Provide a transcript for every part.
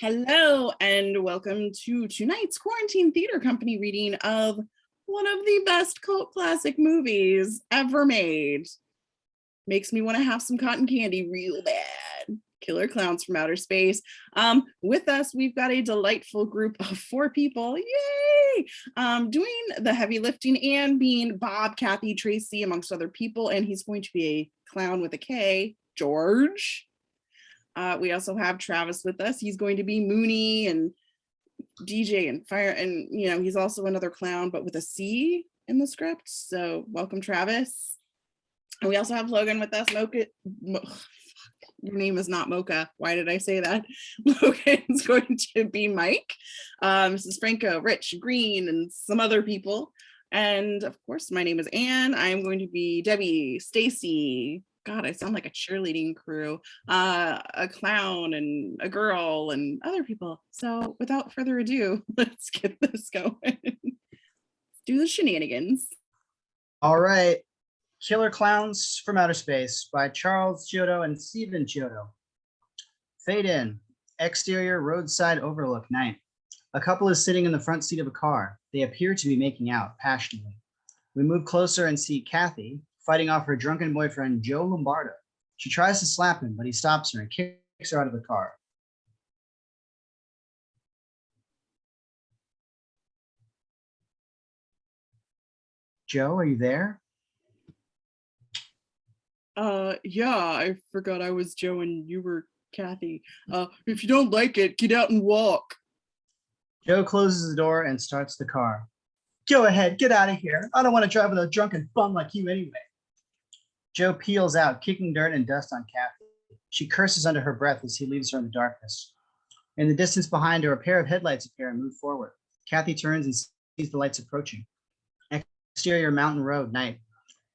Hello and welcome to tonight's Quarantine Theater Company reading of one of the best cult classic movies ever made. Makes me want to have some cotton candy real bad. Killer Klowns from Outer Space. With us, we've got a delightful group of 4 people. Yay! Doing the heavy lifting and being Bob, Kathy, Tracy, amongst other people. And he's going to be a clown with a K, George. We also have Travis with us. He's going to be Mooney and DJ and Fire. And, you know, he's also another clown, but with a C in the script. So welcome, Travis. And we also have Logan with us. Your name is not Mocha. Why did I say that? Logan's going to be Mike, Mrs. Franco, Rich, Green, and some other people. And of course, my name is Anne. I'm going to be Debbie, Stacy. God, I sound like a cheerleading crew, a clown and a girl and other people. So without further ado, let's get this going. Do the shenanigans. All right. Killer Klowns from Outer Space by Charles Giotto and Stephen Giotto. Fade in. Exterior roadside overlook night. A couple is sitting in the front seat of a car. They appear to be making out passionately. We move closer and see Kathy fighting off her drunken boyfriend, Joe Lombardo. She tries to slap him, but he stops her and kicks her out of the car. Joe, are you there? Yeah, I forgot I was Joe and you were Kathy. If you don't like it, get out and walk. Joe closes the door and starts the car. Go ahead, get out of here. I don't want to drive with a drunken bum like you anyway. Joe peels out, kicking dirt and dust on Kathy. She curses under her breath as he leaves her in the darkness. In the distance behind her, a pair of headlights appear and move forward. Kathy turns and sees the lights approaching. Exterior mountain road, night.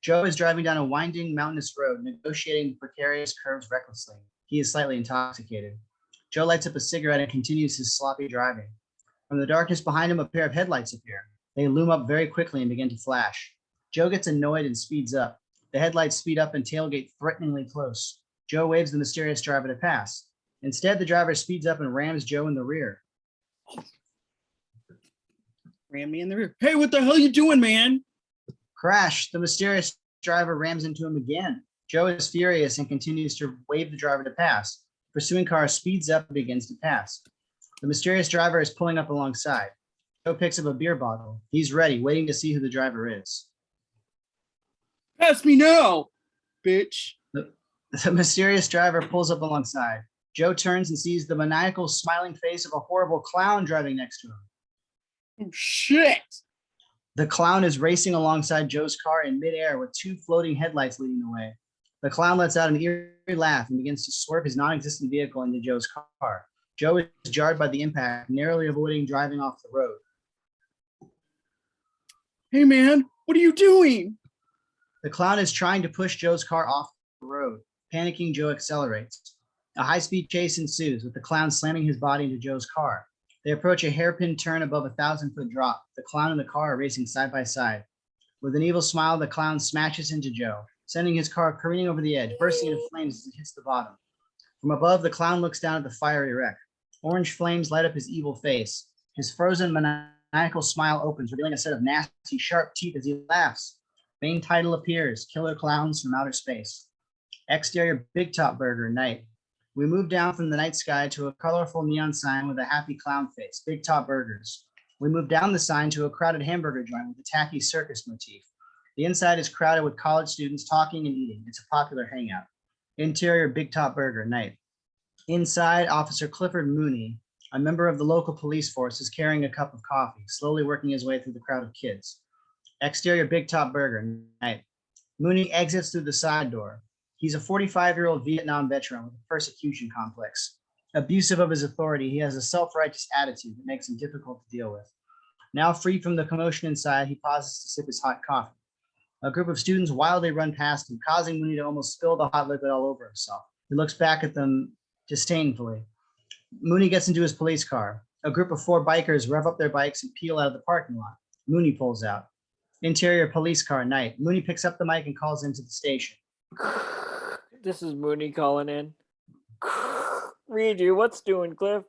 Joe is driving down a winding mountainous road, negotiating the precarious curves recklessly. He is slightly intoxicated. Joe lights up a cigarette and continues his sloppy driving. From the darkness behind him, a pair of headlights appear. They loom up very quickly and begin to flash. Joe gets annoyed and speeds up. The headlights speed up and tailgate threateningly close. Joe waves the mysterious driver to pass. Instead, the driver speeds up and rams Joe in the rear. Ram me in the rear. Hey, what the hell are you doing, man? Crash! The mysterious driver rams into him again. Joe is furious and continues to wave the driver to pass. The pursuing car speeds up and begins to pass. The mysterious driver is pulling up alongside. Joe picks up a beer bottle. He's ready, waiting to see who the driver is. Pass me now, bitch. The mysterious driver pulls up alongside. Joe turns and sees the maniacal smiling face of a horrible clown driving next to him. Oh, shit. The clown is racing alongside Joe's car in midair with 2 floating headlights leading the way. The clown lets out an eerie laugh and begins to swerve his non-existent vehicle into Joe's car. Joe is jarred by the impact, narrowly avoiding driving off the road. Hey, man, what are you doing? The clown is trying to push Joe's car off the road. Panicking, Joe accelerates. A high-speed chase ensues, with the clown slamming his body into Joe's car. They approach a hairpin turn above a 1,000-foot drop. The clown and the car are racing side by side. With an evil smile, the clown smashes into Joe, sending his car careening over the edge, bursting into flames as it hits the bottom. From above, the clown looks down at the fiery wreck. Orange flames light up his evil face. His frozen, maniacal smile opens, revealing a set of nasty, sharp teeth as he laughs. Main title appears, Killer Klowns from Outer Space. Exterior Big Top Burger, night. We move down from the night sky to a colorful neon sign with a happy clown face, Big Top Burgers. We move down the sign to a crowded hamburger joint with a tacky circus motif. The inside is crowded with college students talking and eating. It's a popular hangout. Interior Big Top Burger, night. Inside, Officer Clifford Mooney, a member of the local police force, is carrying a cup of coffee, slowly working his way through the crowd of kids. Exterior Big Top Burger, night. Mooney exits through the side door. He's a 45-year-old Vietnam veteran with a persecution complex. Abusive of his authority, he has a self-righteous attitude that makes him difficult to deal with. Now free from the commotion inside, he pauses to sip his hot coffee. A group of students wildly run past him, causing Mooney to almost spill the hot liquid all over himself. He looks back at them disdainfully. Mooney gets into his police car. A group of 4 bikers rev up their bikes and peel out of the parking lot. Mooney pulls out. Interior police car, night. Mooney picks up the mic and calls into the station. This is Mooney calling in. Read you, what's doing, Cliff?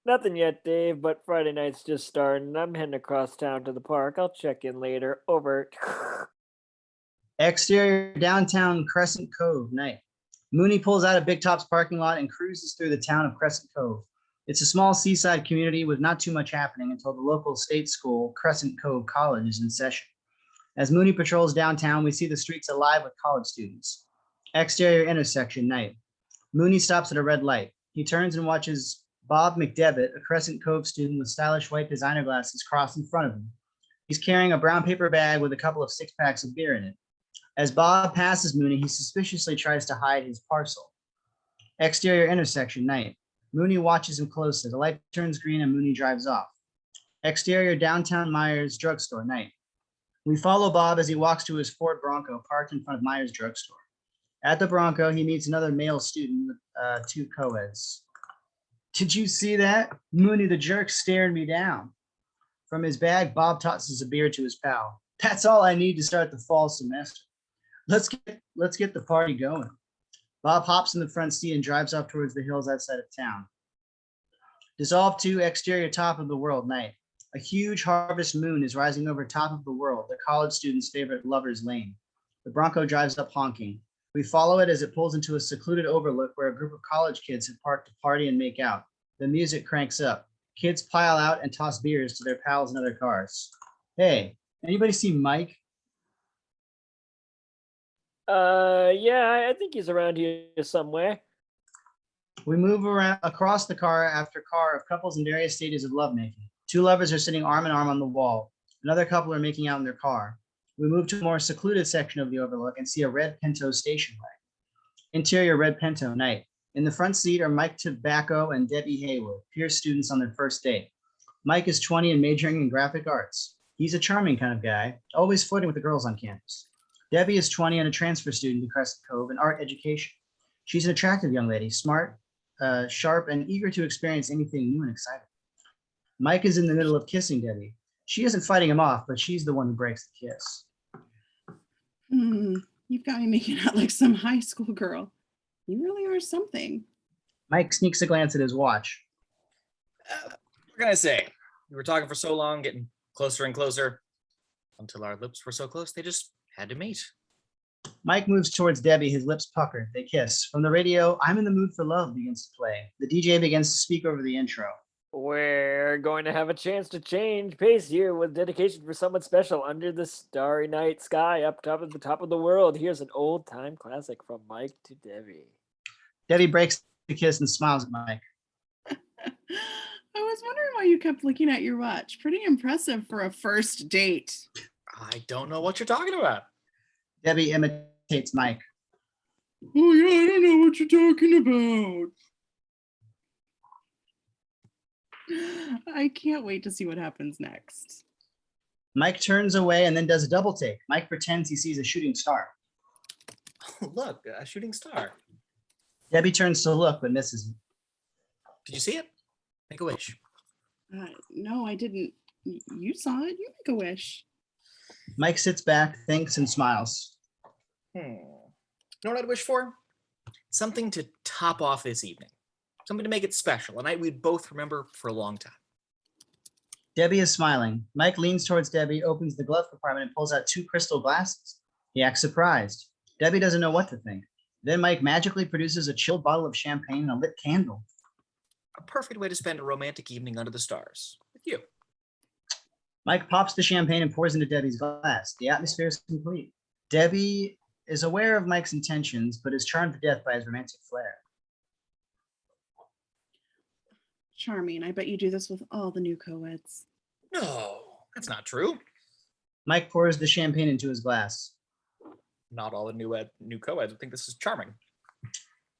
Nothing yet, Dave, but Friday night's just starting. I'm heading across town to the park. I'll check in later. Over. Exterior downtown Crescent Cove, night. Mooney pulls out of Big Top's parking lot and cruises through the town of Crescent Cove. It's a small seaside community with not too much happening until the local state school, Crescent Cove College, is in session. As Mooney patrols downtown, we see the streets alive with college students. Exterior intersection, night. Mooney stops at a red light. He turns and watches Bob McDevitt, a Crescent Cove student with stylish white designer glasses, cross in front of him. He's carrying a brown paper bag with a couple of six-packs of beer in it. As Bob passes Mooney, he suspiciously tries to hide his parcel. Exterior intersection, night. Mooney watches him closely. The light turns green and Mooney drives off. Exterior downtown Myers drugstore, night. We follow Bob as he walks to his Ford Bronco parked in front of Myers drugstore. At the Bronco, he meets another male student with two co-eds. Did you see that? Mooney the jerk staring me down. From his bag, Bob tosses a beer to his pal. That's all I need to start the fall semester. Let's get the party going. Bob hops in the front seat and drives off towards the hills outside of town. Dissolve 2, exterior top of the world, night. A huge harvest moon is rising over top of the world, the college student's favorite lover's lane. The Bronco drives up honking. We follow it as it pulls into a secluded overlook where a group of college kids have parked to party and make out. The music cranks up. Kids pile out and toss beers to their pals in other cars. Hey, anybody see Mike? Yeah, I think he's around here somewhere. We move around across the car after car of couples in various stages of lovemaking. 2 lovers are sitting arm in arm on the wall. Another couple are making out in their car. We move to a more secluded section of the overlook and see a red Pinto station wagon. Interior red Pinto, night. In the front seat are Mike Tobacco and Debbie Haywood, peer students on their first date. Mike is 20 and majoring in graphic arts. He's a charming kind of guy, always flirting with the girls on campus. Debbie is 20 and a transfer student to Crescent Cove in art education. She's an attractive young lady, smart, sharp, and eager to experience anything new and exciting. Mike is in the middle of kissing Debbie. She isn't fighting him off, but she's the one who breaks the kiss. You've got me making out like some high school girl. You really are something. Mike sneaks a glance at his watch. What can I say? We were talking for so long, getting closer and closer, until our lips were so close they just had to meet. Mike moves towards Debbie, his lips puckered. They kiss. From the radio, I'm in the Mood for Love begins to play. The DJ begins to speak over the intro. We're going to have a chance to change pace here with dedication for someone special under the starry night sky up top of the top of the world. Here's an old time classic from Mike to Debbie. Debbie breaks the kiss and smiles at Mike. I was wondering why you kept looking at your watch. Pretty impressive for a first date. I don't know what you're talking about. Debbie imitates Mike. Oh yeah, I don't know what you're talking about. I can't wait to see what happens next. Mike turns away and then does a double take. Mike pretends he sees a shooting star. Oh, look, a shooting star. Debbie turns to look but misses. Did you see it? Make a wish. No, I didn't. You saw it. You make a wish. Mike sits back, thinks, and smiles. You know what I'd wish for? Something to top off this evening. Something to make it special, a night we'd both remember for a long time. Debbie is smiling. Mike leans towards Debbie, opens the glove compartment, and pulls out 2 crystal glasses. He acts surprised. Debbie doesn't know what to think. Then Mike magically produces a chilled bottle of champagne and a lit candle. A perfect way to spend a romantic evening under the stars with you. Mike pops the champagne and pours into Debbie's glass. The atmosphere is complete. Debbie is aware of Mike's intentions, but is charmed to death by his romantic flair. Charming. I bet you do this with all the new co-eds. No, that's not true. Mike pours the champagne into his glass. Not all the new co-eds would think this is charming.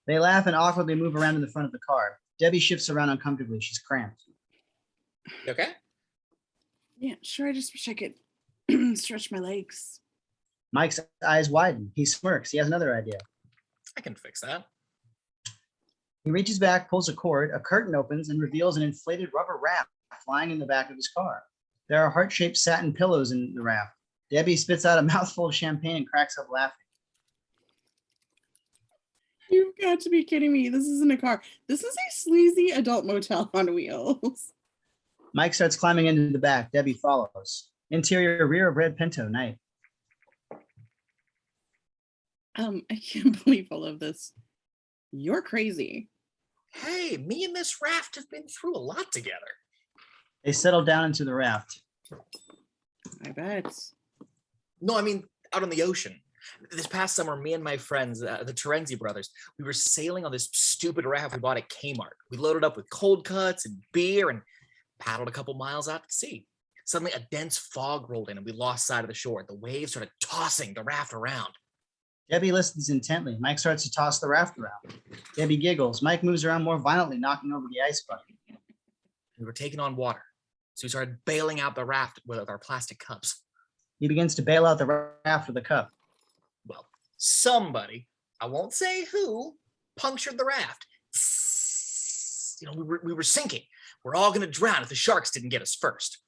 They laugh and awkwardly move around in the front of the car. Debbie shifts around uncomfortably. She's cramped. You okay? Yeah, sure. I just wish I could stretch my legs. Mike's eyes widen. He smirks. He has another idea. I can fix that. He reaches back, pulls a cord, a curtain opens, and reveals an inflated rubber raft lying in the back of his car. There are heart-shaped satin pillows in the raft. Debbie spits out a mouthful of champagne and cracks up laughing. You've got to be kidding me. This isn't a car. This is a sleazy adult motel on wheels. Mike starts climbing into the back. Debbie follows. Interior rear of red Pinto, night. I can't believe all of this. You're crazy. Hey, me and this raft have been through a lot together. They settle down into the raft. I bet. No, I mean out on the ocean. This past summer, me and my friends, the Terenzi brothers, we were sailing on this stupid raft we bought at Kmart. We loaded up with cold cuts and beer and paddled a couple miles out to sea. Suddenly, a dense fog rolled in and we lost sight of the shore. The waves started tossing the raft around. Debbie listens intently. Mike starts to toss the raft around. Debbie giggles. Mike moves around more violently, knocking over the ice bucket. We were taking on water, so we started bailing out the raft with our plastic cups. He begins to bail out the raft with a cup. Well, somebody, I won't say who, punctured the raft. You know, we were sinking. We're all going to drown if the sharks didn't get us first.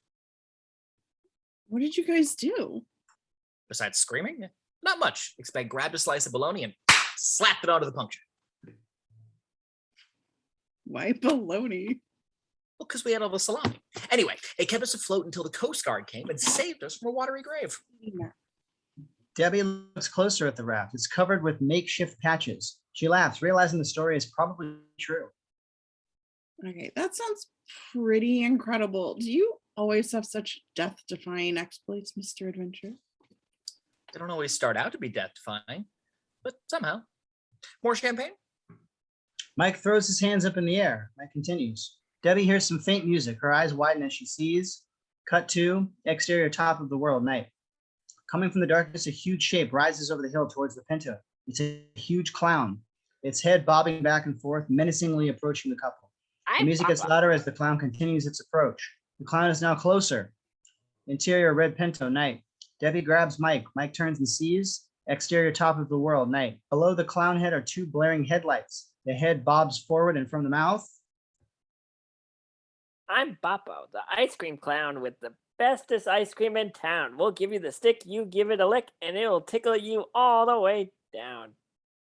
What did you guys do? Besides screaming, not much. I grabbed a slice of bologna and slapped it onto the puncture. Why baloney? Well, because we had all the salami. Anyway, it kept us afloat until the Coast Guard came and saved us from a watery grave. Debbie looks closer at the raft. It's covered with makeshift patches. She laughs, realizing the story is probably true. Okay, that sounds pretty incredible. Do you always have such death-defying exploits, Mr. Adventure? They don't always start out to be death-defying, but somehow. More champagne? Mike throws his hands up in the air. Mike continues. Debbie hears some faint music. Her eyes widen as she sees. Cut to exterior top of the world, night. Coming from the darkness, a huge shape rises over the hill towards the Pinto. It's a huge clown, its head bobbing back and forth, menacingly approaching the couple. The music gets louder as the clown continues its approach. The clown is now closer. Interior red Pinto, night. Debbie grabs Mike. Mike turns and sees. Exterior top of the world, night. Below the clown head are two blaring headlights. The head bobs forward and from the mouth. I'm Boppo, the ice cream clown with the bestest ice cream in town. We'll give you the stick, you give it a lick, and it'll tickle you all the way down.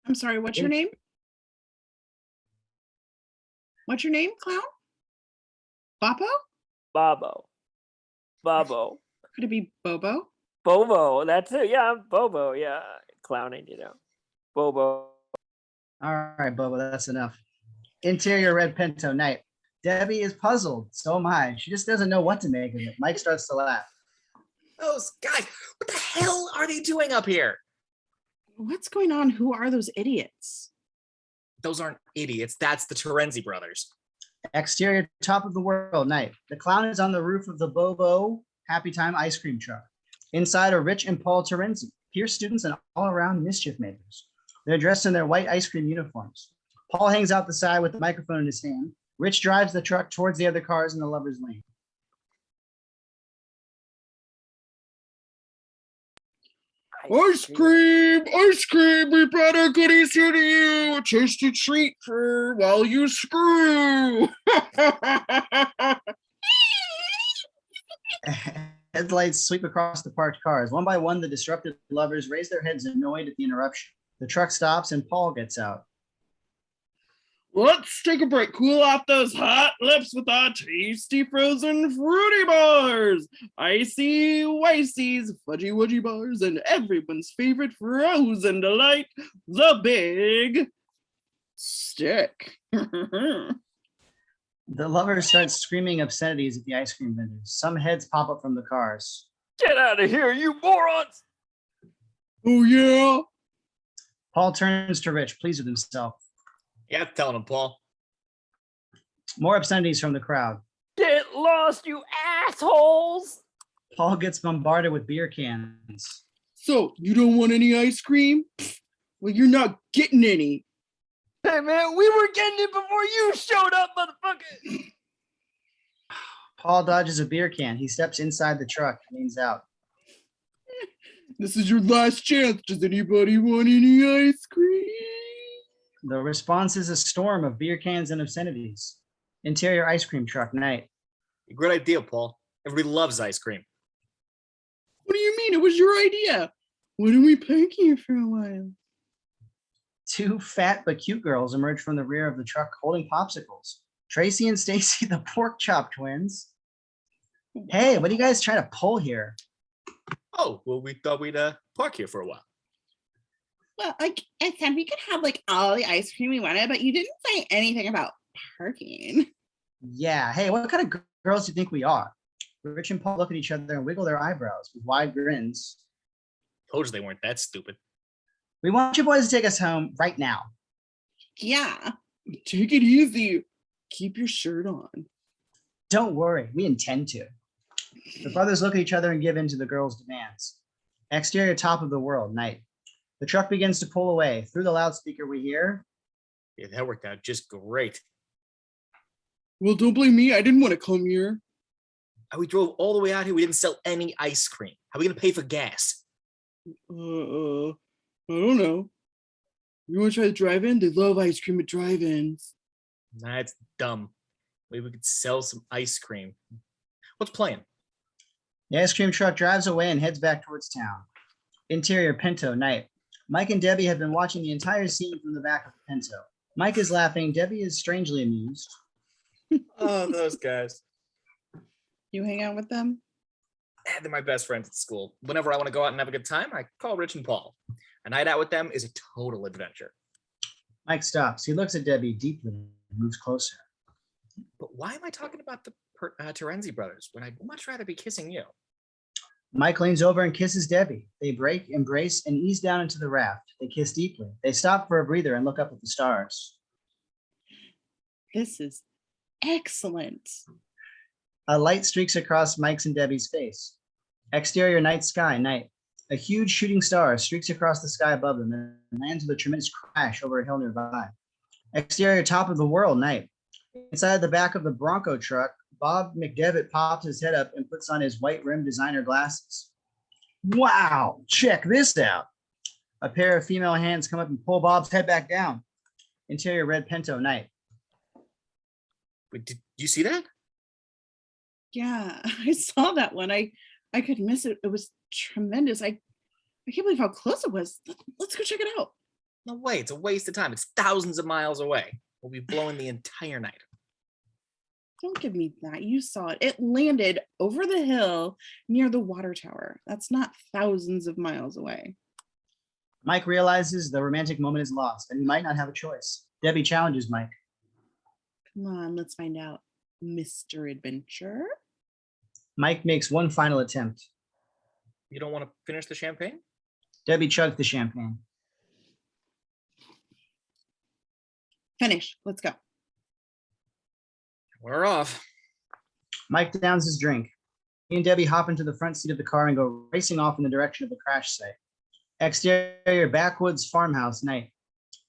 I'm sorry, what's your name? What's your name, clown? Boppo? Bobo. Bobo. Could it be Bobo? Bobo, that's it. Yeah, Bobo. Yeah, clowning, you know. Bobo. All right, Bobo, that's enough. Interior red Pinto, night. Debbie is puzzled. So am I. She just doesn't know what to make of it. Mike starts to laugh. Those guys, what the hell are they doing up here? What's going on? Who are those idiots? Those aren't idiots. That's the Terenzi brothers. Exterior top of the world, night. The clown is on the roof of the Bobo Happy Time ice cream truck. Inside are Rich and Paul Terenzi, peer students and all-around mischief makers. They're dressed in their white ice cream uniforms. Paul hangs out the side with the microphone in his hand. Rich drives the truck towards the other cars in the lover's lane. Ice cream, we brought our goodies here to you. A tasty treat for while you screw. Headlights sweep across the parked cars. One by one, the disruptive lovers raise their heads annoyed at the interruption. The truck stops and Paul gets out. Let's take a break. Cool off those hot lips with our tasty frozen fruity bars. Icy Wicy's fudgy wudgy bars and everyone's favorite frozen delight, the big stick. The lovers start screaming obscenities at the ice cream vendors. Some heads pop up from the cars. Get out of here, you morons! Oh, yeah? Paul turns to Rich, pleased with himself. Yeah, telling them, Paul. More obscenities from the crowd. Get lost, you assholes! Paul gets bombarded with beer cans. So, you don't want any ice cream? Well, you're not getting any. Hey, man, we were getting it before you showed up, motherfucker! Paul dodges a beer can. He steps inside the truck and leans out. This is your last chance. Does anybody want any ice cream? The response is a storm of beer cans and obscenities. Interior ice cream truck, night. Great idea, Paul. Everybody loves ice cream. What do you mean? It was your idea. Why don't we pack here for a while? Two fat but cute girls emerge from the rear of the truck holding popsicles. Tracy and Stacy, the pork chop twins. Hey, what are you guys trying to pull here? Oh, well, we thought we'd park here for a while. Well, like I said, we could have like all the ice cream we wanted, but you didn't say anything about parking. Yeah, hey, what kind of girls do you think we are? Rich and Paul look at each other and wiggle their eyebrows with wide grins. Told you they weren't that stupid. We want you boys to take us home right now. Yeah. Take it easy. Keep your shirt on. Don't worry, we intend to. The brothers look at each other and give in to the girls' demands. Exterior top of the world, night. The truck begins to pull away. Through the loudspeaker we hear, Yeah, that worked out just great. Well, don't blame me. I didn't want to come here. We drove all the way out here. We didn't sell any ice cream. How are we going to pay for gas? I don't know. You want to try the drive-in? They love ice cream at drive-ins. That's dumb. Maybe we could sell some ice cream. What's playing? the ice cream truck drives away and heads back towards town. Interior Pinto, night. Mike and Debbie have been watching the entire scene from the back of the Pinto. Mike is laughing. Debbie is strangely amused. Oh, those guys. You hang out with them? They're my best friends at school. Whenever I want to go out and have a good time, I call Rich and Paul. A night out with them is a total adventure. Mike stops. He looks at Debbie deeply and moves closer. But why am I talking about the Terenzi brothers when I'd much rather be kissing you? Mike leans over and kisses Debbie. They break, embrace, and ease down into the raft. They kiss deeply. They stop for a breather and look up at the stars. This is excellent. A light streaks across Mike's and Debbie's face. Exterior night sky, night. A huge shooting star streaks across the sky above them and lands with a tremendous crash over a hill nearby. Exterior top of the world, night. Inside the back of the Bronco truck, Bob McDevitt pops his head up and puts on his white rimmed designer glasses. Wow, check this out. A pair of female hands come up and pull Bob's head back down. Interior red Pinto, night. Wait, did you see that? Yeah, I saw that one. I couldn't miss it. It was tremendous. I can't believe how close it was. Let's go check it out. No way, it's a waste of time. It's thousands of miles away. We'll be blowing the entire night. Don't give me that. You saw it. It landed over the hill near the water tower. That's not thousands of miles away. Mike realizes the romantic moment is lost and he might not have a choice. Debbie challenges Mike. Come on, let's find out, Mr. Adventure. Mike makes one final attempt. You don't want to finish the champagne? Debbie chugs the champagne. Finish. Let's go. We're off. Mike downs his drink. He and Debbie hop into the front seat of the car and go racing off in the direction of the crash site. Exterior backwoods farmhouse, night.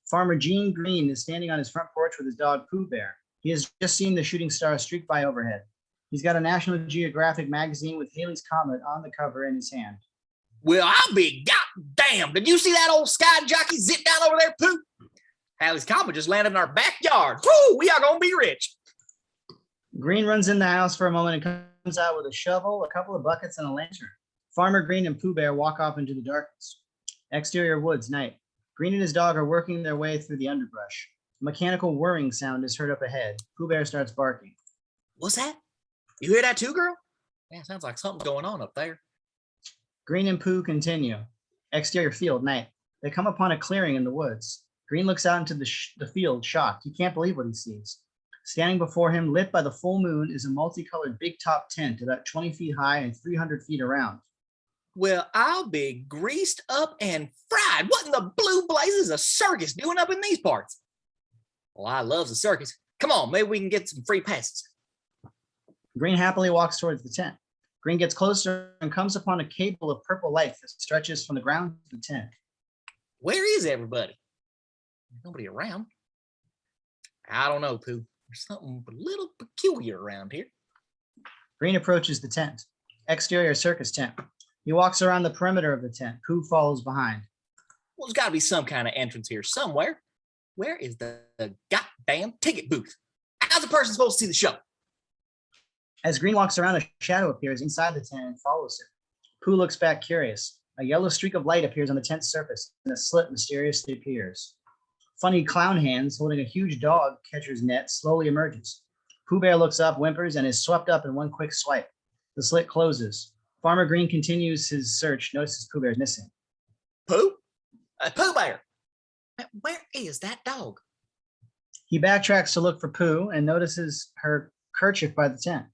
Farmer Gene Green is standing on his front porch with his dog Pooh Bear. He has just seen the shooting star streak by overhead. He's got a National Geographic magazine with Halley's Comet on the cover in his hand. Well, I'll be goddamn. Did you see that old sky jockey zip down over there, Pooh? Halley's Comet just landed in our backyard. Woo, we are going to be rich. Green runs in the house for a moment and comes out with a shovel, a couple of buckets, and a lantern. Farmer Green and Pooh Bear walk off into the darkness. Exterior woods, night. Green and his dog are working their way through the underbrush. A mechanical whirring sound is heard up ahead. Pooh Bear starts barking. What's that? You hear that too, girl? Yeah, sounds like something's going on up there. Green and Pooh continue. Exterior field, night. They come upon a clearing in the woods. Green looks out into the field, shocked. He can't believe what he sees. Standing before him, lit by the full moon, is a multicolored big top tent about 20 feet high and 300 feet around. Well, I'll be greased up and fried. What in the blue blazes is a circus doing up in these parts? Well, I love the circus. Come on, maybe we can get some free passes. Green happily walks towards the tent. Green gets closer and comes upon a cable of purple light that stretches from the ground to the tent. Where is everybody? There's nobody around. I don't know, Pooh. There's something a little peculiar around here. Green approaches the tent. Exterior circus tent. He walks around the perimeter of the tent. Pooh follows behind. Well, there's got to be some kind of entrance here somewhere. Where is the goddamn ticket booth? How's a person supposed to see the show? As Green walks around, a shadow appears inside the tent and follows him. Pooh looks back curious. A yellow streak of light appears on the tent's surface, and a slit mysteriously appears. funny clown hands holding a huge dog catcher's net slowly emerges. Pooh Bear looks up, whimpers, and is swept up in one quick swipe. The slit closes. Farmer Green continues his search, notices Pooh Bear is missing. Pooh? Pooh Bear! Where is that dog? He backtracks to look for Pooh and notices her kerchief by the tent.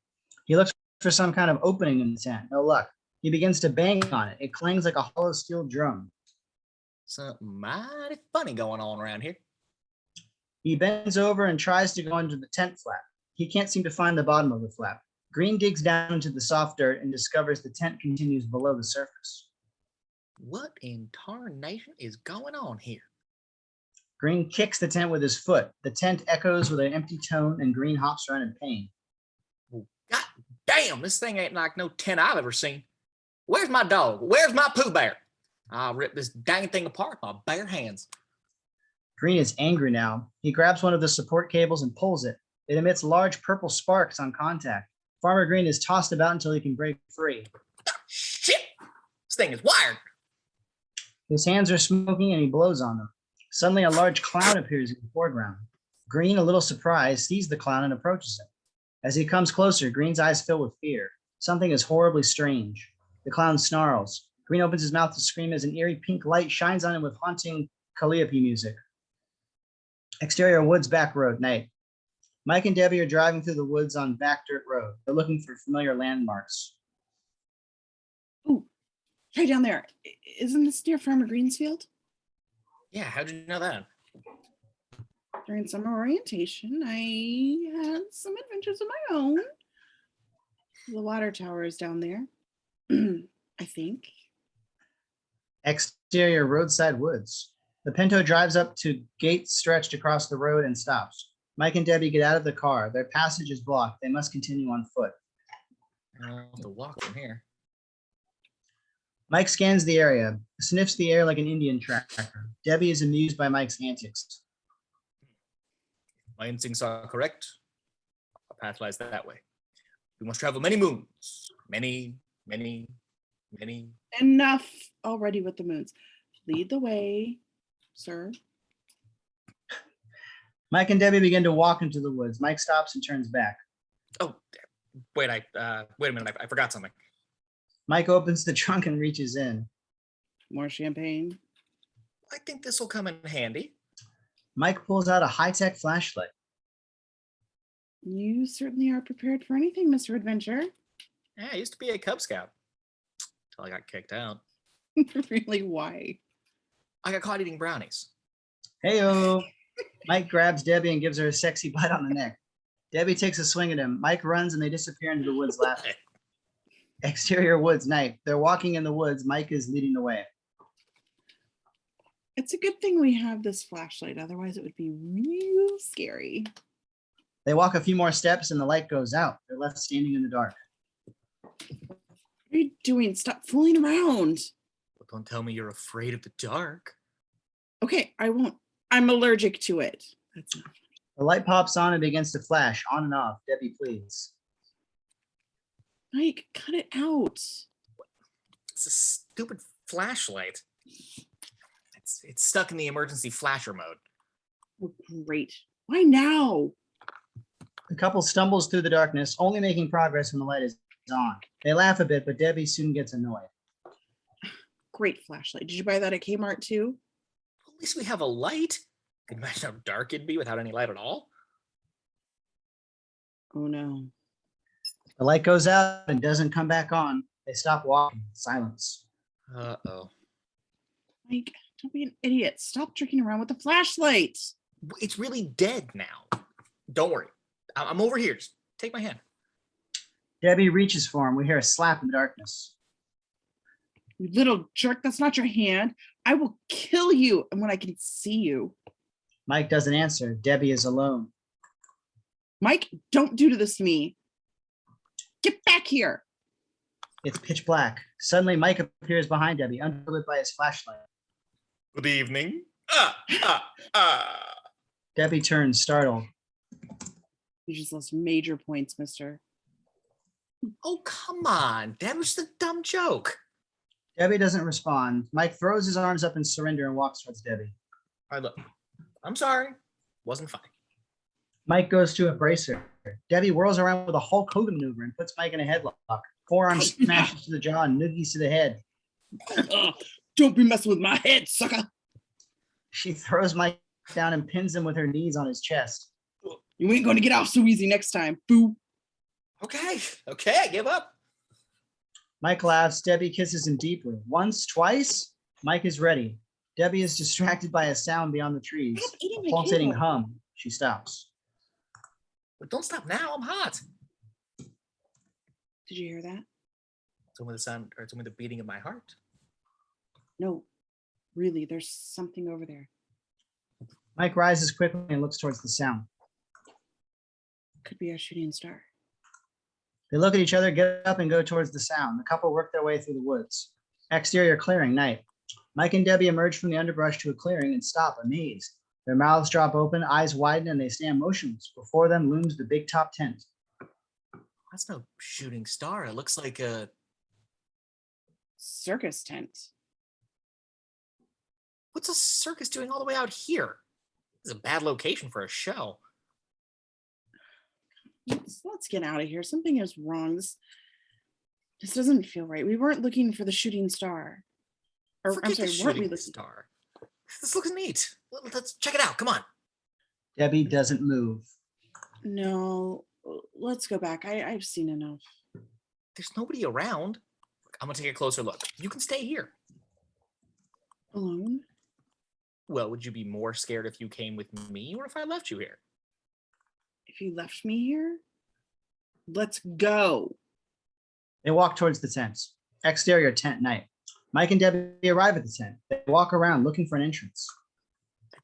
He looks for some kind of opening in the tent. No luck. He begins to bang on it. It clangs like a hollow steel drum. Something mighty funny going on around here. He bends over and tries to go under the tent flap. He can't seem to find the bottom of the flap. Green digs down into the soft dirt and discovers the tent continues below the surface. What in tarnation is going on here? Green kicks the tent with his foot. The tent echoes with an empty tone, and Green hops around in pain. God damn, this thing ain't like no tent I've ever seen. Where's my dog? Where's my Pooh Bear? I'll rip this dang thing apart with my bare hands. Green is angry now. He grabs one of the support cables and pulls it. It emits large purple sparks on contact. Farmer Green is tossed about until he can break free. Shit! This thing is wired. His hands are smoking and he blows on them. Suddenly, a large clown appears in the foreground. Green, a little surprised, sees the clown and approaches him. As he comes closer, Green's eyes fill with fear. Something is horribly strange. The clown snarls. Green opens his mouth to scream as an eerie pink light shines on him with haunting calliope music. Exterior woods back road, night. Mike and Debbie are driving through the woods on back dirt road. They're looking for familiar landmarks. Ooh, right down there. Isn't this near Farmer Green's field? Yeah, how'd you know that? During summer orientation, I had some adventures of my own. The water tower is down there, I think. Exterior roadside woods. The Pinto drives up to gates stretched across the road and stops. Mike and Debbie get out of the car. Their passage is blocked. They must continue on foot. I'll have to walk from here. Mike scans the area, sniffs the air like an Indian tracker. Debbie is amused by Mike's antics. My instincts are correct. Our path lies that way. We must travel many moons. Many. Enough already with the moons. Lead the way, sir. Mike and Debbie begin to walk into the woods. Mike stops and turns back. Oh, wait, wait a minute. I forgot something. Mike opens the trunk and reaches in. More champagne. I think this will come in handy. Mike pulls out a high-tech flashlight. You certainly are prepared for anything, Mr. Adventure. Yeah, I used to be a Cub Scout until I got kicked out. Really, why? I got caught eating brownies. Heyo! Mike grabs Debbie and gives her a sexy bite on the neck. Debbie takes a swing at him. Mike runs and they disappear into the woods laughing. Exterior woods, night. They're walking in the woods. Mike is leading the way. It's a good thing we have this flashlight, otherwise it would be real scary. They walk a few more steps and the light goes out. They're left standing in the dark. What are you doing? Stop fooling around. Well, don't tell me you're afraid of the dark. Okay, I won't. I'm allergic to it. That's not. The light pops on and begins to flash on and off. Debbie, please. Mike, cut it out. It's a stupid flashlight. It's stuck in the emergency flasher mode. Oh, great. Why now? The couple stumbles through the darkness, only making progress when the light is on. They laugh a bit, but Debbie soon gets annoyed. Great flashlight. Did you buy that at Kmart too? At least we have a light. Can you imagine how dark it'd be without any light at all? Oh no. The light goes out and doesn't come back on. They stop walking. Silence. Uh-oh. Mike, don't be an idiot. Stop tricking around with the flashlight. It's really dead now. Don't worry. I'm over here. Just take my hand. Debbie reaches for him. We hear a slap in the darkness. You little jerk, that's not your hand. I will kill you. And when I can see you. Mike doesn't answer. Debbie is alone. Mike, don't do this to me. Get back here. It's pitch black. Suddenly, Mike appears behind Debbie, underlit by his flashlight. Good evening. Debbie turns, startled. You just lost major points, mister. Oh, come on. That was the dumb joke. Debbie doesn't respond. Mike throws his arms up in surrender and walks towards Debbie. All right, look. I'm sorry. Wasn't funny. Mike goes to embrace her. Debbie whirls around with a Hulk Hogan maneuver and puts Mike in a headlock. Forearm smashes to the jaw and noogies to the head. Don't be messing with my head, sucker. She throws Mike down and pins him with her knees on his chest. You ain't going to get off so easy next time, boo. Okay, I give up. Mike laughs. Debbie kisses him deeply. Once, twice, Mike is ready. Debbie is distracted by a sound beyond the trees. Stop eating A my pulsating candle. hum. She stops. But don't stop now. I'm hot. Did you hear that? It's only the sound, or it's only the beating of my heart. No, really, there's something over there. Mike rises quickly and looks towards the sound. Could be our shooting star. They look at each other, get up, and go towards the sound. The couple work their way through the woods. Exterior clearing, night. Mike and Debbie emerge from the underbrush to a clearing and stop, amazed. Their mouths drop open, eyes widen, and they stand motionless. Before them looms the big top tent. That's no shooting star. It looks like a... Circus tent. What's a circus doing all the way out here? This is a bad location for a show. Let's get out of here. Something is wrong. This doesn't feel right. We weren't looking for the shooting star. Or Forget I'm sorry, the weren't we shooting looking? star. This looks neat. Let's check it out. Come on. Debbie doesn't move. No, let's go back. I've seen enough. There's nobody around. I'm gonna take a closer look. You can stay here. Alone? Well, would you be more scared if you came with me or if I left you here? If you left me here, let's go. They walk towards the tents. Exterior tent, night. Mike and Debbie arrive at the tent. They walk around looking for an entrance.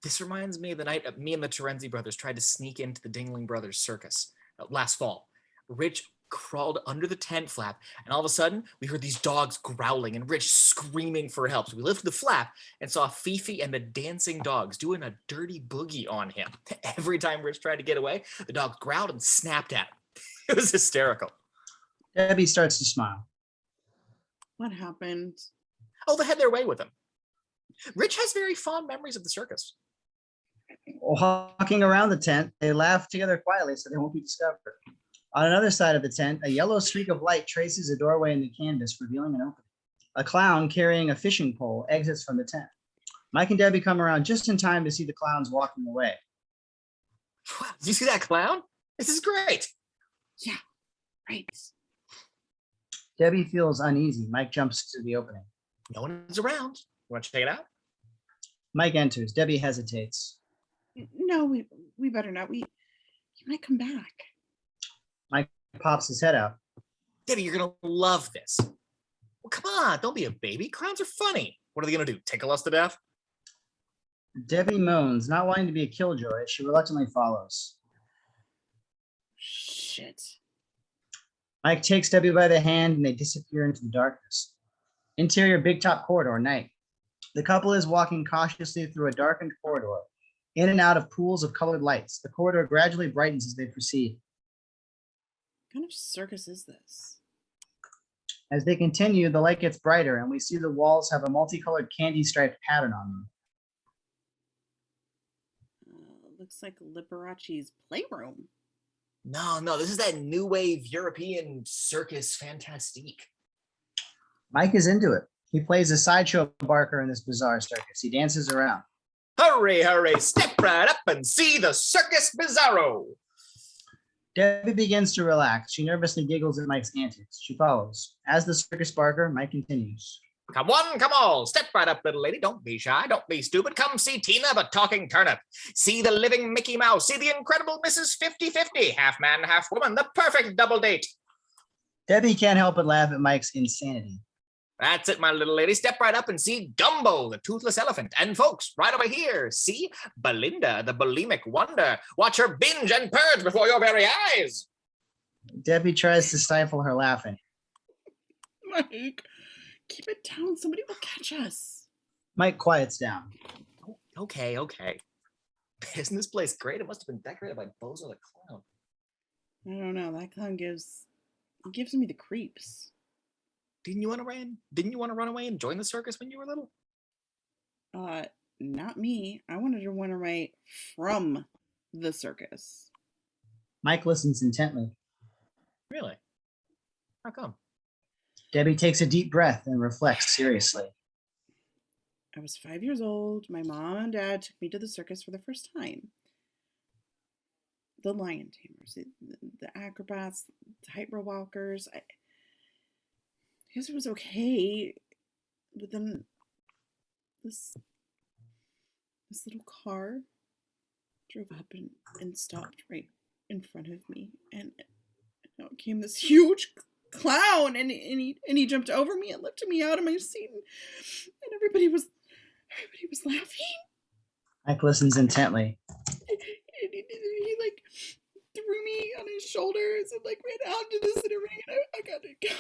This reminds me of the night me and the Terenzi brothers tried to sneak into the Dingling Brothers circus last fall. Rich crawled under the tent flap, and all of a sudden, we heard these dogs growling and Rich screaming for help. So we lifted the flap and saw Fifi and the dancing dogs doing a dirty boogie on him. Every time Rich tried to get away, the dogs growled and snapped at him. It was hysterical. Debbie starts to smile. What happened? Oh, they had their way with him. Rich has very fond memories of the circus. Walking around the tent, they laugh together quietly so they won't be discovered. On another side of the tent, a yellow streak of light traces a doorway in the canvas, revealing an opening. A clown carrying a fishing pole exits from the tent. Mike and Debbie come around just in time to see the clowns walking away. Wow, did you see that clown? This is great. Yeah, right. Debbie feels uneasy. Mike jumps to the opening. No one is around. You want to check it out? Mike enters. Debbie hesitates. No, we better not. You might come back. Mike pops his head out. Debbie, you're going to love this. Well, come on. Don't be a baby. Clowns are funny. What are they going to do? Tickle us to death? Debbie moans, not wanting to be a killjoy. She reluctantly follows. Shit. Mike takes Debbie by the hand and they disappear into the darkness. Interior big top corridor, night. The couple is walking cautiously through a darkened corridor, in and out of pools of colored lights. The corridor gradually brightens as they proceed. What kind of circus is this? As they continue, the light gets brighter and we see the walls have a multicolored candy striped pattern on them. Looks like Liberace's playroom. No, this is that new wave European circus fantastique. Mike is into it. He plays a sideshow barker in this bizarre circus. He dances around. Hurry, step right up and see the Circus Bizarro. Debbie begins to relax. She nervously giggles at Mike's antics. She follows. As the circus barker, Mike continues. Come one, come all, step right up, little lady. Don't be shy, don't be stupid. Come see Tina, the talking turnip. See the living Mickey Mouse. See the incredible Mrs. 50-50, half man, half woman, the perfect double date. Debbie can't help but laugh at Mike's insanity. That's it, my little lady. Step right up and see Gumbo, the toothless elephant. And folks, right over here, see Belinda, the bulimic wonder. Watch her binge and purge before your very eyes. Debbie tries to stifle her laughing. Mike, keep it down. Somebody will catch us. Mike quiets down. Okay. Isn't this place great? It must have been decorated by Bozo the Clown. I don't know. That clown gives me the creeps. Didn't you want to run away and join the circus when you were little? not me. I wanted to run away from the circus. Mike listens intently. Really? How come? Debbie takes a deep breath and reflects seriously. I was 5 years old. My mom and dad took me to the circus for the first time. The lion tamers, the acrobats, tightrope walkers. I guess it was okay, but then this little car drove up and stopped right in front of me, and out came this huge clown, and he jumped over me and lifted me out of my seat, and everybody was laughing. Mike listens intently. And he like threw me on his shoulders and like ran out into the center ring, and I got it. God,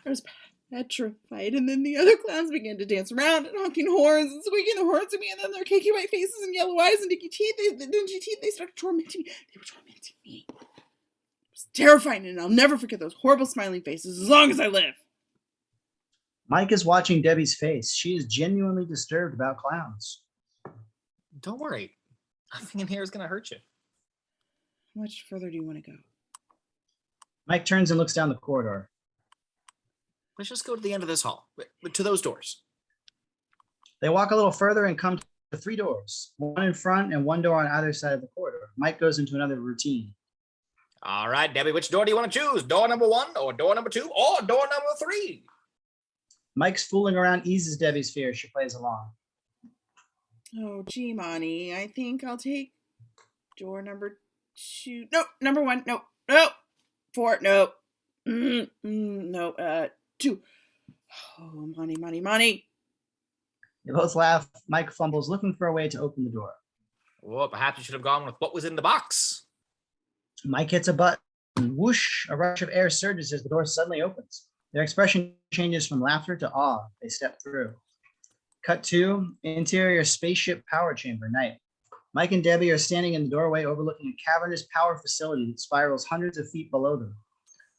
I was petrified. And then the other clowns began to dance around and honking horns and squeaking the horns at me, and then their cakey white faces and yellow eyes and dingy teeth, they started tormenting me. They were tormenting me. It was terrifying, and I'll never forget those horrible smiling faces as long as I live. Mike is watching Debbie's face. She is genuinely disturbed about clowns. Don't worry. Nothing in here is going to hurt you. How much further do you want to go? Mike turns and looks down the corridor. Let's just go to the end of this hall, to those doors. They walk a little further and come to 3 doors, one in front and 1 door on either side of the corridor. Mike goes into another routine. All right, Debbie, which door do you want to choose? Door number 1 or door number 2 or door number 3? Mike's fooling around eases Debbie's fear. She plays along. Oh, gee, Monty, I think I'll take door number 2. No, number 1. No. 4. No. No. 2. Oh, Monty. They both laugh. Mike fumbles, looking for a way to open the door. Well, perhaps you should have gone with what was in the box. Mike hits a button. Whoosh! A rush of air surges as the door suddenly opens. Their expression changes from laughter to awe. They step through. Cut 2, interior spaceship power chamber, night. Mike and Debbie are standing in the doorway overlooking a cavernous power facility that spirals hundreds of feet below them.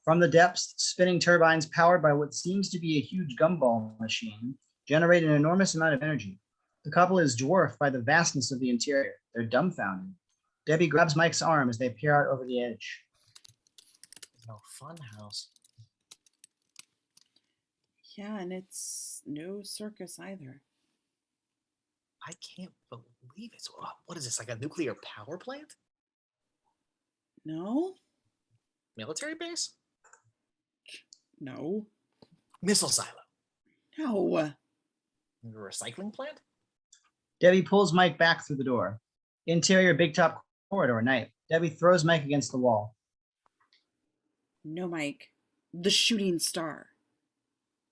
From the depths, spinning turbines powered by what seems to be a huge gumball machine generate an enormous amount of energy. The couple is dwarfed by the vastness of the interior. They're dumbfounded. Debbie grabs Mike's arm as they peer out over the edge. No Funhouse. Yeah, and it's no circus either. I can't believe it. What is this, like a nuclear power plant? No? Military base? No. Missile silo? No. A recycling plant? Debbie pulls Mike back through the door. Interior big top corridor, night. Debbie throws Mike against the wall. No, Mike. The shooting star.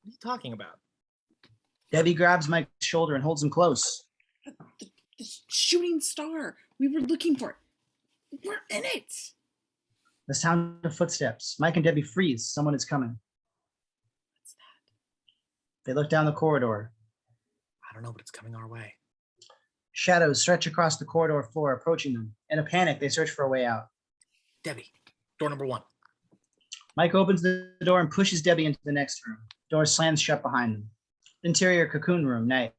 What are you talking about? Debbie grabs Mike's shoulder and holds him close. The shooting star. We were looking for it. We're in it. The sound of footsteps. Mike and Debbie freeze. Someone is coming. What's that? They look down the corridor. I don't know, but it's coming our way. Shadows stretch across the corridor floor, approaching them. In a panic, they search for a way out. Debbie, door number 1. Mike opens the door and pushes Debbie into the next room. Door slams shut behind them. Interior cocoon room, night.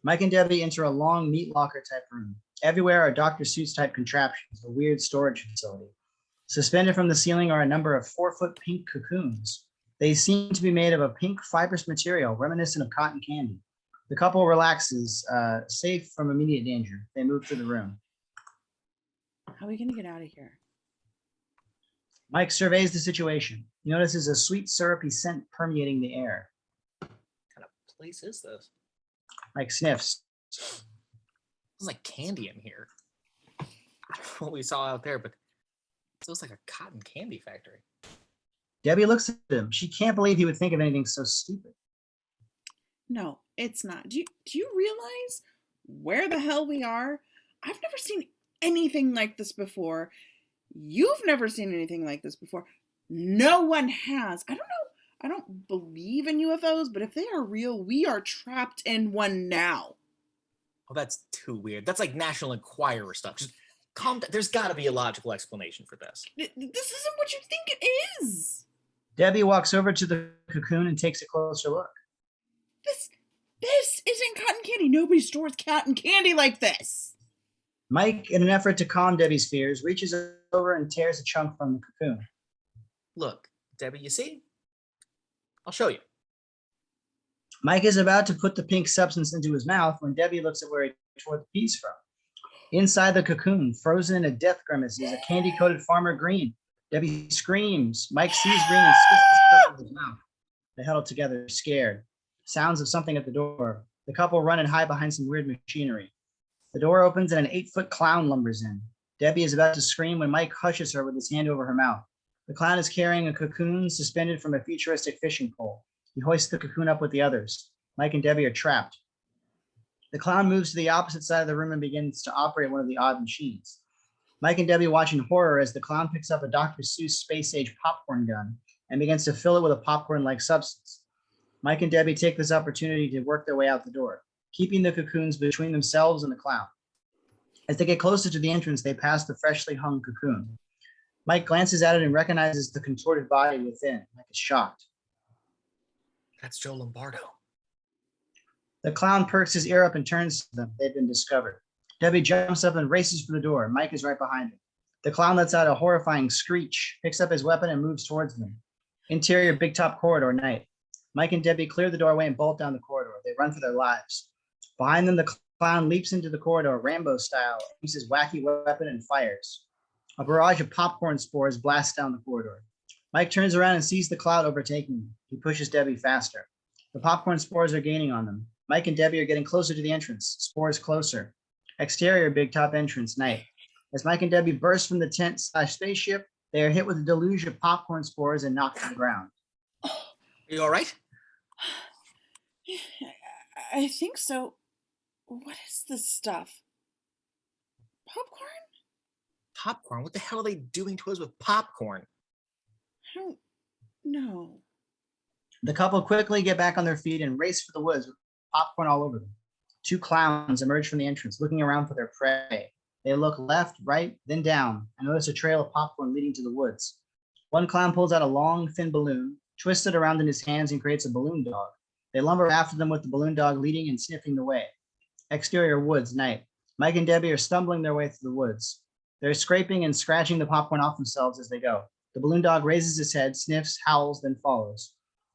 Mike and Debbie enter a long meat locker type room. Everywhere are Dr. Seuss type contraptions, a weird storage facility. Suspended from the ceiling are a number of 4-foot pink cocoons. They seem to be made of a pink fibrous material reminiscent of cotton candy. The couple relaxes, safe from immediate danger. They move through the room. How are we going to get out of here? Mike surveys the situation. He notices a sweet, syrupy scent permeating the air. What kind of place is this? Mike sniffs. It's like candy in here. I don't know what we saw out there, but it looks like a cotton candy factory. Debbie looks at him. She can't believe he would think of anything so stupid. No, it's not. Do you realize where the hell we are? I've never seen anything like this before. You've never seen anything like this before. No one has. I don't know. I don't believe in UFOs, but if they are real, we are trapped in one now. Oh, that's too weird. That's like National Enquirer stuff. Just calm down. There's got to be a logical explanation for this. This isn't what you think it is. Debbie walks over to the cocoon and takes a closer look. This isn't cotton candy. Nobody stores cotton candy like this. Mike, in an effort to calm Debbie's fears, reaches over and tears a chunk from the cocoon. Look, Debbie, you see? I'll show you. Mike is about to put the pink substance into his mouth when Debbie looks at where he tore the piece from. Inside the cocoon, frozen in a death grimace, is a candy-coated Farmer Green. Debbie screams. Mike sees Green and spits the stuff in his mouth. They huddle together, scared. Sounds of something at the door. The couple run and hide behind some weird machinery. The door opens and an 8-foot clown lumbers in. Debbie is about to scream when Mike hushes her with his hand over her mouth. The clown is carrying a cocoon suspended from a futuristic fishing pole. He hoists the cocoon up with the others. Mike and Debbie are trapped. The clown moves to the opposite side of the room and begins to operate one of the odd machines. Mike and Debbie watch in horror as the clown picks up a Dr. Seuss space-age popcorn gun and begins to fill it with a popcorn-like substance. Mike and Debbie take this opportunity to work their way out the door, keeping the cocoons between themselves and the clown. As they get closer to the entrance, they pass the freshly hung cocoon. Mike glances at it and recognizes the contorted body within. Mike is shocked. That's Joe Lombardo. The clown perks his ear up and turns to them. They've been discovered. Debbie jumps up and races for the door. Mike is right behind him. The clown lets out a horrifying screech, picks up his weapon, and moves towards them. Interior big top corridor, night. Mike and Debbie clear the doorway and bolt down the corridor. They run for their lives. Behind them, the clown leaps into the corridor, Rambo style, aims his wacky weapon and fires. A barrage of popcorn spores blasts down the corridor. Mike turns around and sees the cloud overtaking him. He pushes Debbie faster. The popcorn spores are gaining on them. Mike and Debbie are getting closer to the entrance. Spores closer. Exterior big top entrance, night. As Mike and Debbie burst from the tent/spaceship, they are hit with a deluge of popcorn spores and knocked to the ground. Are you all right? I think so. What is this stuff? Popcorn? Popcorn? What the hell are they doing to us with popcorn? I don't know. The couple quickly get back on their feet and race for the woods with popcorn all over them. Two clowns emerge from the entrance, looking around for their prey. They look left, right, then down, and notice a trail of popcorn leading to the woods. One clown pulls out a long, thin balloon, twists it around in his hands, and creates a balloon dog. They lumber after them with the balloon dog leading and sniffing the way. Exterior woods, night. Mike and Debbie are stumbling their way through the woods. They're scraping and scratching the popcorn off themselves as they go. The balloon dog raises his head, sniffs, howls, then follows.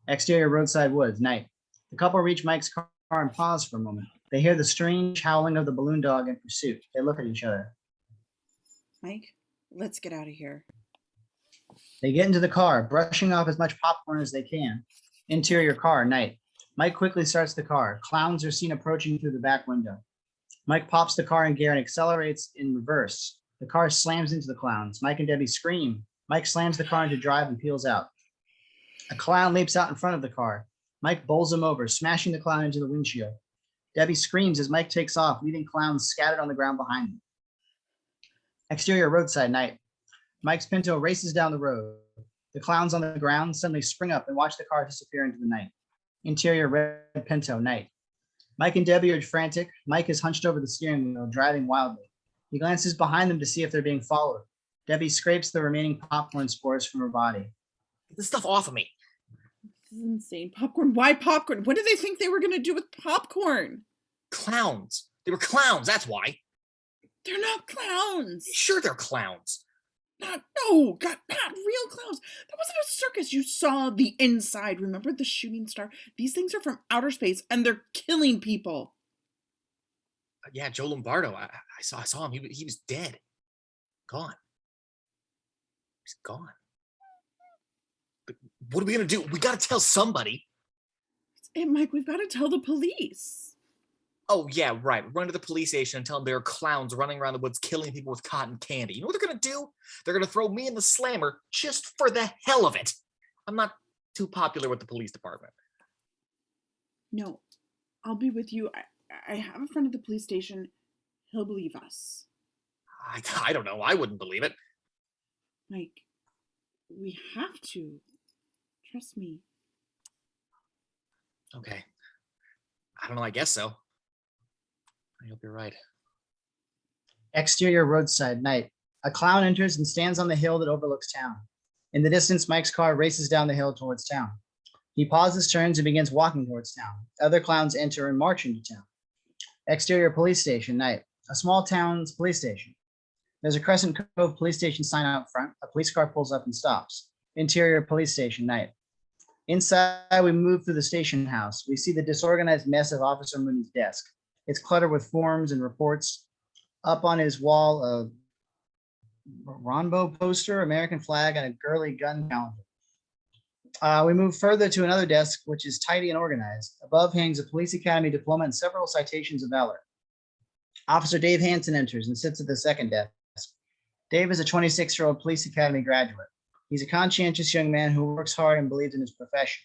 Exterior roadside woods, night. The couple reach Mike's car and pause for a moment. They hear the strange howling of the balloon dog in pursuit. They look at each other. Mike, let's get out of here. They get into the car, brushing off as much popcorn as they can. Interior car, night. Mike quickly starts the car. Clowns are seen approaching through the back window. Mike pops the car in gear and accelerates in reverse. The car slams into the clowns. Mike and Debbie scream. Mike slams the car into drive and peels out. A clown leaps out in front of the car. Mike bowls him over, smashing the clown into the windshield. Debbie screams as Mike takes off, leaving clowns scattered on the ground behind him. Exterior roadside, night. Mike's Pinto races down the road. The clowns on the ground suddenly spring up and watch the car disappear into the night. Interior red Pinto, night. Mike and Debbie are frantic. Mike is hunched over the steering wheel, driving wildly. He glances behind them to see if they're being followed. Debbie scrapes the remaining popcorn spores from her body. Get this stuff off of me. This is insane. Popcorn? Why popcorn? What did they think they were going to do with popcorn? Clowns. They were clowns, that's why. They're not clowns. Sure, they're clowns. Not real clowns. That wasn't a circus. You saw the inside. Remember the shooting star? These things are from outer space and they're killing people. Yeah, Joe Lombardo. I saw him. He was dead. Gone. He's gone. But what are we gonna do? We gotta tell somebody. Hey, Mike, we've got to tell the police. Oh yeah, right. Run to the police station and tell them there are clowns running around the woods killing people with cotton candy. You know what they're gonna do? They're gonna throw me in the slammer just for the hell of it. I'm not too popular with the police department. No, I'll be with you. I have a friend at the police station. He'll believe us. I don't know. I wouldn't believe it. Mike, we have to. Trust me. Okay. I don't know. I guess so. I hope you're right. Exterior roadside, night. A clown enters and stands on the hill that overlooks town. In the distance, Mike's car races down the hill towards town. He pauses, turns, and begins walking towards town. Other clowns enter and march into town. Exterior police station, night. A small town's police station. There's a Crescent Cove police station sign out front. A police car pulls up and stops. Interior police station, night. Inside, we move through the station house. We see the disorganized mess of Officer Mooney's desk. It's cluttered with forms and reports. Up on his wall, a Ronbo poster, American flag, and a girly gun calendar. We move further to another desk, which is tidy and organized. Above hangs a police academy diploma and several citations of valor. Officer Dave Hansen enters and sits at the second desk. Dave is a 26-year-old police academy graduate. He's a conscientious young man who works hard and believes in his profession.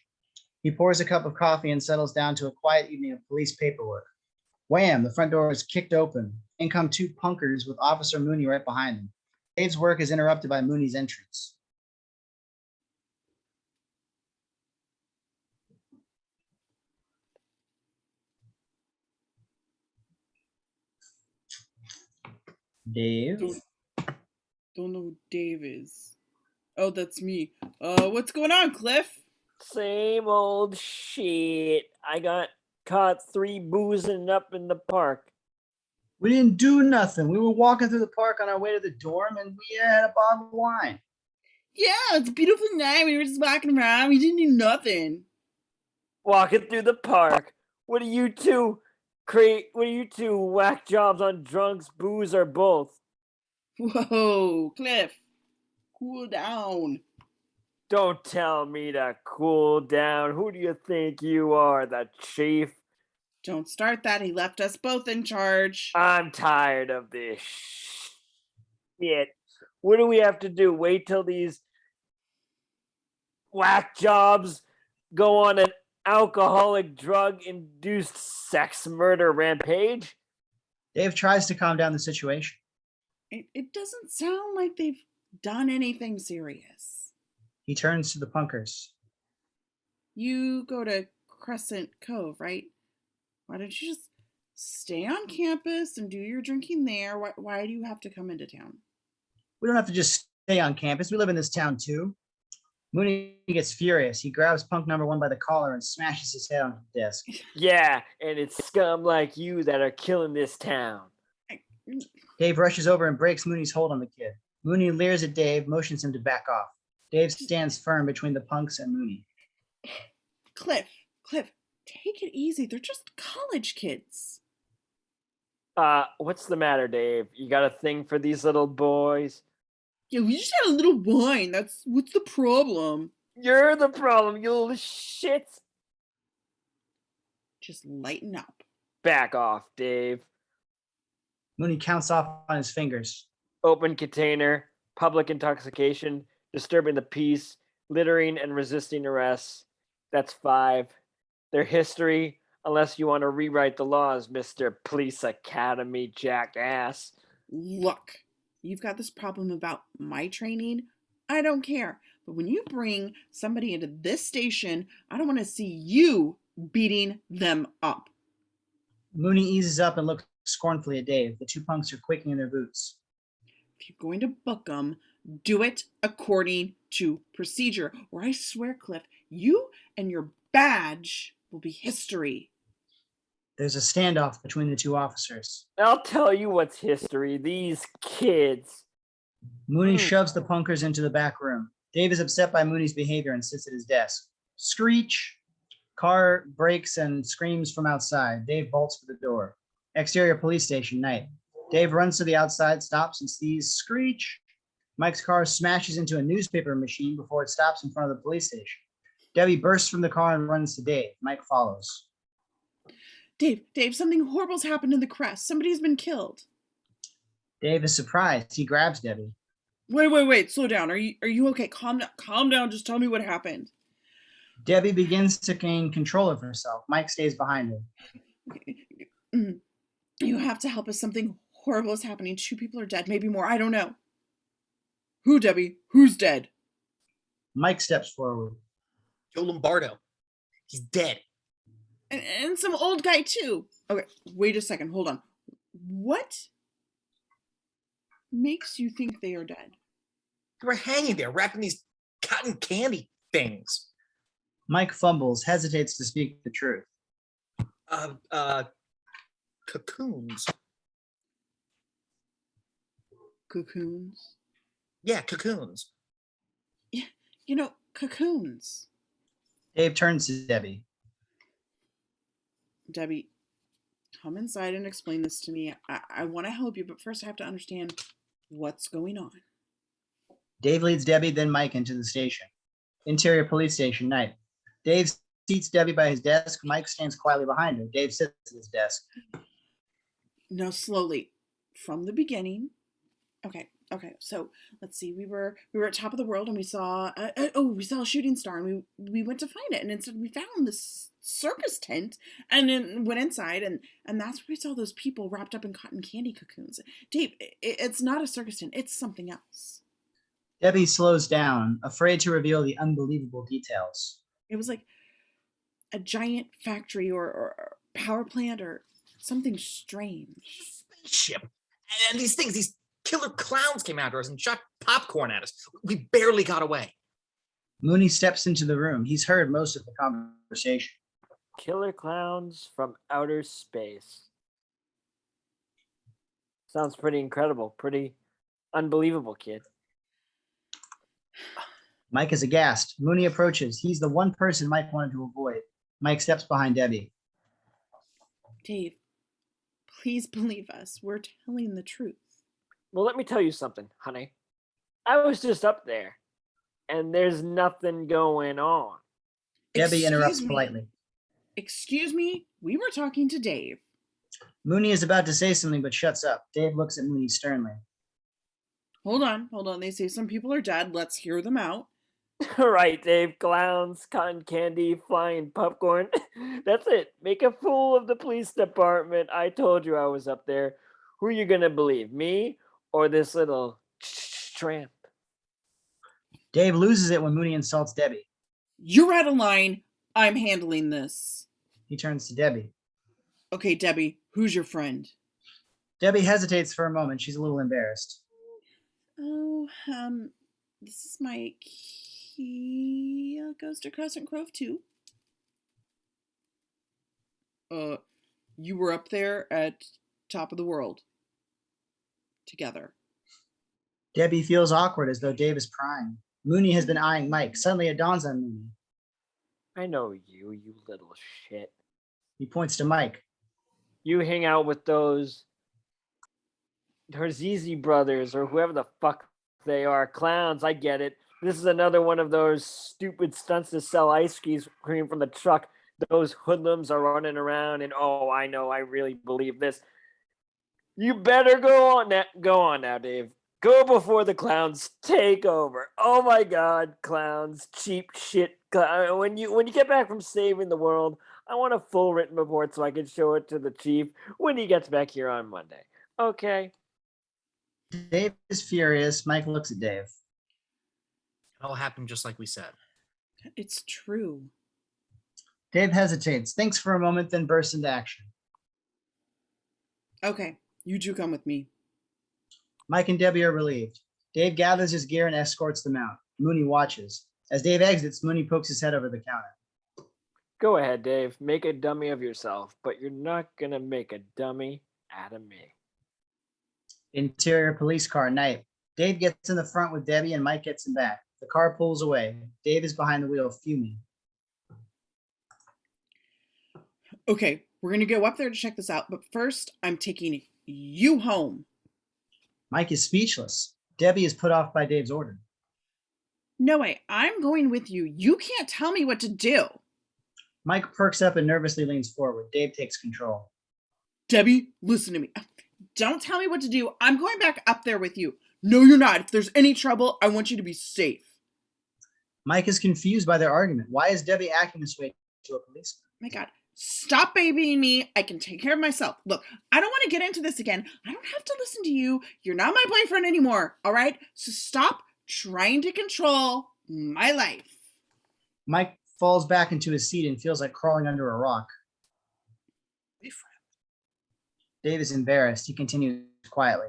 He pours a cup of coffee and settles down to a quiet evening of police paperwork. Wham! The front door is kicked open. In come two punkers with Officer Mooney right behind them. Dave's work is interrupted by Mooney's entrance. Dave? Don't know who Dave is. Oh, that's me. What's going on, Cliff? Same old shit. I got caught 3 boozing up in the park. We didn't do nothing. We were walking through the park on our way to the dorm, and we had a bottle of wine. Yeah, it's a beautiful night. We were just walking around. We didn't do nothing. Walking through the park. What are you two whack jobs on drunks, booze, or both? Whoa, Cliff. Cool down. Don't tell me to cool down. Who do you think you are, the chief? Don't start that. He left us both in charge. I'm tired of this shit. What do we have to do? Wait till these whack jobs go on an alcoholic drug-induced sex murder rampage? Dave tries to calm down the situation. It doesn't sound like they've done anything serious. He turns to the punkers. You go to Crescent Cove, right? Why don't you just stay on campus and do your drinking there? Why do you have to come into town? We don't have to just stay on campus. We live in this town too. Mooney gets furious. He grabs punk number 1 by the collar and smashes his head on the desk. Yeah, and it's scum like you that are killing this town. Dave rushes over and breaks Mooney's hold on the kid. Mooney leers at Dave, motions him to back off. Dave stands firm between the punks and Mooney. Cliff, take it easy. They're just college kids. What's the matter, Dave? You got a thing for these little boys? Yeah, we just had a little wine. What's the problem? You're the problem, you little shits. Just lighten up. Back off, Dave. Mooney counts off on his fingers. Open container, public intoxication, disturbing the peace, littering and resisting arrests. That's 5. Their history, unless you want to rewrite the laws, Mr. Police Academy jackass. Look, you've got this problem about my training. I don't care. But when you bring somebody into this station, I don't want to see you beating them up. Mooney eases up and looks scornfully at Dave. The 2 punks are quaking in their boots. If you're going to book them, do it according to procedure. Or I swear, Cliff, you and your badge will be history. There's a standoff between the 2 officers. I'll tell you what's history. These kids. Mooney shoves the punkers into the back room. Dave is upset by Mooney's behavior and sits at his desk. Screech! Car brakes and screams from outside. Dave bolts for the door. Exterior police station, night. Dave runs to the outside, stops, and sees Screech. Mike's car smashes into a newspaper machine before it stops in front of the police station. Debbie bursts from the car and runs to Dave. Mike follows. Dave, something horrible's happened in the crest. Somebody's been killed. Dave is surprised. He grabs Debbie. Wait, slow down. Are you okay? Calm down. Just tell me what happened. Debbie begins to gain control of herself. Mike stays behind her. You have to help us. Something horrible is happening. 2 people are dead, maybe more. I don't know. Who, Debbie? Who's dead? Mike steps forward. Joe Lombardo. He's dead. And some old guy, too. Okay, wait a second. Hold on. What makes you think they are dead? They were hanging there, wrapped in these cotton candy things. Mike fumbles, hesitates to speak the truth. Cocoons. Cocoons. Yeah, cocoons. Yeah, cocoons. Dave turns to Debbie. Debbie, come inside and explain this to me. I want to help you, but first I have to understand what's going on. Dave leads Debbie, then Mike into the station. Interior police station, night. Dave seats Debbie by his desk. Mike stands quietly behind her. Dave sits at his desk. Now, slowly, from the beginning. Okay. So let's see. We were at top of the world, and we saw a shooting star, and we went to find it, and instead we found this circus tent, and then went inside, and that's where we saw those people wrapped up in cotton candy cocoons. Dave, it's not a circus tent. It's something else. Debbie slows down, afraid to reveal the unbelievable details. It was like a giant factory or power plant or something strange. Spaceship. And these killer clowns came after us and shot popcorn at us. We barely got away. Mooney steps into the room. He's heard most of the conversation. Killer clowns from outer space. Sounds pretty incredible, pretty unbelievable, kid. Mike is aghast. Mooney approaches. He's the one person Mike wanted to avoid. Mike steps behind Debbie. Dave, please believe us. We're telling the truth. Well, let me tell you something, honey. I was just up there, and there's nothing going on. Debbie interrupts me. politely. Excuse me, we were talking to Dave. Mooney is about to say something, but shuts up. Dave looks at Mooney sternly. Hold on. They say some people are dead. Let's hear them out. Right, Dave. Clowns, cotton candy, flying popcorn. That's it. Make a fool of the police department. I told you I was up there. Who are you going to believe, me or this little tramp? Dave loses it when Mooney insults Debbie. You're out of line. I'm handling this. He turns to Debbie. Okay, Debbie, who's your friend? Debbie hesitates for a moment. She's a little embarrassed. Oh, this is Mike. He goes to Crescent Grove too. You were up there at top of the world together. Debbie feels awkward as though Dave is prying. Mooney has been eyeing Mike. Suddenly it dawns on Mooney. I know you little shit. He points to Mike. You hang out with those Herzezi brothers or whoever the fuck they are. Clowns, I get it. This is another one of those stupid stunts to sell ice cream from the truck. Those hoodlums are running around and I know, I really believe this. You better go on now, Dave. Go before the clowns take over. Oh my God, clowns, cheap shit. When you get back from saving the world, I want a full written report so I can show it to the chief when he gets back here on Monday. Okay. Dave is furious. Mike looks at Dave. It all happened just like we said. It's true. Dave hesitates, thinks for a moment, then bursts into action. Okay, you two come with me. Mike and Debbie are relieved. Dave gathers his gear and escorts them out. Mooney watches. As Dave exits, Mooney pokes his head over the counter. Go ahead, Dave. Make a dummy of yourself, but you're not going to make a dummy out of me. Interior police car, night. Dave gets in the front with Debbie and Mike gets in back. The car pulls away. Dave is behind the wheel, fuming. Okay, we're going to go up there to check this out, but first, I'm taking you home. Mike is speechless. Debbie is put off by Dave's order. No way, I'm going with you. You can't tell me what to do. Mike perks up and nervously leans forward. Dave takes control. Debbie, listen to me. Don't tell me what to do. I'm going back up there with you. No, you're not. If there's any trouble, I want you to be safe. Mike is confused by their argument. Why is Debbie acting this way to a policeman? My God, stop babying me. I can take care of myself. Look, I don't want to get into this again. I don't have to listen to you. You're not my boyfriend anymore, all right? So stop trying to control my life. Mike falls back into his seat and feels like crawling under a rock. Dave is embarrassed. He continues quietly.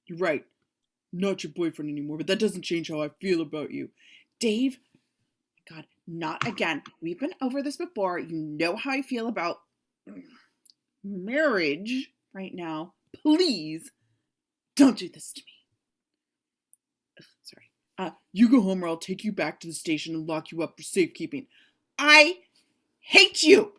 You're right. Not your boyfriend anymore, but that doesn't change how I feel about you. Dave, God, Not again. We've been over this before. You know how I feel about marriage right now. Please don't do this to me. Sorry. You go home or I'll take you back to the station and lock you up for safekeeping. I hate you.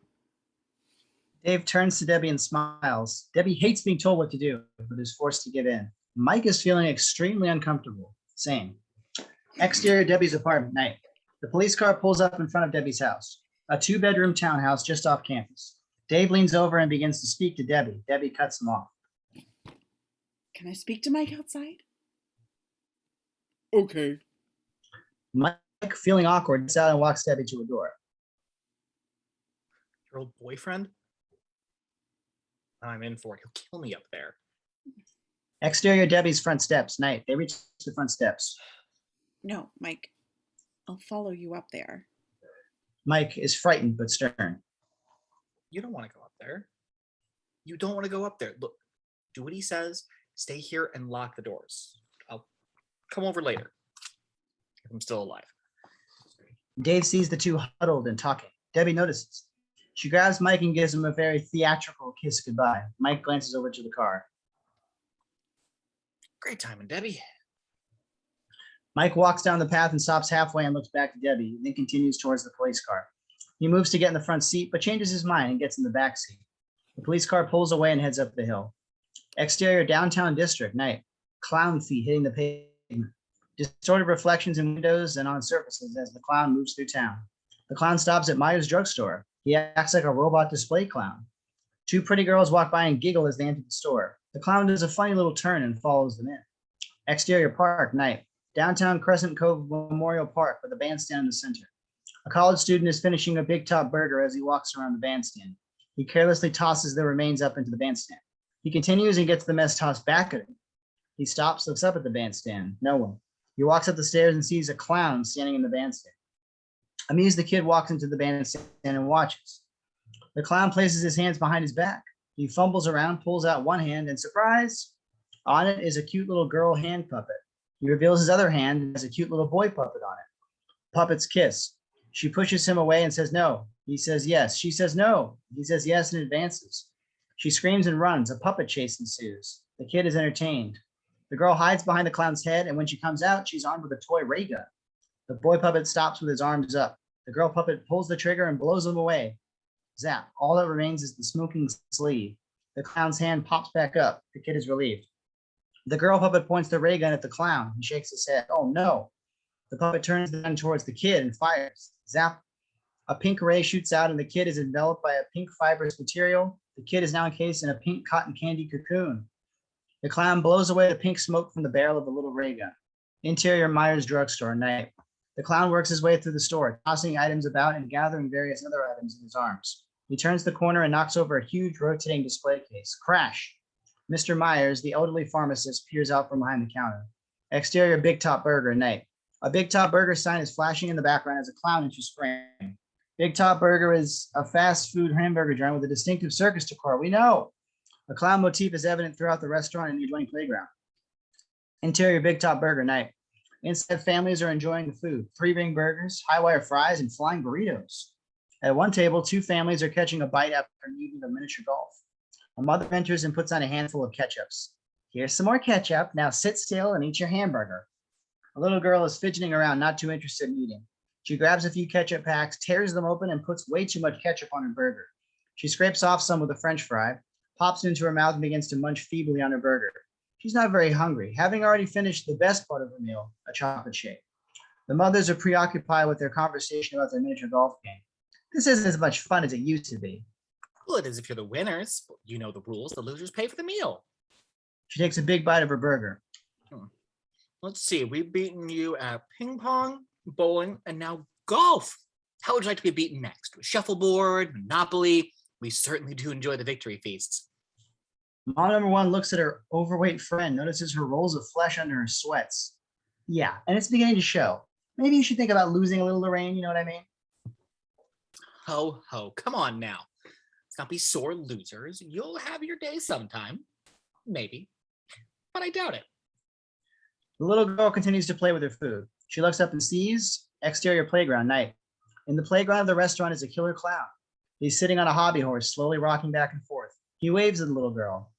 Dave turns to Debbie and smiles. Debbie hates being told what to do, but is forced to give in. Mike is feeling extremely uncomfortable. Same. Exterior Debbie's apartment, night. The police car pulls up in front of Debbie's house, a 2-bedroom townhouse just off campus. Dave leans over and begins to speak to Debbie. Debbie cuts him off. Can I speak to Mike outside? Okay. Mike, feeling awkward, gets out and walks Debbie to a door. Your old boyfriend? I'm in for it. He'll kill me up there. Exterior Debbie's front steps, night. They reach the front steps. No, Mike. I'll follow you up there. Mike is frightened but stern. You don't want to go up there. You don't want to go up there. Look, do what he says. Stay here and lock the doors. I'll come over later if I'm still alive. Dave sees the two huddled and talking. Debbie notices. She grabs Mike and gives him a very theatrical kiss goodbye. Mike glances over to the car. Great timing, Debbie. Mike walks down the path and stops halfway and looks back to Debbie, then continues towards the police car. He moves to get in the front seat, but changes his mind and gets in the back seat. The police car pulls away and heads up the hill. Exterior downtown district, night. Clown feet hitting the pavement. Distorted reflections in windows and on surfaces as the clown moves through town. The clown stops at Myers drugstore. He acts like a robot display clown. 2 pretty girls walk by and giggle as they enter the store. The clown does a funny little turn and follows them in. Exterior park, night. Downtown Crescent Cove Memorial Park with a bandstand in the center. A college student is finishing a Big Top burger as he walks around the bandstand. He carelessly tosses the remains up into the bandstand. He continues and gets the mess tossed back at him. He stops, looks up at the bandstand. No one. He walks up the stairs and sees a clown standing in the bandstand. Amused, the kid walks into the bandstand and watches. The clown places his hands behind his back. He fumbles around, pulls out one hand, and surprise! On it is a cute little girl hand puppet. He reveals his other hand and has a cute little boy puppet on it. Puppets kiss. She pushes him away and says no. He says yes. She says no. He says yes and advances. She screams and runs. A puppet chase ensues. The kid is entertained. The girl hides behind the clown's head, and when she comes out, she's armed with a toy ray gun. The boy puppet stops with his arms up. The girl puppet pulls the trigger and blows him away. Zap. All that remains is the smoking sleeve. The clown's hand pops back up. The kid is relieved. The girl puppet points the ray gun at the clown. He shakes his head. Oh no. The puppet turns the gun towards the kid and fires. Zap. A pink ray shoots out and the kid is enveloped by a pink fibrous material. The kid is now encased in a pink cotton candy cocoon. The clown blows away the pink smoke from the barrel of the little ray gun. Interior Myers drugstore, night. The clown works his way through the store, tossing items about and gathering various other items in his arms. He turns the corner and knocks over a huge rotating display case. Crash! Mr. Myers, the elderly pharmacist, peers out from behind the counter. Exterior Big Top Burger, night. A Big Top Burger sign is flashing in the background as a clown enters frame. Big Top Burger is a fast food hamburger joint with a distinctive circus decor. We know. A clown motif is evident throughout the restaurant and the adjoining playground. Interior Big Top Burger, night. Inside, families are enjoying the food. 3-ring burgers, high-wire fries, and flying burritos. At one table, 2 families are catching a bite after an evening of miniature golf. A mother enters and puts on a handful of ketchups. Here's some more ketchup. Now sit still and eat your hamburger. A little girl is fidgeting around, not too interested in eating. She grabs a few ketchup packs, tears them open, and puts way too much ketchup on her burger. She scrapes off some with a French fry, pops it into her mouth, and begins to munch feebly on her burger. She's not very hungry, having already finished the best part of her meal, a chocolate shake. The mothers are preoccupied with their conversation about their miniature golf game. This isn't as much fun as it used to be. Well, it is if you're the winners. You know the rules. The losers pay for the meal. She takes a big bite of her burger. Let's see. We've beaten you at ping pong, bowling, and now golf. How would you like to be beaten next? With shuffleboard, Monopoly? We certainly do enjoy the victory feasts. Mom number 1 looks at her overweight friend, notices her rolls of flesh under her sweats. Yeah, and it's beginning to show. Maybe you should think about losing a little, Lorraine, you know what I mean? Ho, ho, come on now. Let's not be sore losers. You'll have your day sometime. Maybe. But I doubt it. The little girl continues to play with her food. She looks up and sees exterior playground, night. In the playground of the restaurant is a killer clown. He's sitting on a hobby horse, slowly rocking back and forth. He waves at the little girl.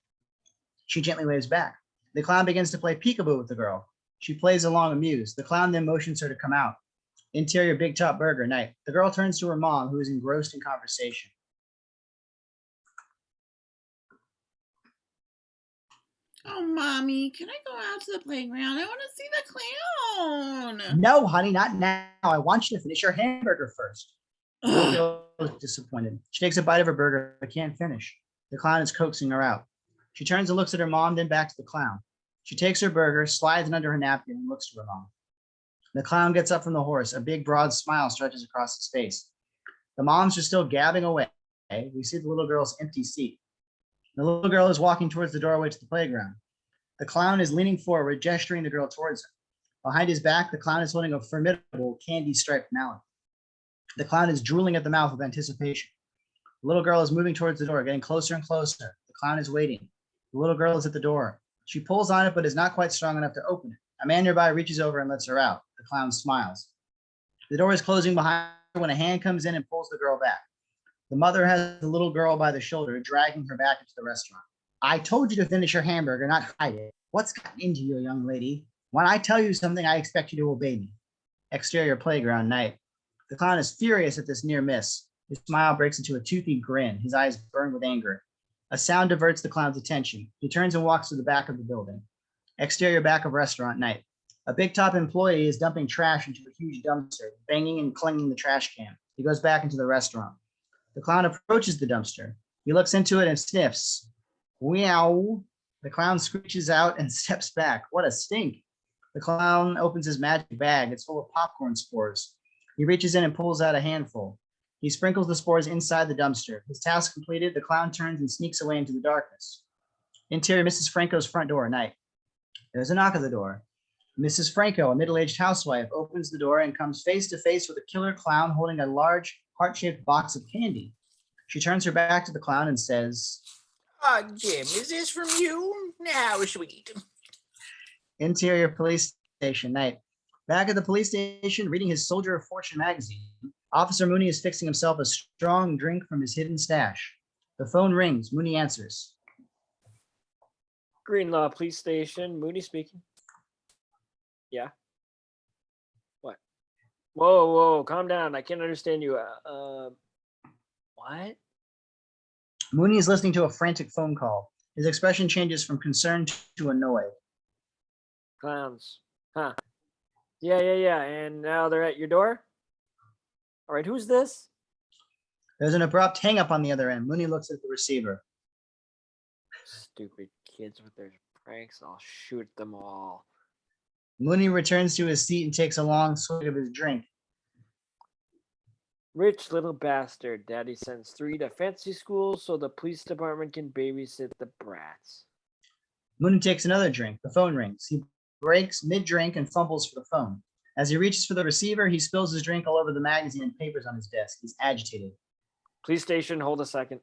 She gently waves back. The clown begins to play peekaboo with the girl. She plays along amused. The clown then motions her to come out. Interior Big Top Burger, night. The girl turns to her mom, who is engrossed in conversation. Oh, Mommy, can I go out to the playground? I want to see the clown. No, honey, not now. I want you to finish your hamburger first. The Ugh. girl is disappointed. She takes a bite of her burger, but can't finish. The clown is coaxing her out. She turns and looks at her mom, then back to the clown. She takes her burger, slides it under her napkin, and looks to her mom. The clown gets up from the horse. A big, broad smile stretches across his face. The moms are still gabbing away. We see the little girl's empty seat. The little girl is walking towards the doorway to the playground. The clown is leaning forward, gesturing the girl towards him. Behind his back, the clown is holding a formidable candy-striped mallet. The clown is drooling at the mouth with anticipation. The little girl is moving towards the door, getting closer and closer. The clown is waiting. The little girl is at the door. She pulls on it, but is not quite strong enough to open it. A man nearby reaches over and lets her out. The clown smiles. The door is closing behind her when a hand comes in and pulls the girl back. The mother has the little girl by the shoulder, dragging her back into the restaurant. I told you to finish your hamburger, not hide it. What's gotten into you, young lady? When I tell you something, I expect you to obey me. Exterior playground, night. The clown is furious at this near miss. His smile breaks into a toothy grin. His eyes burn with anger. A sound diverts the clown's attention. He turns and walks to the back of the building. Exterior back of restaurant, night. A big top employee is dumping trash into a huge dumpster, banging and clanging the trash can. He goes back into the restaurant. The clown approaches the dumpster. He looks into it and sniffs. Meow. The clown screeches out and steps back. What a stink. The clown opens his magic bag. It's full of popcorn spores. He reaches in and pulls out a handful. He sprinkles the spores inside the dumpster. His task completed, the clown turns and sneaks away into the darkness. Interior Mrs. Franco's front door, night. There's a knock at the door. Mrs. Franco, a middle-aged housewife, opens the door and comes face to face with a killer clown holding a large heart-shaped box of candy. She turns her back to the clown and says, Jim, is this from you? How sweet. Interior Police Station, night. Back at the police station, reading his Soldier of Fortune magazine, Officer Mooney is fixing himself a strong drink from his hidden stash. The phone rings. Mooney answers. Greenlaw Police Station, Mooney speaking. Yeah. What? Whoa, calm down. I can't understand you. What? Mooney is listening to a frantic phone call. His expression changes from concern to annoyed. Clowns. Huh. Yeah. And now they're at your door? All right, who's this? There's an abrupt hang-up on the other end. Mooney looks at the receiver. Stupid kids with their pranks. I'll shoot them all. Mooney returns to his seat and takes a long swig of his drink. Rich little bastard. Daddy sends 3 to fancy school so the police department can babysit the brats. Mooney takes another drink. The phone rings. He breaks mid-drink and fumbles for the phone. As he reaches for the receiver, he spills his drink all over the magazine and papers on his desk. He's agitated. Police station, hold a second.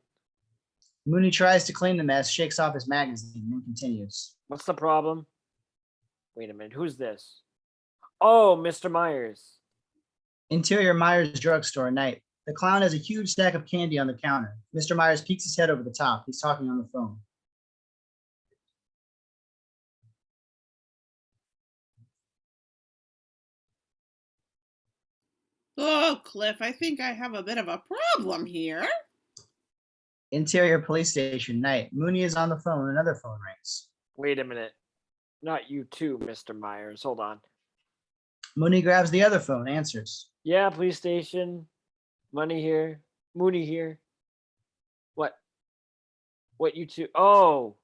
Mooney tries to clean the mess, shakes off his magazine, and then continues. What's the problem? Wait a minute, who's this? Oh, Mr. Myers. Interior Myers drugstore, night. The clown has a huge stack of candy on the counter. Mr. Myers peeks his head over the top. He's talking on the phone. Oh, Cliff, I think I have a bit of a problem here. Interior police station, night. Mooney is on the phone. Another phone rings. Wait a minute. Not you too, Mr. Myers. Hold on. Mooney grabs the other phone, answers. Yeah, police station. Money here. Mooney here. What? What, you two? Oh,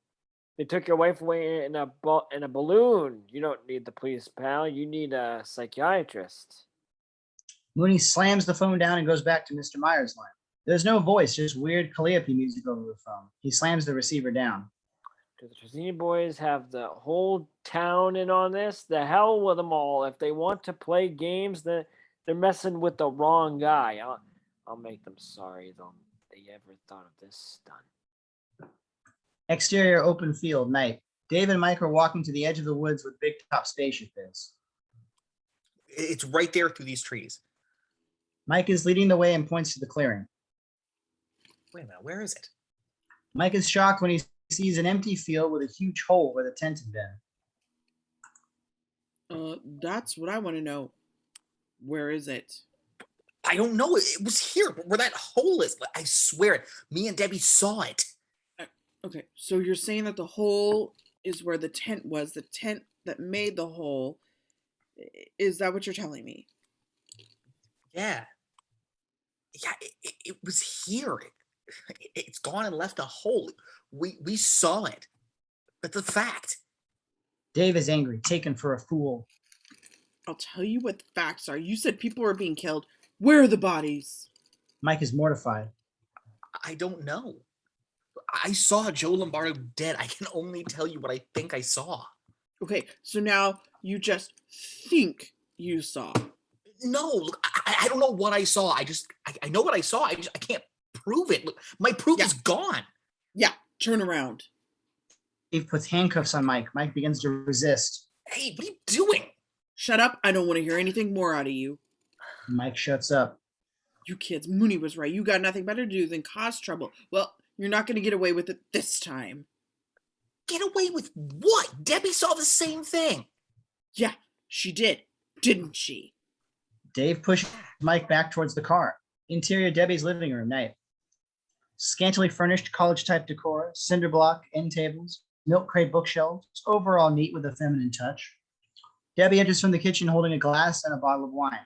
they took your wife away in a balloon. You don't need the police, pal. You need a psychiatrist. Mooney slams the phone down and goes back to Mr. Myers' line. There's no voice, just weird Calliope music over the phone. He slams the receiver down. Do the Trezini boys have the whole town in on this? The hell with them all. If they want to play games, they're messing with the wrong guy. I'll make them sorry they ever thought of this stunt. Exterior open field, night. Dave and Mike are walking to the edge of the woods with Big Top Spaceship is. It's right there through these trees. Mike is leading the way and points to the clearing. Wait a minute, where is it? Mike is shocked when he sees an empty field with a huge hole where the tent had been. That's what I want to know. Where is it? I don't know. It was here where that hole is. I swear it. Me and Debbie saw it. Okay, so you're saying that the hole is where the tent was, the tent that made the hole. Is that what you're telling me? Yeah. Yeah, it was here. It's gone and left a hole. We saw it. That's a fact. Dave is angry, taken for a fool. I'll tell you what the facts are. You said people were being killed. Where are the bodies? Mike is mortified. I don't know. I saw Joe Lombardo dead. I can only tell you what I think I saw. Okay, so now you just think you saw. No, look, I don't know what I saw. I know what I saw. I can't prove it. Look, my proof is gone. Yeah, turn around. Dave puts handcuffs on Mike. Mike begins to resist. Hey, what are you doing? Shut up. I don't want to hear anything more out of you. Mike shuts up. You kids, Mooney was right. You got nothing better to do than cause trouble. Well, you're not going to get away with it this time. Get away with what? Debbie saw the same thing. Yeah, she did, didn't she? Dave pushes Mike back towards the car. Interior Debbie's living room, night. Scantily furnished college-type decor, cinder block, end tables, milk crate bookshelves, overall neat with a feminine touch. Debbie enters from the kitchen holding a glass and a bottle of wine.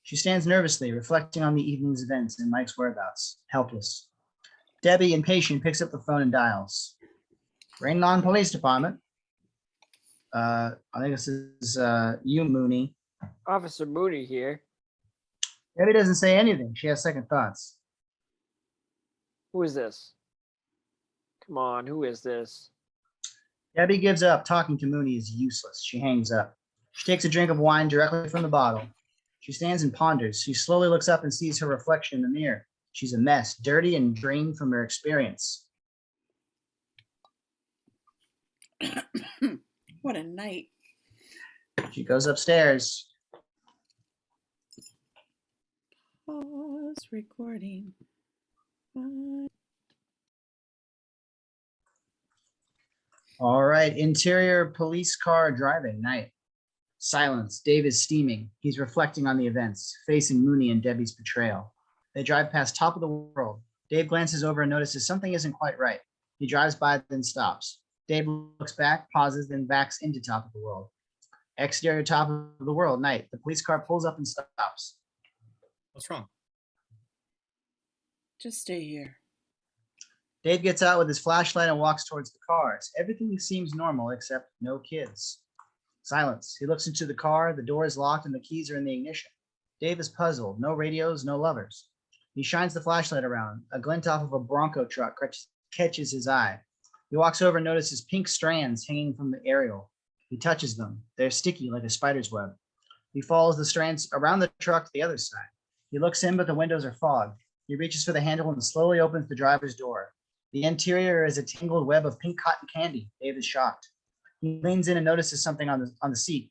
She stands nervously, reflecting on the evening's events and Mike's whereabouts, helpless. Debbie, impatient, picks up the phone and dials. Rainlawn Police Department. I think this is you, Mooney. Officer Mooney here. Debbie doesn't say anything. She has second thoughts. Who is this? Come on, who is this? Debbie gives up. Talking to Mooney is useless. She hangs up. She takes a drink of wine directly from the bottle. She stands and ponders. She slowly looks up and sees her reflection in the mirror. She's a mess, dirty and drained from her experience. What a night. She goes upstairs. Pause recording. All right. Interior police car driving, night. Silence. Dave is steaming. He's reflecting on the events, facing Mooney and Debbie's betrayal. They drive past Top of the World. Dave glances over and notices something isn't quite right. He drives by, then stops. Dave looks back, pauses, then backs into Top of the World. Exterior Top of the World, night. The police car pulls up and stops. What's wrong? Just stay here. Dave gets out with his flashlight and walks towards the cars. Everything seems normal except no kids. Silence. He looks into the car. The door is locked and the keys are in the ignition. Dave is puzzled. No radios, no lovers. He shines the flashlight around. A glint off of a Bronco truck catches his eye. He walks over and notices pink strands hanging from the aerial. He touches them. They're sticky like a spider's web. He follows the strands around the truck to the other side. He looks in, but the windows are fogged. He reaches for the handle and slowly opens the driver's door. The interior is a tangled web of pink cotton candy. Dave is shocked. He leans in and notices something on the seat.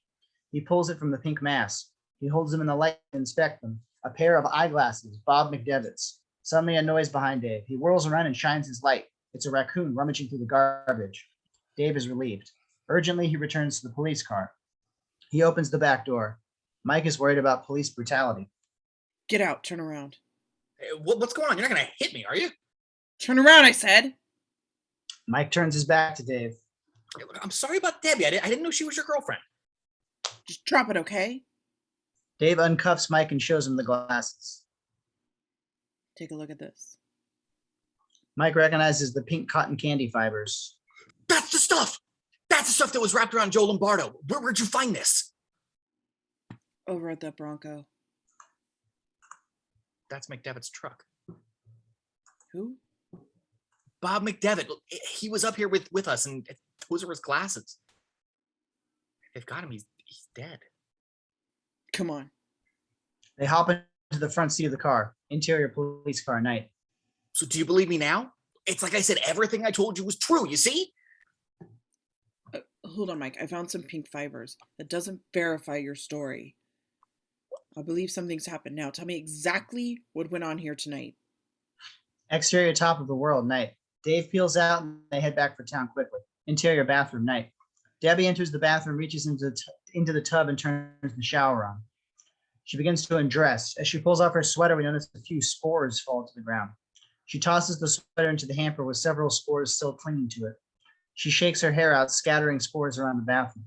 He pulls it from the pink mass. He holds them in the light to inspect them. A pair of eyeglasses, Bob McDevitt's. Suddenly a noise behind Dave. He whirls around and shines his light. It's a raccoon rummaging through the garbage. Dave is relieved. Urgently, he returns to the police car. He opens the back door. Mike is worried about police brutality. Get out. Turn around. Hey, what's going on? You're not going to hit me, are you? Turn around, I said. Mike turns his back to Dave. Hey, look, I'm sorry about Debbie. I didn't know she was your girlfriend. Just drop it, okay? Dave uncuffs Mike and shows him the glasses. Take a look at this. Mike recognizes the pink cotton candy fibers. That's the stuff. That's the stuff that was wrapped around Joe Lombardo. Where'd you find this? Over at that Bronco. That's McDevitt's truck. Who? Bob McDevitt. He was up here with us, and those are his glasses. They've got him. He's dead. Come on. They hop into the front seat of the car. Interior police car, night. So do you believe me now? It's like I said, everything I told you was true, you see? Hold on, Mike. I found some pink fibers. That doesn't verify your story. I believe something's happened now. Tell me exactly what went on here tonight. Exterior top of the world, night. Dave peels out and they head back for town quickly. Interior bathroom, night. Debbie enters the bathroom, reaches into the tub and turns the shower on. She begins to undress. As she pulls off her sweater, we notice a few spores fall to the ground. She tosses the sweater into the hamper with several spores still clinging to it. She shakes her hair out, scattering spores around the bathroom.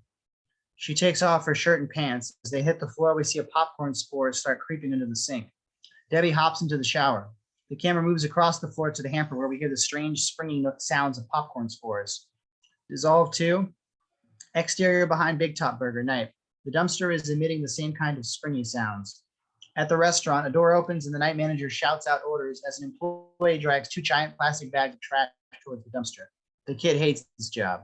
She takes off her shirt and pants. As they hit the floor, we see a popcorn spore start creeping into the sink. Debbie hops into the shower. The camera moves across the floor to the hamper where we hear the strange springing sounds of popcorn spores. Dissolve 2. Exterior behind Big Top Burger, night. The dumpster is emitting the same kind of springy sounds. At the restaurant, a door opens and the night manager shouts out orders as an employee drags 2 giant plastic bags of trash towards the dumpster. The kid hates this job.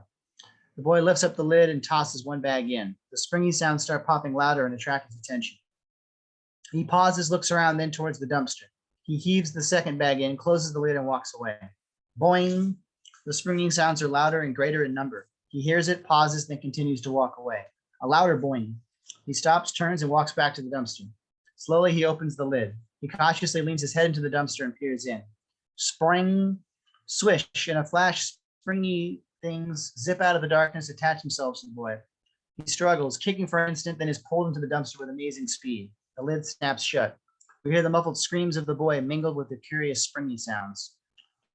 The boy lifts up the lid and tosses 1 bag in. The springy sounds start popping louder and attract his attention. He pauses, looks around, then towards the dumpster. He heaves the 2nd bag in, closes the lid, and walks away. Boing! The springing sounds are louder and greater in number. He hears it, pauses, then continues to walk away. A louder boing. He stops, turns, and walks back to the dumpster. Slowly, he opens the lid. He cautiously leans his head into the dumpster and peers in. Spring, swish, in a flash, springy things zip out of the darkness, attach themselves to the boy. He struggles, kicking for an instant, then is pulled into the dumpster with amazing speed. The lid snaps shut. We hear the muffled screams of the boy mingled with the curious springy sounds.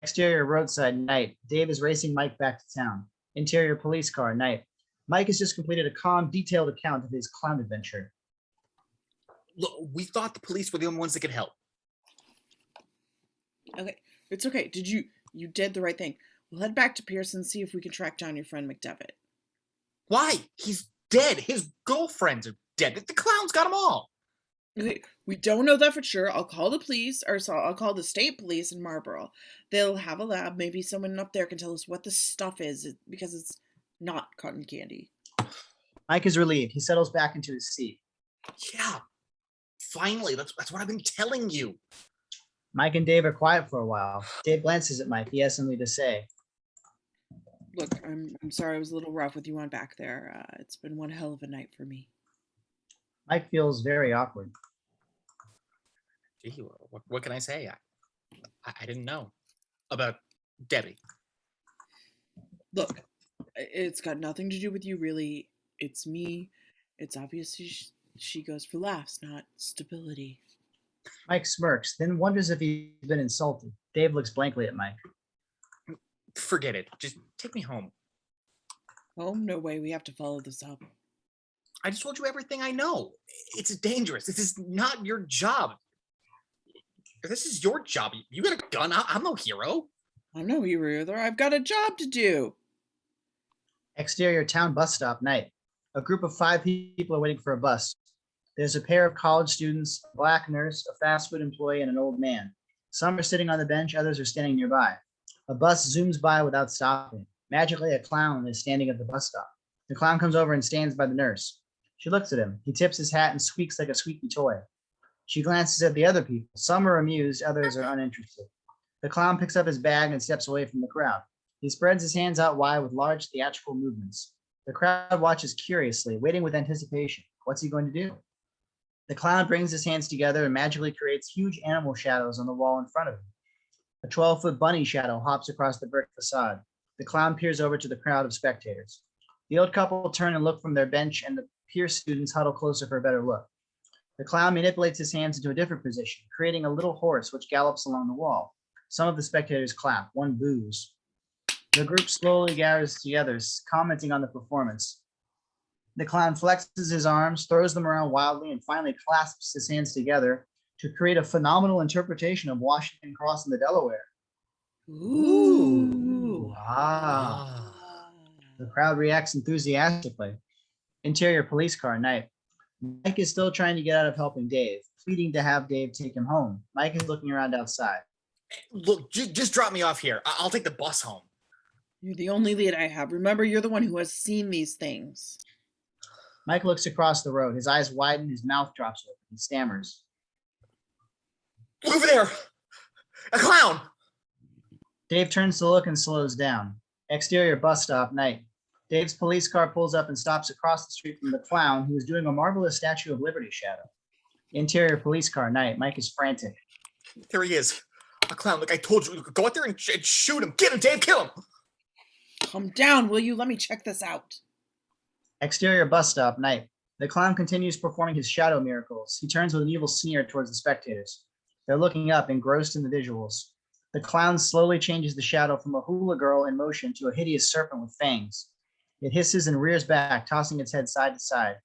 Exterior roadside, night. Dave is racing Mike back to town. Interior police car, night. Mike has just completed a calm, detailed account of his clown adventure. Look, we thought the police were the only ones that could help. Okay, it's okay. You did the right thing. We'll head back to Pearson and see if we can track down your friend McDevitt. Why? He's dead. His girlfriends are dead. The clowns got them all. Okay, we don't know that for sure. I'll call the police, I'll call the state police in Marlborough. They'll have a lab. Maybe someone up there can tell us what the stuff is, because it's not cotton candy. Mike is relieved. He settles back into his seat. Yeah, finally. That's what I've been telling you. Mike and Dave are quiet for a while. Dave glances at Mike. He has something to say. Look, I'm sorry I was a little rough with you on back there. It's been one hell of a night for me. Mike feels very awkward. Gee, what can I say? I didn't know about Debbie. Look, it's got nothing to do with you, really. It's me. It's obviously she goes for laughs, not stability. Mike smirks, then wonders if he's been insulted. Dave looks blankly at Mike. Forget it. Just take me home. Home? No way. We have to follow this up. I just told you everything I know. It's dangerous. This is not your job. This is your job. You got a gun. I'm no hero. I'm no hero either. I've got a job to do. Exterior town bus stop, night. A group of 5 people are waiting for a bus. There's a pair of college students, a black nurse, a fast food employee, and an old man. Some are sitting on the bench, others are standing nearby. A bus zooms by without stopping. Magically, a clown is standing at the bus stop. The clown comes over and stands by the nurse. She looks at him. He tips his hat and squeaks like a squeaky toy. She glances at the other people. Some are amused, others are uninterested. The clown picks up his bag and steps away from the crowd. He spreads his hands out wide with large theatrical movements. The crowd watches curiously, waiting with anticipation. What's he going to do? The clown brings his hands together and magically creates huge animal shadows on the wall in front of him. A 12-foot bunny shadow hops across the brick facade. The clown peers over to the crowd of spectators. The old couple turn and look from their bench, and the peer students huddle closer for a better look. The clown manipulates his hands into a different position, creating a little horse which gallops along the wall. Some of the spectators clap, one boos. The group slowly gathers together, commenting on the performance. The clown flexes his arms, throws them around wildly, and finally clasps his hands together to create a phenomenal interpretation of Washington crossing the Delaware. Ooh. Wow. The crowd reacts enthusiastically. Interior police car, night. Mike is still trying to get out of helping Dave, pleading to have Dave take him home. Mike is looking around outside. Look, just drop me off here. I'll take the bus home. You're the only lead I have. Remember, you're the one who has seen these things. Mike looks across the road. His eyes widen, his mouth drops open. He stammers. Over there! A clown! Dave turns to look and slows down. Exterior bus stop, night. Dave's police car pulls up and stops across the street from the clown, who is doing a marvelous Statue of Liberty shadow. Interior police car, night. Mike is frantic. There he is. A clown. Like I told you, go out there and shoot him. Get him, Dave. Kill him. Calm down, will you? Let me check this out. Exterior bus stop, night. The clown continues performing his shadow miracles. He turns with an evil sneer towards the spectators. They're looking up, engrossed in the visuals. The clown slowly changes the shadow from a hula girl in motion to a hideous serpent with fangs. It hisses and rears back, tossing its head side to side.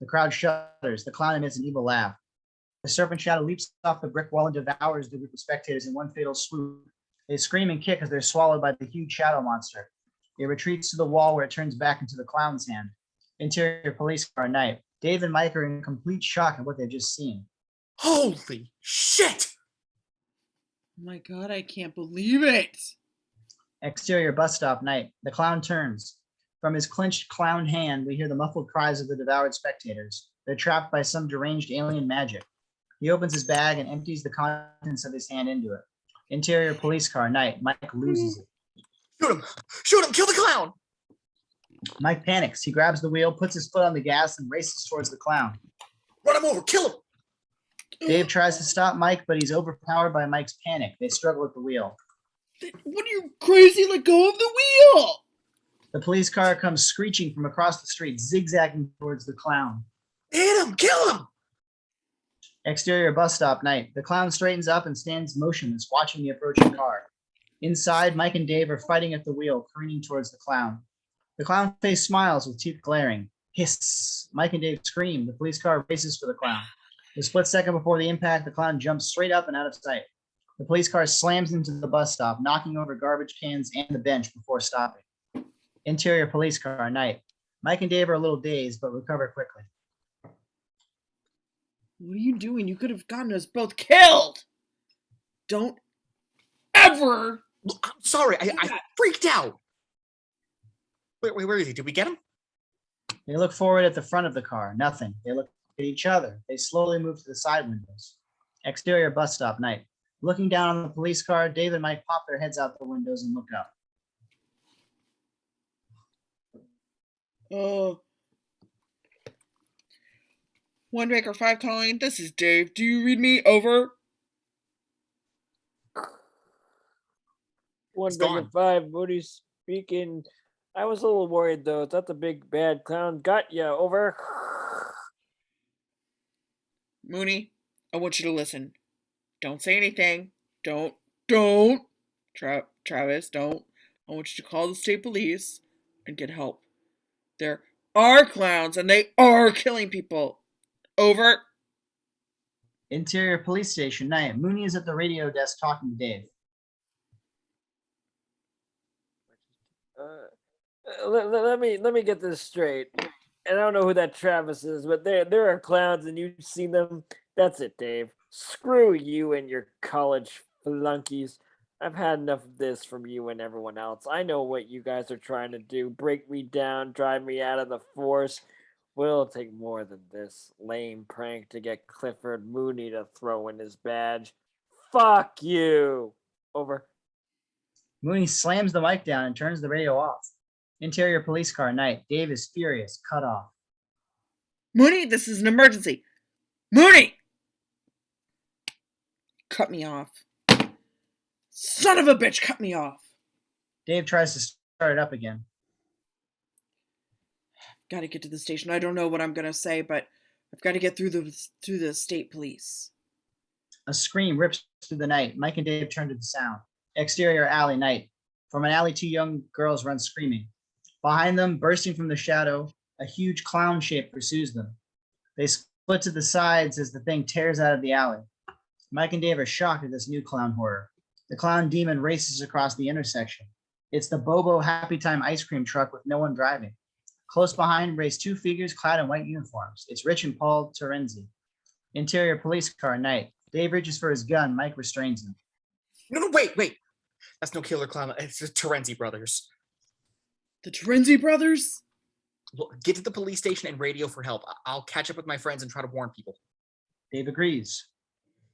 The crowd shudders. The clown emits an evil laugh. The serpent shadow leaps off the brick wall and devours the group of spectators in one fatal swoop. They scream and kick as they're swallowed by the huge shadow monster. It retreats to the wall where it turns back into the clown's hand. Interior police car, night. Dave and Mike are in complete shock at what they've just seen. Holy shit! Oh my God, I can't believe it. Exterior bus stop, night. The clown turns. From his clenched clown hand, we hear the muffled cries of the devoured spectators. They're trapped by some deranged alien magic. He opens his bag and empties the contents of his hand into it. Interior police car, night. Mike loses it. Shoot him! Shoot him! Kill the clown! Mike panics. He grabs the wheel, puts his foot on the gas, and races towards the clown. Run him over! Kill him! Dave tries to stop Mike, but he's overpowered by Mike's panic. They struggle at the wheel. What are you crazy? Let go of the wheel! The police car comes screeching from across the street, zigzagging towards the clown. Hit him! Kill him! Exterior bus stop, night. The clown straightens up and stands motionless, watching the approaching car. Inside, Mike and Dave are fighting at the wheel, careening towards the clown. The clown face smiles with teeth glaring. Hiss! Mike and Dave scream. The police car races for the clown. A split second before the impact, the clown jumps straight up and out of sight. The police car slams into the bus stop, knocking over garbage cans and the bench before stopping. Interior police car, night. Mike and Dave are a little dazed, but recover quickly. What are you doing? You could have gotten us both killed. Don't ever. I'm sorry. I freaked out. Where is he? Did we get him? They look forward at the front of the car. Nothing. They look at each other. They slowly move to the side windows. Exterior bus stop, night. Looking down on the police car, Dave and Mike pop their heads out the windows and look up. One Baker 5 calling. This is Dave. Do you read me? Over. One It's Baker gone. 5, Mooney speaking. I was a little worried though. Thought the big bad clown got ya. Over. Mooney, I want you to listen. Don't say anything. Don't. Travis, don't. I want you to call the state police and get help. There are clowns and they are killing people. Over. Interior police station, night. Mooney is at the radio desk talking to Dave. Let me get this straight. And I don't know who that Travis is, but there are clowns and you've seen them. That's it, Dave. Screw you and your college flunkies. I've had enough of this from you and everyone else. I know what you guys are trying to do. Break me down, drive me out of the force. Will take more than this lame prank to get Clifford Mooney to throw in his badge. Fuck you. Over. Mooney slams the mic down and turns the radio off. Interior police car, night. Dave is furious, cut off. Mooney, this is an emergency. Mooney! Cut me off. Son of a bitch, cut me off. Dave tries to start it up again. Gotta get to the station. I don't know what I'm gonna say, but I've got to get through the state police. A scream rips through the night. Mike and Dave turn to the sound. Exterior alley, night. From an alley, two young girls run screaming. Behind them, bursting from the shadow, a huge clown shape pursues them. They split to the sides as the thing tears out of the alley. Mike and Dave are shocked at this new clown horror. The clown demon races across the intersection. It's the Bobo Happy Time ice cream truck with no one driving. Close behind race two figures clad in white uniforms. It's Rich and Paul Terenzi. Interior police car, night. Dave reaches for his gun. Mike restrains him. No, wait. That's no killer clown. It's the Terenzi brothers. The Terenzi brothers? Look, get to the police station and radio for help. I'll catch up with my friends and try to warn people. Dave agrees.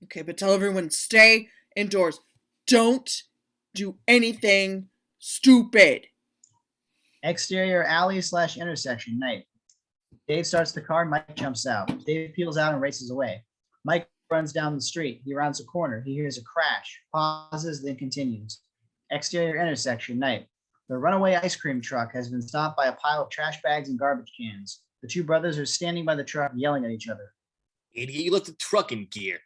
Okay, but tell everyone stay indoors. Don't do anything stupid. Exterior alley / intersection, night. Dave starts the car. Mike jumps out. Dave peels out and races away. Mike runs down the street. He rounds a corner. He hears a crash, pauses, then continues. Exterior intersection, night. The runaway ice cream truck has been stopped by a pile of trash bags and garbage cans. The two brothers are standing by the truck yelling at each other. Idiot, you left the truck in gear.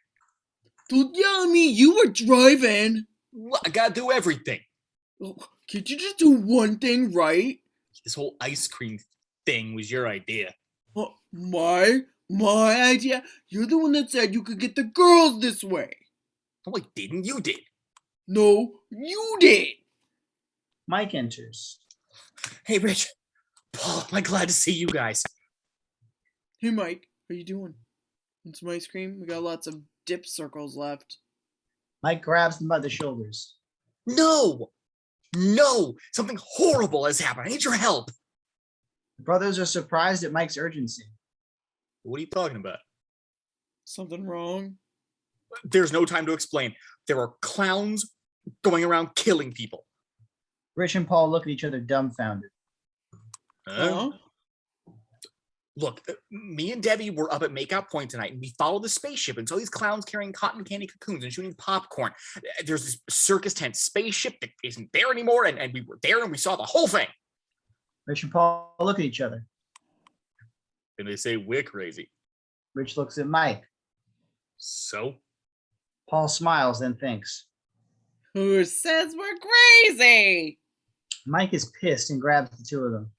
Don't yell at me. You were driving. I gotta do everything. Oh, can't you just do one thing right? This whole ice cream thing was your idea. My idea? You're the one that said you could get the girls this way. No, I didn't. You did. No, you did. Mike enters. Hey, Rich. Paul, am I glad to see you guys? Hey, Mike. How you doing? Want some ice cream? We got lots of dip circles left. Mike grabs them by the shoulders. No! No! Something horrible has happened. I need your help. The brothers are surprised at Mike's urgency. What are you talking about? Something wrong? There's no time to explain. There are clowns going around killing people. Rich and Paul look at each other dumbfounded. Huh? Look, me and Debbie were up at Makeout Point tonight, and we followed the spaceship and saw these clowns carrying cotton candy cocoons and shooting popcorn. There's this circus tent spaceship that isn't there anymore, and we were there and we saw the whole thing. Rich and Paul look at each other. And they say we're crazy. Rich looks at Mike. So? Paul smiles, then thinks. Who says we're crazy? Mike is pissed and grabs the two of them.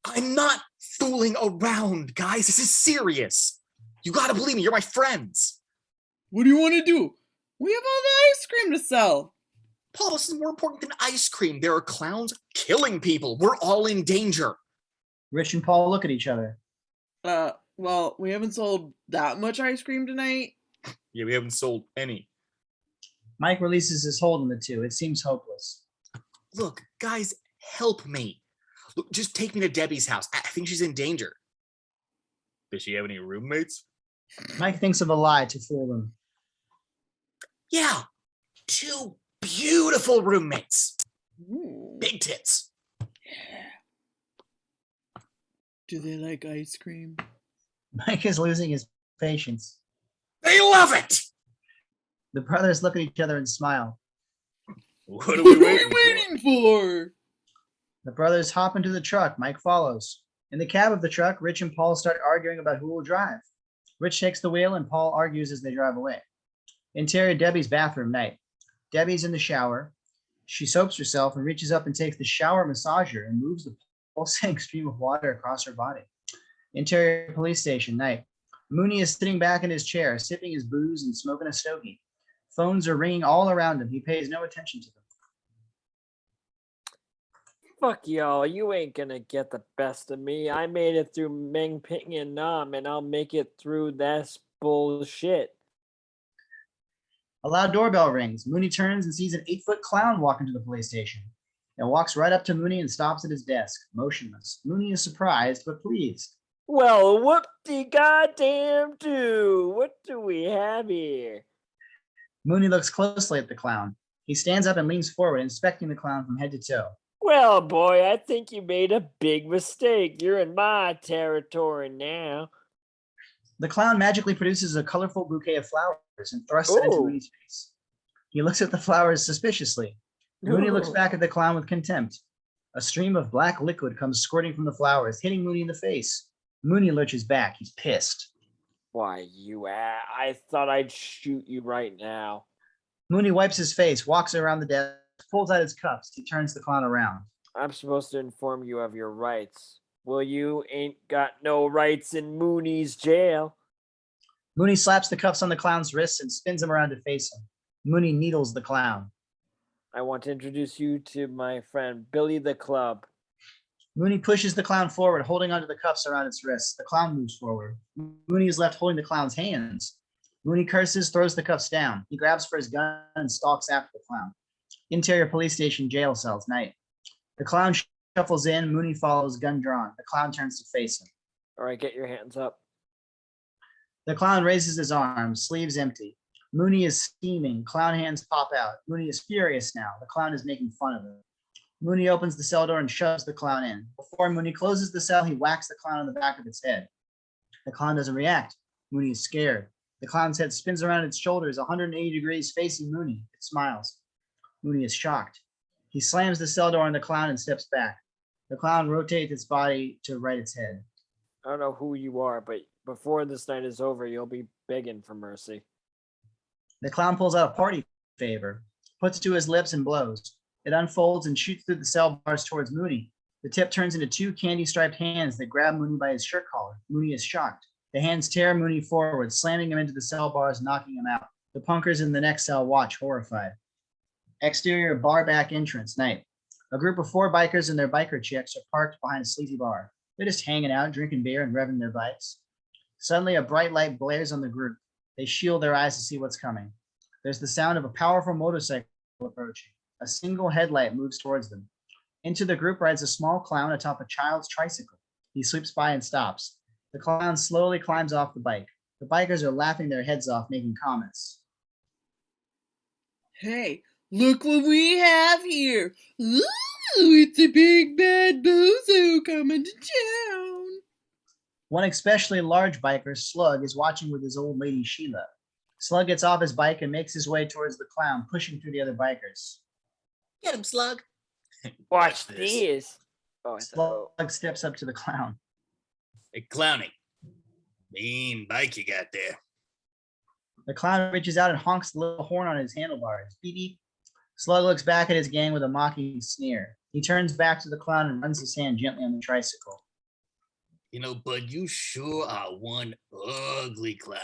I'm not fooling around, guys. This is serious. You gotta believe me. You're my friends. What do you want to do? We have all the ice cream to sell. Paul, this is more important than ice cream. There are clowns killing people. We're all in danger. Rich and Paul look at each other. Well, we haven't sold that much ice cream tonight. Yeah, we haven't sold any. Mike releases his hold on the two. It seems hopeless. Look, guys, help me. Look, just take me to Debbie's house. I think she's in danger. Does she have any roommates? Mike thinks of a lie to fool them. Yeah, 2 beautiful roommates. Ooh. Big tits. Do they like ice cream? Mike is losing his patience. They love it. The brothers look at each other and smile. What are What we are we waiting for? waiting for? The brothers hop into the truck. Mike follows. In the cab of the truck, Rich and Paul start arguing about who will drive. Rich takes the wheel and Paul argues as they drive away. Interior Debbie's bathroom, night. Debbie's in the shower. She soaps herself and reaches up and takes the shower massager and moves the pulsating stream of water across her body. Interior police station, night. Mooney is sitting back in his chair, sipping his booze and smoking a stogie. Phones are ringing all around him. He pays no attention to them. Fuck y'all, you ain't gonna get the best of me. I made it through Meng Ping and Nam, and I'll make it through this bullshit. A loud doorbell rings. Mooney turns and sees an 8-foot clown walk into the police station. It walks right up to Mooney and stops at his desk, motionless. Mooney is surprised but pleased. Well, whoop-de-goddamn do. What do we have here? Mooney looks closely at the clown. He stands up and leans forward, inspecting the clown from head to toe. Well, boy, I think you made a big mistake. You're in my territory now. The clown magically produces a colorful bouquet of flowers and thrusts it into Ooh. Mooney's face. He looks at the flowers suspiciously. Mooney looks Ooh. back at the clown with contempt. A stream of black liquid comes squirting from the flowers, hitting Mooney in the face. Mooney lurches back. He's pissed. Why, I thought I'd shoot you right now. Mooney wipes his face, walks around the desk, pulls out his cuffs. He turns the clown around. I'm supposed to inform you of your rights. Well, you ain't got no rights in Mooney's jail. Mooney slaps the cuffs on the clown's wrists and spins him around to face him. Mooney needles the clown. I want to introduce you to my friend Billy the Club. Mooney pushes the clown forward, holding onto the cuffs around its wrists. The clown moves forward. Mooney is left holding the clown's hands. Mooney curses, throws the cuffs down. He grabs for his gun and stalks after the clown. Interior police station jail cells, night. The clown shuffles in. Mooney follows, gun drawn. The clown turns to face him. All right, get your hands up. The clown raises his arms, sleeves empty. Mooney is steaming. Clown hands pop out. Mooney is furious now. The clown is making fun of him. Mooney opens the cell door and shoves the clown in. Before Mooney closes the cell, he whacks the clown on the back of its head. The clown doesn't react. Mooney is scared. The clown's head spins around its shoulders 180 degrees facing Mooney. It smiles. Mooney is shocked. He slams the cell door on the clown and steps back. The clown rotates its body to right its head. I don't know who you are, but before this night is over, you'll be begging for mercy. The clown pulls out a party favor, puts it to his lips and blows. It unfolds and shoots through the cell bars towards Mooney. The tip turns into two candy-striped hands that grab Mooney by his shirt collar. Mooney is shocked. The hands tear Mooney forward, slamming him into the cell bars, knocking him out. The punkers in the next cell watch, horrified. Exterior bar back entrance, night. A group of 4 bikers and their biker chicks are parked behind a sleazy bar. They're just hanging out, drinking beer and revving their bikes. Suddenly, a bright light blares on the group. They shield their eyes to see what's coming. There's the sound of a powerful motorcycle approaching. A single headlight moves towards them. Into the group rides a small clown atop a child's tricycle. He sweeps by and stops. The clown slowly climbs off the bike. The bikers are laughing their heads off, making comments. Hey, look what we have here. Ooh, it's a big bad bozo coming to town. One especially large biker, Slug, is watching with his old lady Sheila. Slug gets off his bike and makes his way towards the clown, pushing through the other bikers. Get him, Slug. Watch this. these. Oh, I thought, Slug steps up to the clown. Hey, Clowny. Mean bike you got there. The clown reaches out and honks the little horn on his handlebars. Beep beep. Slug looks back at his gang with a mocking sneer. He turns back to the clown and runs his hand gently on the tricycle. You know, Bud, you sure are one ugly clown.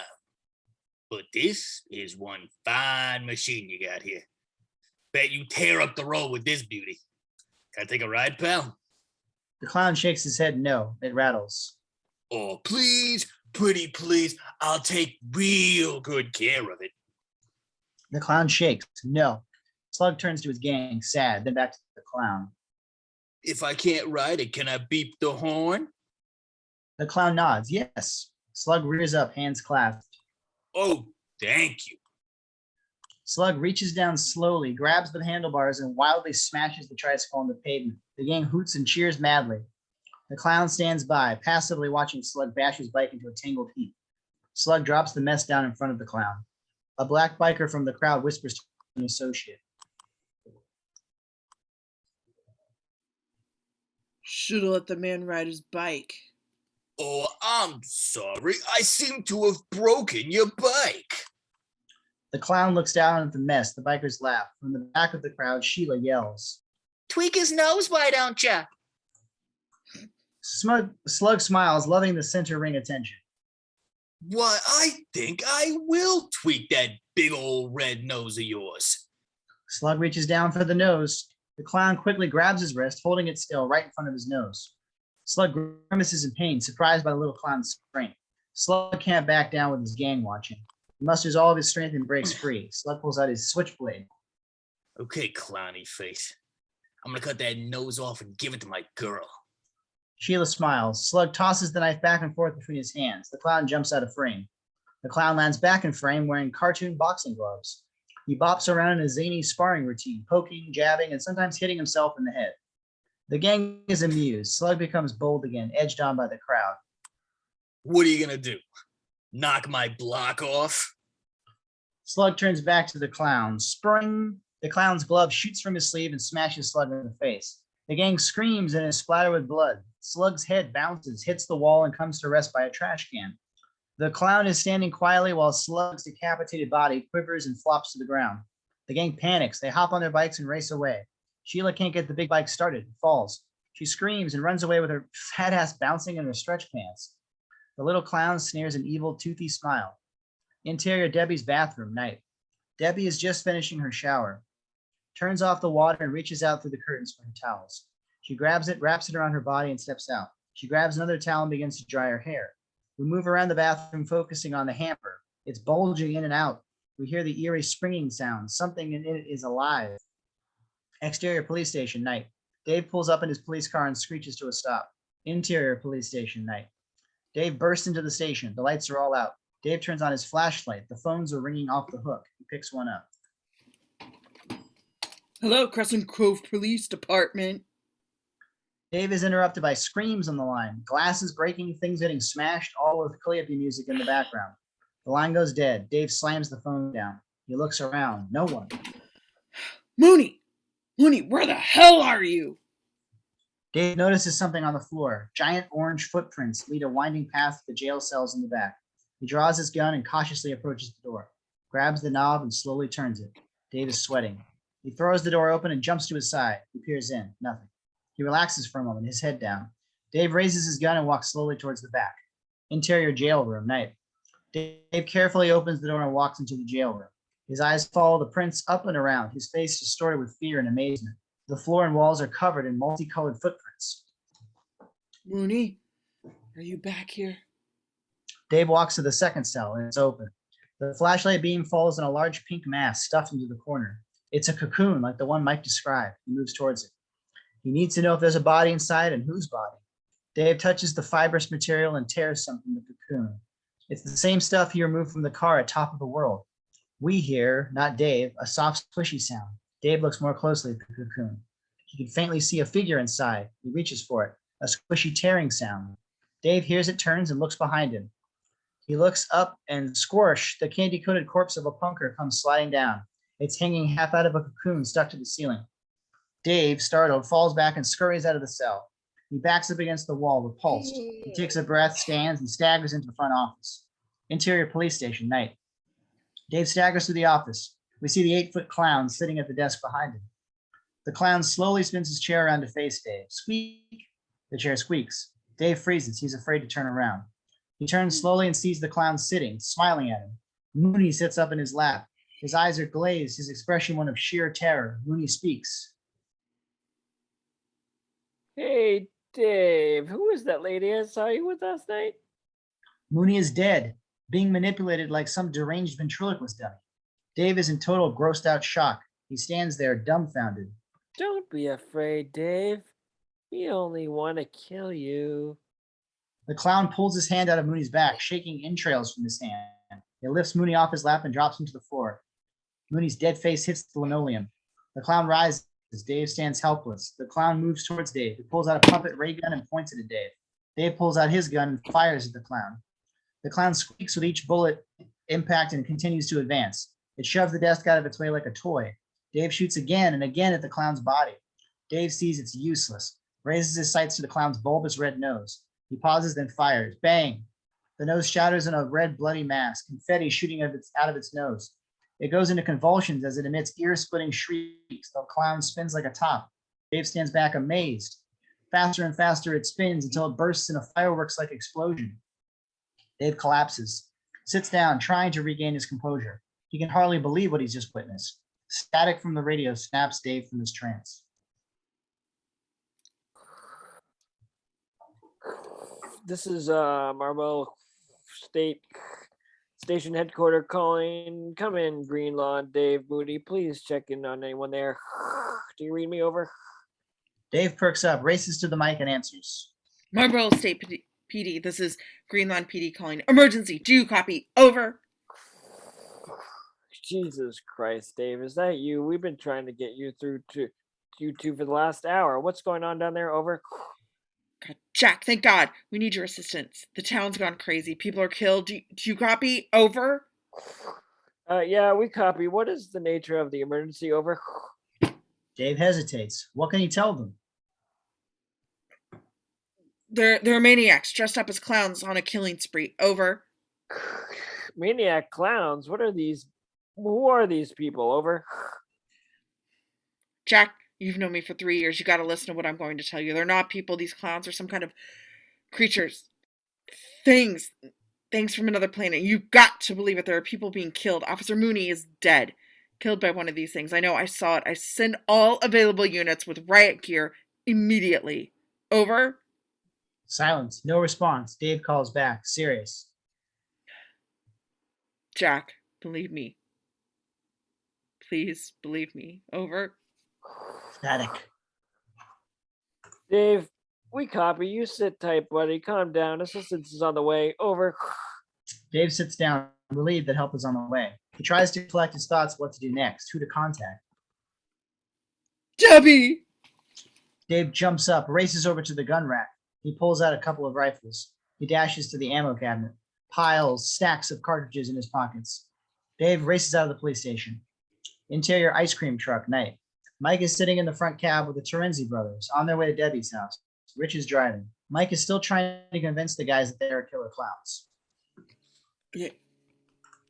But this is one fine machine you got here. Bet you tear up the road with this beauty. Can I take a ride, pal? The clown shakes his head no. It rattles. Oh, please, pretty please. I'll take real good care of it. The clown shakes. No. Slug turns to his gang, sad, then back to the clown. If I can't ride it, can I beep the horn? The clown nods. Yes. Slug rears up, hands clasped. Oh, thank you. Slug reaches down slowly, grabs the handlebars, and wildly smashes the tricycle on the pavement. The gang hoots and cheers madly. The clown stands by, passively watching Slug bash his bike into a tangled heap. Slug drops the mess down in front of the clown. A black biker from the crowd whispers to an associate. Should have let the man ride his bike. Oh, I'm sorry. I seem to have broken your bike. The clown looks down at the mess. The bikers laugh. From the back of the crowd, Sheila yells. Tweak his nose, why don't ya? Slug smiles, loving the center ring attention. Why, I think I will tweak that big old red nose of yours. Slug reaches down for the nose. The clown quickly grabs his wrist, holding it still right in front of his nose. Slug grimaces in pain, surprised by the little clown's strength. Slug can't back down with his gang watching. He musters all of his strength and breaks free. Slug pulls out his switchblade. Okay, clowny face. I'm gonna cut that nose off and give it to my girl. Sheila smiles. Slug tosses the knife back and forth between his hands. The clown jumps out of frame. The clown lands back in frame wearing cartoon boxing gloves. He bops around in a zany sparring routine, poking, jabbing, and sometimes hitting himself in the head. The gang is amused. Slug becomes bold again, edged on by the crowd. What are you gonna do? Knock my block off? Slug turns back to the clown. Spring! The clown's glove shoots from his sleeve and smashes Slug in the face. The gang screams and is splattered with blood. Slug's head bounces, hits the wall, and comes to rest by a trash can. The clown is standing quietly while Slug's decapitated body quivers and flops to the ground. The gang panics. They hop on their bikes and race away. Sheila can't get the big bike started. It falls. She screams and runs away with her fat ass bouncing in her stretch pants. The little clown sneers an evil, toothy smile. Interior Debbie's bathroom, night. Debbie is just finishing her shower. Turns off the water and reaches out through the curtains for her towels. She grabs it, wraps it around her body, and steps out. She grabs another towel and begins to dry her hair. We move around the bathroom, focusing on the hamper. It's bulging in and out. We hear the eerie springing sound. Something in it is alive. Exterior police station, night. Dave pulls up in his police car and screeches to a stop. Interior police station, night. Dave bursts into the station. The lights are all out. Dave turns on his flashlight. The phones are ringing off the hook. He picks one up. Hello, Crescent Grove Police Department. Dave is interrupted by screams on the line. Glasses breaking, things getting smashed, all with Calliope music in the background. The line goes dead. Dave slams the phone down. He looks around. No one. Mooney! Mooney, where the hell are you? Dave notices something on the floor. Giant orange footprints lead a winding path to the jail cells in the back. He draws his gun and cautiously approaches the door, grabs the knob and slowly turns it. Dave is sweating. He throws the door open and jumps to his side. He peers in. Nothing. He relaxes for a moment, his head down. Dave raises his gun and walks slowly towards the back. Interior jail room, night. Dave carefully opens the door and walks into the jail room. His eyes follow the prints up and around, his face distorted with fear and amazement. The floor and walls are covered in multicolored footprints. Mooney, are you back here? Dave walks to the second cell and it's open. The flashlight beam falls on a large pink mass stuffed into the corner. It's a cocoon like the one Mike described. He moves towards it. He needs to know if there's a body inside and whose body. Dave touches the fibrous material and tears some from the cocoon. It's the same stuff he removed from the car at Top of the World. We hear, not Dave, a soft squishy sound. Dave looks more closely at the cocoon. He can faintly see a figure inside. He reaches for it, a squishy tearing sound. Dave hears it, turns, and looks behind him. He looks up and squirsh, the candy-coated corpse of a punker comes sliding down. It's hanging half out of a cocoon stuck to the ceiling. Dave, startled, falls back and scurries out of the cell. He backs up against the wall, repulsed. He takes a breath, stands, and staggers into the front office. Interior police station, night. Dave staggers through the office. We see the 8-foot clown sitting at the desk behind him. The clown slowly spins his chair around to face Dave. Squeak! The chair squeaks. Dave freezes. He's afraid to turn around. He turns slowly and sees the clown sitting, smiling at him. Mooney sits up in his lap. His eyes are glazed, his expression one of sheer terror. Mooney speaks. Hey, Dave, who is that lady I saw you with last night? Mooney is dead, being manipulated like some deranged ventriloquist dummy. Dave is in total grossed out shock. He stands there dumbfounded. Don't be afraid, Dave. We only want to kill you. The clown pulls his hand out of Mooney's back, shaking entrails from his hand. He lifts Mooney off his lap and drops him to the floor. Mooney's dead face hits the linoleum. The clown rises. Dave stands helpless. The clown moves towards Dave. He pulls out a puppet ray gun and points it at Dave. Dave pulls out his gun and fires at the clown. The clown squeaks with each bullet impact and continues to advance. It shoves the desk out of its way like a toy. Dave shoots again and again at the clown's body. Dave sees it's useless, raises his sights to the clown's bulbous red nose. He pauses, then fires. Bang! The nose shatters in a red, bloody mass, confetti shooting out of its nose. It goes into convulsions as it emits ear-splitting shrieks. The clown spins like a top. Dave stands back amazed. Faster and faster it spins until it bursts in a fireworks-like explosion. Dave collapses, sits down, trying to regain his composure. He can hardly believe what he's just witnessed. Static from the radio snaps Dave from his trance. This is Marble Station headquarters calling. Come in, Green Lawn, Dave Mooney. Please check in on anyone there. Do you read me over? Dave perks up, races to the mic, and answers. Marlboro State PD, this is Green Lawn PD calling. Emergency, do you copy? Over. Jesus Christ, Dave, is that you? We've been trying to get you through to you two for the last hour. What's going on down there? Over. God, Jack, thank God. We need your assistance. The town's gone crazy. People are killed. Do you copy? Over. Yeah, we copy. What is the nature of the emergency? Over. Dave hesitates. What can he tell them? They're maniacs dressed up as clowns on a killing spree. Over. Maniac clowns? What are these? Who are these people? Over. Jack, you've known me for 3 years. You got to listen to what I'm going to tell you. They're not people. These clowns are some kind of creatures. Things from another planet. You've got to believe it. There are people being killed. Officer Mooney is dead. Killed by one of these things. I know. I saw it. I send all available units with riot gear immediately. Over. Silence. No response. Dave calls back. Serious. Jack, believe me. Please believe me. Over. Static. Dave, we copy. You sit tight, buddy. Calm down. Assistance is on the way. Over. Dave sits down, relieved that help is on the way. He tries to collect his thoughts what to do next, who to contact. Debbie! Dave jumps up, races over to the gun rack. He pulls out a couple of rifles. He dashes to the ammo cabinet, piles, stacks of cartridges in his pockets. Dave races out of the police station. Interior ice cream truck, night. Mike is sitting in the front cab with the Terenzi brothers on their way to Debbie's house. Rich is driving. Mike is still trying to convince the guys that they are killer clowns. Yeah.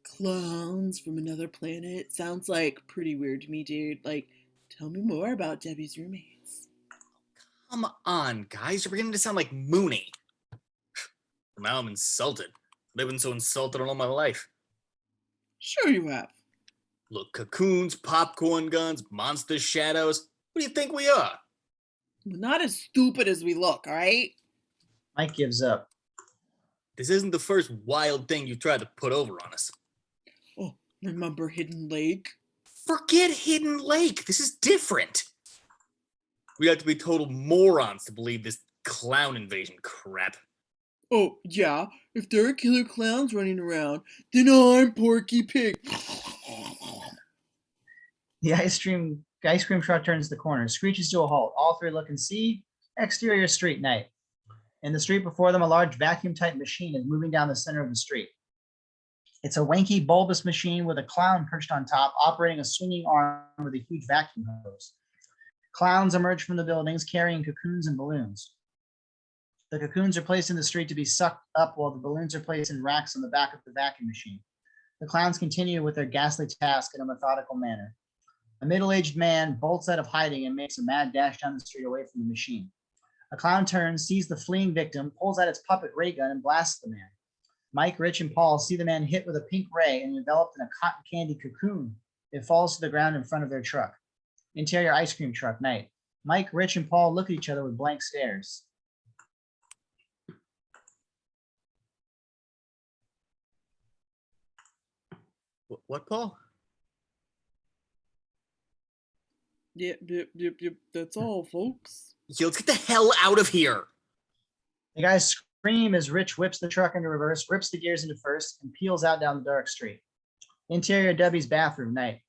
Clowns from another planet. Sounds like pretty weird to me, dude. Like, tell me more about Debbie's roommates. Come on, guys. You're beginning to sound like Mooney. Now I'm insulted. I've been so insulted all my life. Sure you have. Look, cocoons, popcorn guns, monster shadows. What do you think we are? We're not as stupid as we look, all right? Mike gives up. This isn't the first wild thing you tried to put over on us. Oh, remember Hidden Lake? Forget Hidden Lake. This is different. We have to be total morons to believe this clown invasion crap. Oh, yeah. If there are killer clowns running around, then I'm Porky Pig. The ice cream truck turns the corner, screeches to a halt. All three look and see. Exterior street, night. In the street before them, a large vacuum-type machine is moving down the center of the street. It's a wanky, bulbous machine with a clown perched on top, operating a swinging arm with a huge vacuum hose. Clowns emerge from the buildings carrying cocoons and balloons. The cocoons are placed in the street to be sucked up while the balloons are placed in racks on the back of the vacuum machine. The clowns continue with their ghastly task in a methodical manner. A middle-aged man bolts out of hiding and makes a mad dash down the street away from the machine. A clown turns, sees the fleeing victim, pulls out its puppet ray gun, and blasts the man. Mike, Rich, and Paul see the man hit with a pink ray and enveloped in a cotton candy cocoon. It falls to the ground in front of their truck. Interior ice cream truck, night. Mike, Rich, and Paul look at each other with blank stares. What, Paul? Yep. That's all, folks. Yo, let's get the hell out of here. The guys scream as Rich whips the truck into reverse, rips the gears into first, and peels out down the dark street. Interior Debbie's bathroom, night.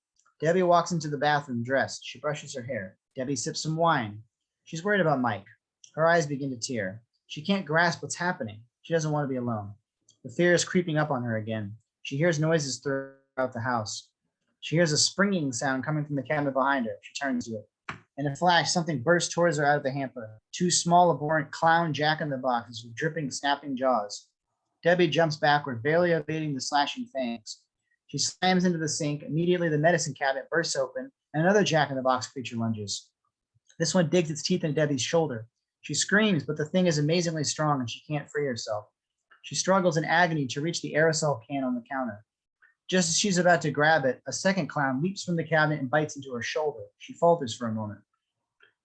Debbie walks into the bathroom dressed. She brushes her hair. Debbie sips some wine. She's worried about Mike. Her eyes begin to tear. She can't grasp what's happening. She doesn't want to be alone. The fear is creeping up on her again. She hears noises throughout the house. She hears a springing sound coming from the cabinet behind her. She turns to it. In a flash, something bursts towards her out of the hamper. Two small, abhorrent clown jack-in-the-boxes with dripping, snapping jaws. Debbie jumps backward, barely evading the slashing fangs. She slams into the sink. Immediately, the medicine cabinet bursts open, and another jack-in-the-box creature lunges. This one digs its teeth into Debbie's shoulder. She screams, but the thing is amazingly strong, and she can't free herself. She struggles in agony to reach the aerosol can on the counter. Just as she's about to grab it, a second clown leaps from the cabinet and bites into her shoulder. She falters for a moment.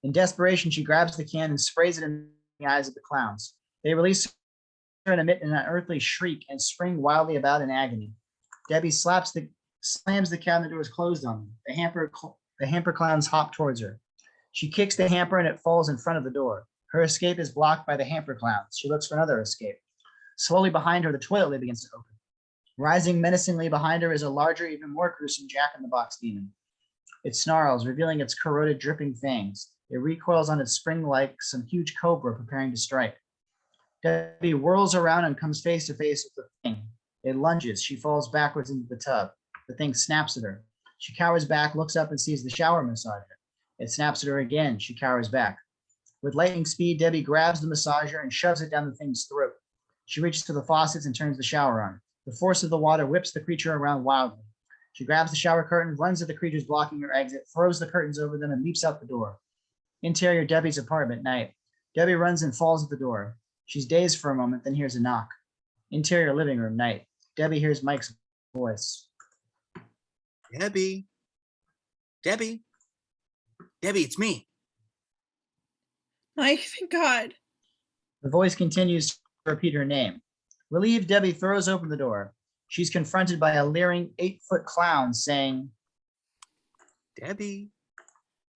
In desperation, she grabs the can and sprays it in the eyes of the clowns. They release her and emit an unearthly shriek and spring wildly about in agony. Debbie slams the cabinet doors closed on them. The hamper clowns hop towards her. She kicks the hamper and it falls in front of the door. Her escape is blocked by the hamper clowns. She looks for another escape. Slowly behind her, the toilet lid begins to open. Rising menacingly behind her is a larger, even more gruesome jack-in-the-box demon. It snarls, revealing its corroded, dripping fangs. It recoils on its spring like some huge cobra preparing to strike. Debbie whirls around and comes face to face with the thing. It lunges. She falls backwards into the tub. The thing snaps at her. She cowers back, looks up, and sees the shower massager. It snaps at her again. She cowers back. With lightning speed, Debbie grabs the massager and shoves it down the thing's throat. She reaches for the faucets and turns the shower on. The force of the water whips the creature around wildly. She grabs the shower curtain, runs at the creatures blocking her exit, throws the curtains over them, and leaps out the door. Interior Debbie's apartment, night. Debbie runs and falls at the door. She's dazed for a moment, then hears a knock. Interior living room, night. Debbie hears Mike's voice. Debbie, it's me. Mike, thank God. The voice continues to repeat her name. Relieved, Debbie throws open the door. She's confronted by a leering 8-foot clown saying, Debbie,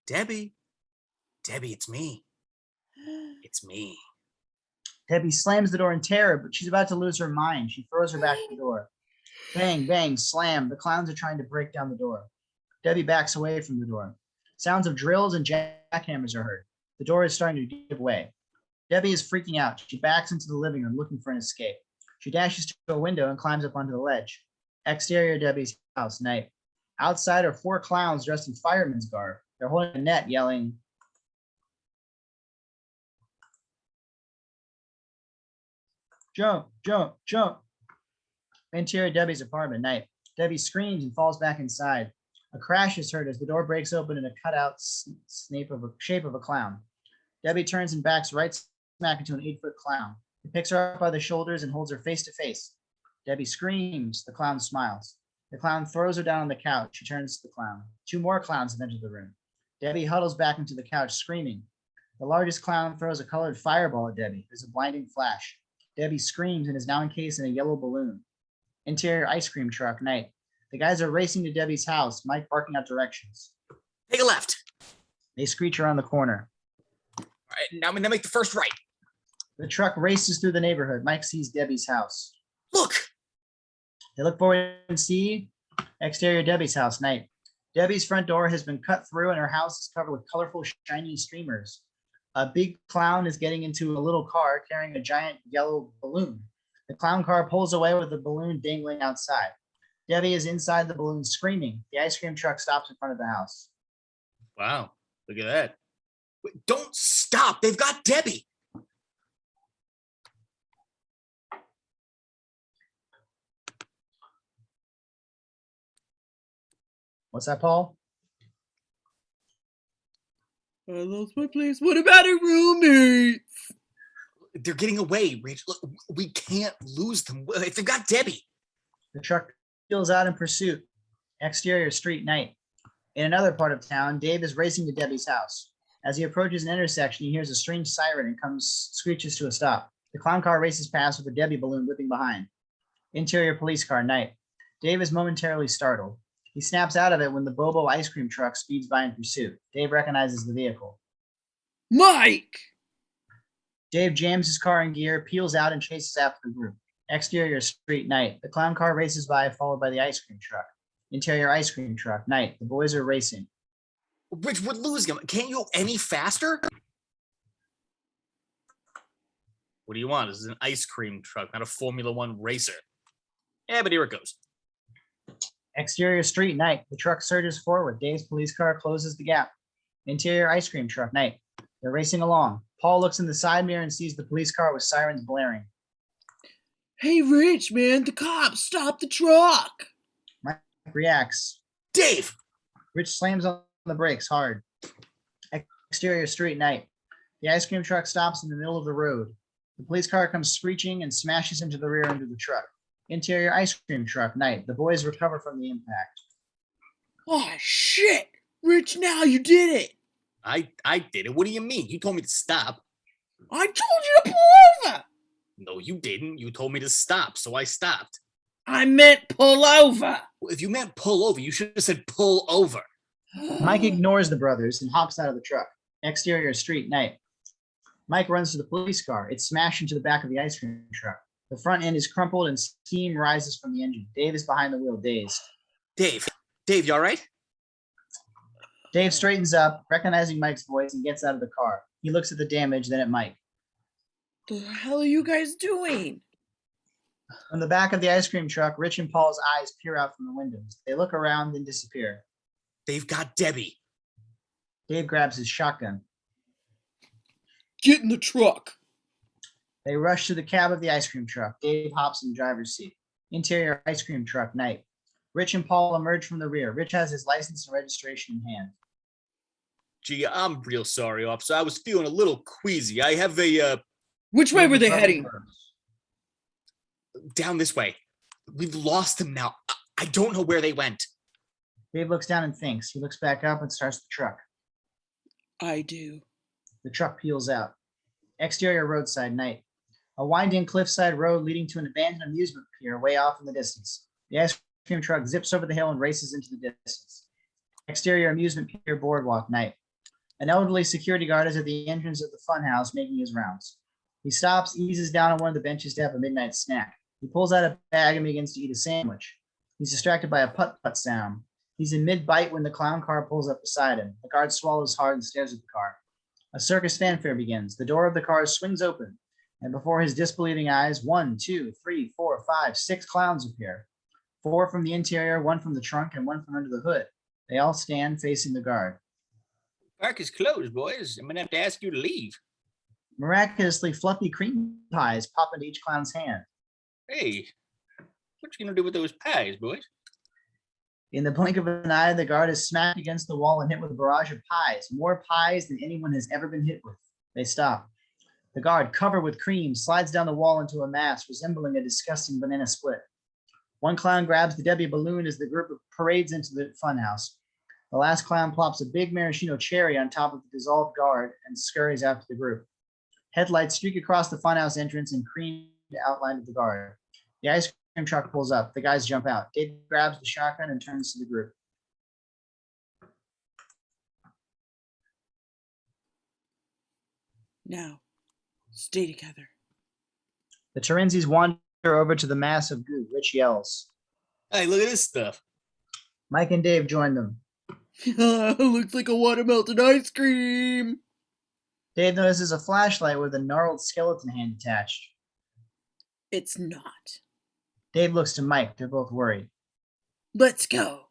it's me. It's me. Debbie slams the door in terror, but she's about to lose her mind. She throws her back to the door. Bang, bang, slam. The clowns are trying to break down the door. Debbie backs away from the door. Sounds of drills and jackhammers are heard. The door is starting to give way. Debbie is freaking out. She backs into the living room looking for an escape. She dashes to a window and climbs up onto the ledge. Exterior Debbie's house, night. Outside are 4 clowns dressed in fireman's garb. They're holding a net, yelling, "Jump, jump, jump." Interior Debbie's apartment, night. Debbie screams and falls back inside. A crash is heard as the door breaks open in a cutout shape of a clown. Debbie turns and backs right smack into an 8-foot clown. He picks her up by the shoulders and holds her face to face. Debbie screams. The clown smiles. The clown throws her down on the couch. She turns to the clown. 2 more clowns have entered the room. Debbie huddles back into the couch, screaming. The largest clown throws a colored fireball at Debbie. There's a blinding flash. Debbie screams and is now encased in a yellow balloon. Interior ice cream truck, night. The guys are racing to Debbie's house, Mike barking out directions. Take a left. They screech around the corner. All right, now make the first right. The truck races through the neighborhood. Mike sees Debbie's house. Look. They look forward and see exterior Debbie's house, night. Debbie's front door has been cut through and her house is covered with colorful, shiny streamers. A big clown is getting into a little car carrying a giant yellow balloon. The clown car pulls away with the balloon dangling outside. Debbie is inside the balloon screaming. The ice cream truck stops in front of the house. Wow, look at that. Wait, don't stop. They've got Debbie. What's that, Paul? I lost my place. What about her roommates? They're getting away, Rich. Look, we can't lose them. They've got Debbie. The truck peels out in pursuit. Exterior street, night. In another part of town, Dave is racing to Debbie's house. As he approaches an intersection, he hears a strange siren and screeches to a stop. The clown car races past with a Debbie balloon whipping behind. Interior police car, night. Dave is momentarily startled. He snaps out of it when the Bobo ice cream truck speeds by in pursuit. Dave recognizes the vehicle. Mike! Dave jams his car in gear, peels out, and chases after the group. Exterior street, night. The clown car races by, followed by the ice cream truck. Interior ice cream truck, night. The boys are racing. Rich, we're losing them. Can't you go any faster? What do you want? This is an ice cream truck, not a Formula One racer. Yeah, but here it goes. Exterior street, night. The truck surges forward. Dave's police car closes the gap. Interior ice cream truck, night. They're racing along. Paul looks in the side mirror and sees the police car with sirens blaring. Hey, Rich, man, the cops, stop the truck. Mike reacts. Dave! Rich slams on the brakes hard. Exterior street, night. The ice cream truck stops in the middle of the road. The police car comes screeching and smashes into the rear end of the truck. Interior ice cream truck, night. The boys recover from the impact. Oh, shit. Rich, now you did it. I did it. What do you mean? You told me to stop. I told you to pull over. No, you didn't. You told me to stop, so I stopped. I meant pull over. Well, if you meant pull over, you should have said pull over. Mike ignores the brothers and hops out of the truck. Exterior street, night. Mike runs to the police car. It's smashed into the back of the ice cream truck. The front end is crumpled and steam rises from the engine. Dave is behind the wheel, dazed. Dave, you all right? Dave straightens up, recognizing Mike's voice, and gets out of the car. He looks at the damage, then at Mike. The hell are you guys doing? From the back of the ice cream truck, Rich and Paul's eyes peer out from the windows. They look around and disappear. They've got Debbie. Dave grabs his shotgun. Get in the truck. They rush to the cab of the ice cream truck. Dave hops in the driver's seat. Interior ice cream truck, night. Rich and Paul emerge from the rear. Rich has his license and registration in hand. Gee, I'm real sorry, officer. I was feeling a little queasy. I have a, Which way were they heading? Down this way. We've lost them now. I don't know where they went. Dave looks down and thinks. He looks back up and starts the truck. I do. The truck peels out. Exterior roadside, night. A winding cliffside road leading to an abandoned amusement pier way off in the distance. The ice cream truck zips over the hill and races into the distance. Exterior amusement pier boardwalk, night. An elderly security guard is at the entrance of the Funhouse making his rounds. He stops, eases down on one of the benches to have a midnight snack. He pulls out a bag and begins to eat a sandwich. He's distracted by a putt-putt sound. He's in mid-bite when the clown car pulls up beside him. The guard swallows hard and stares at the car. A circus fanfare begins. The door of the car swings open, And before his disbelieving eyes, 1, 2, 3, 4, 5, 6 clowns appear. 4 from the interior, 1 from the trunk, and 1 from under the hood. They all stand facing the guard. Park is closed, boys. I'm gonna have to ask you to leave. Miraculously, fluffy cream pies pop into each clown's hand. Hey, what you gonna do with those pies, boys? In the blink of an eye, the guard is smacked against the wall and hit with a barrage of pies, more pies than anyone has ever been hit with. They stop. The guard, covered with cream, slides down the wall into a mass resembling a disgusting banana split. One clown grabs the Debbie balloon as the group parades into the funhouse. The last clown plops a big maraschino cherry on top of the dissolved guard and scurries after the group. Headlights streak across the funhouse entrance and cream the outline of the guard. The ice cream truck pulls up. The guys jump out. Dave grabs the shotgun and turns to the group. Now, stay together. The Terenzis wander over to the mass of goo. Rich yells. Hey, look at this stuff. Mike and Dave join them. Looks like a watermelon ice cream. Dave notices a flashlight with a gnarled skeleton hand attached. It's not. Dave looks to Mike. They're both worried. Let's go.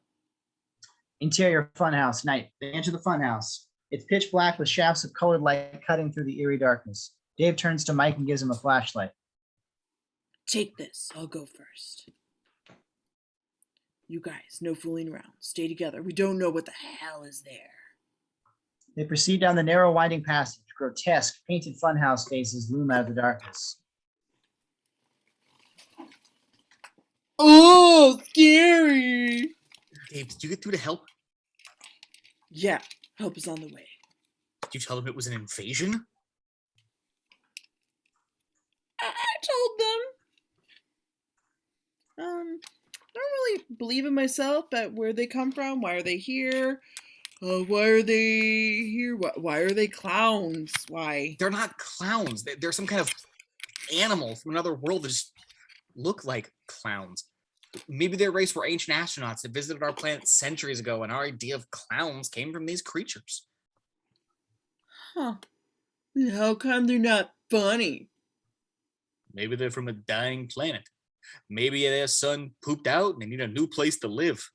Interior funhouse night. They enter the funhouse. It's pitch black with shafts of colored light cutting through the eerie darkness. Dave turns to Mike and gives him a flashlight. Take this. I'll go first. You guys, no fooling around. Stay together. We don't know what the hell is there. They proceed down the narrow, winding passage. Grotesque, painted funhouse faces loom out of the darkness. Oh, scary! Dave, did you get through to help? Yeah, help is on the way. Did you tell them it was an invasion? I told them. I don't really believe in myself, but where they come from, why are they here? Why are they here? Why are they clowns? Why? They're not clowns. They're some kind of animal from another world that just look like clowns. Maybe their race were ancient astronauts that visited our planet centuries ago, and our idea of clowns came from these creatures. Huh. How come they're not funny? Maybe they're from a dying planet. Maybe their son pooped out and they need a new place to live.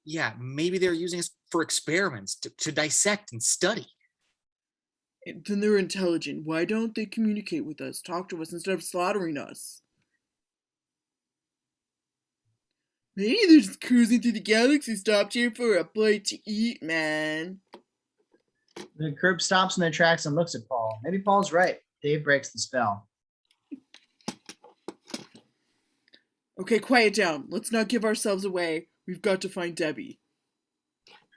Yeah, maybe they're using us for experiments to dissect and study. Then they're intelligent. Why don't they communicate with us, talk to us instead of slaughtering us? Maybe they're just cruising through the galaxy, stopped here for a bite to eat, man. The group stops in their tracks and looks at Paul. Maybe Paul's right. Dave breaks the spell. Okay, quiet down. Let's not give ourselves away. We've got to find Debbie.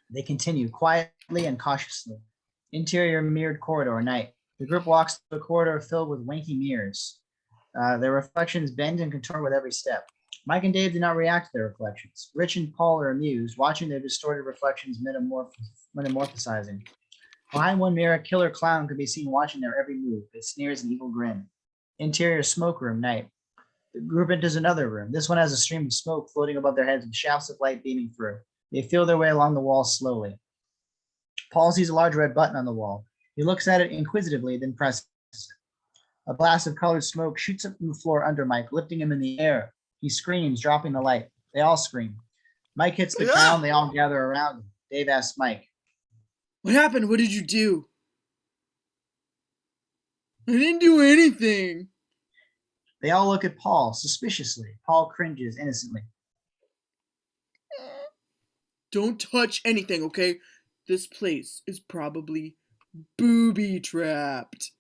They continue quietly and cautiously. Interior mirrored corridor, night. The group walks through a corridor filled with wanky mirrors. Their reflections bend and contort with every step. Mike and Dave do not react to their reflections. Rich and Paul are amused, watching their distorted reflections metamorphosizing. Behind one mirror, a killer clown can be seen watching their every move. It sneers an evil grin. Interior smoke room, night. The group enters another room. This one has a stream of smoke floating above their heads with shafts of light beaming through. They feel their way along the wall slowly. Paul sees a large red button on the wall. He looks at it inquisitively, then presses it. A blast of colored smoke shoots up from the floor under Mike, lifting him in the air. He screams, dropping the light. They all scream. Mike hits the ground. They all gather around him. Dave asks Mike, What happened? What did you do? I didn't do anything. They all look at Paul suspiciously. Paul cringes innocently. Don't touch anything, okay? This place is probably booby-trapped.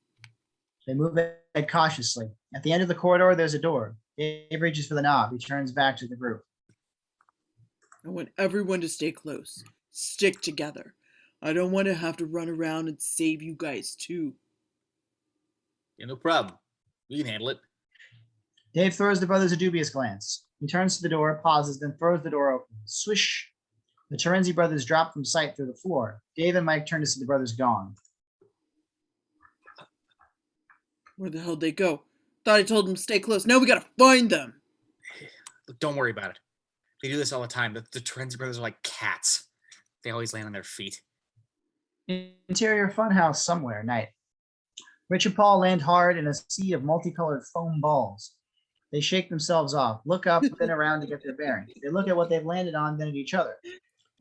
They move ahead cautiously. At the end of the corridor, there's a door. Dave reaches for the knob. He turns back to the group. I want everyone to stay close. Stick together. I don't want to have to run around and save you guys, too. Yeah, no problem. We can handle it. Dave throws the brothers a dubious glance. He turns to the door, pauses, then throws the door open. Swish! The Terenzi brothers drop from sight through the floor. Dave and Mike turn to see the brothers gone. Where the hell'd they go? Thought I told them to stay close. Now we gotta find them. Look, don't worry about it. They do this all the time. The Terenzi brothers are like cats. They always land on their feet. Interior funhouse somewhere, night. Rich and Paul land hard in a sea of multicolored foam balls. They shake themselves off, look up, then around to get their bearings. They look at what they've landed on, then at each other.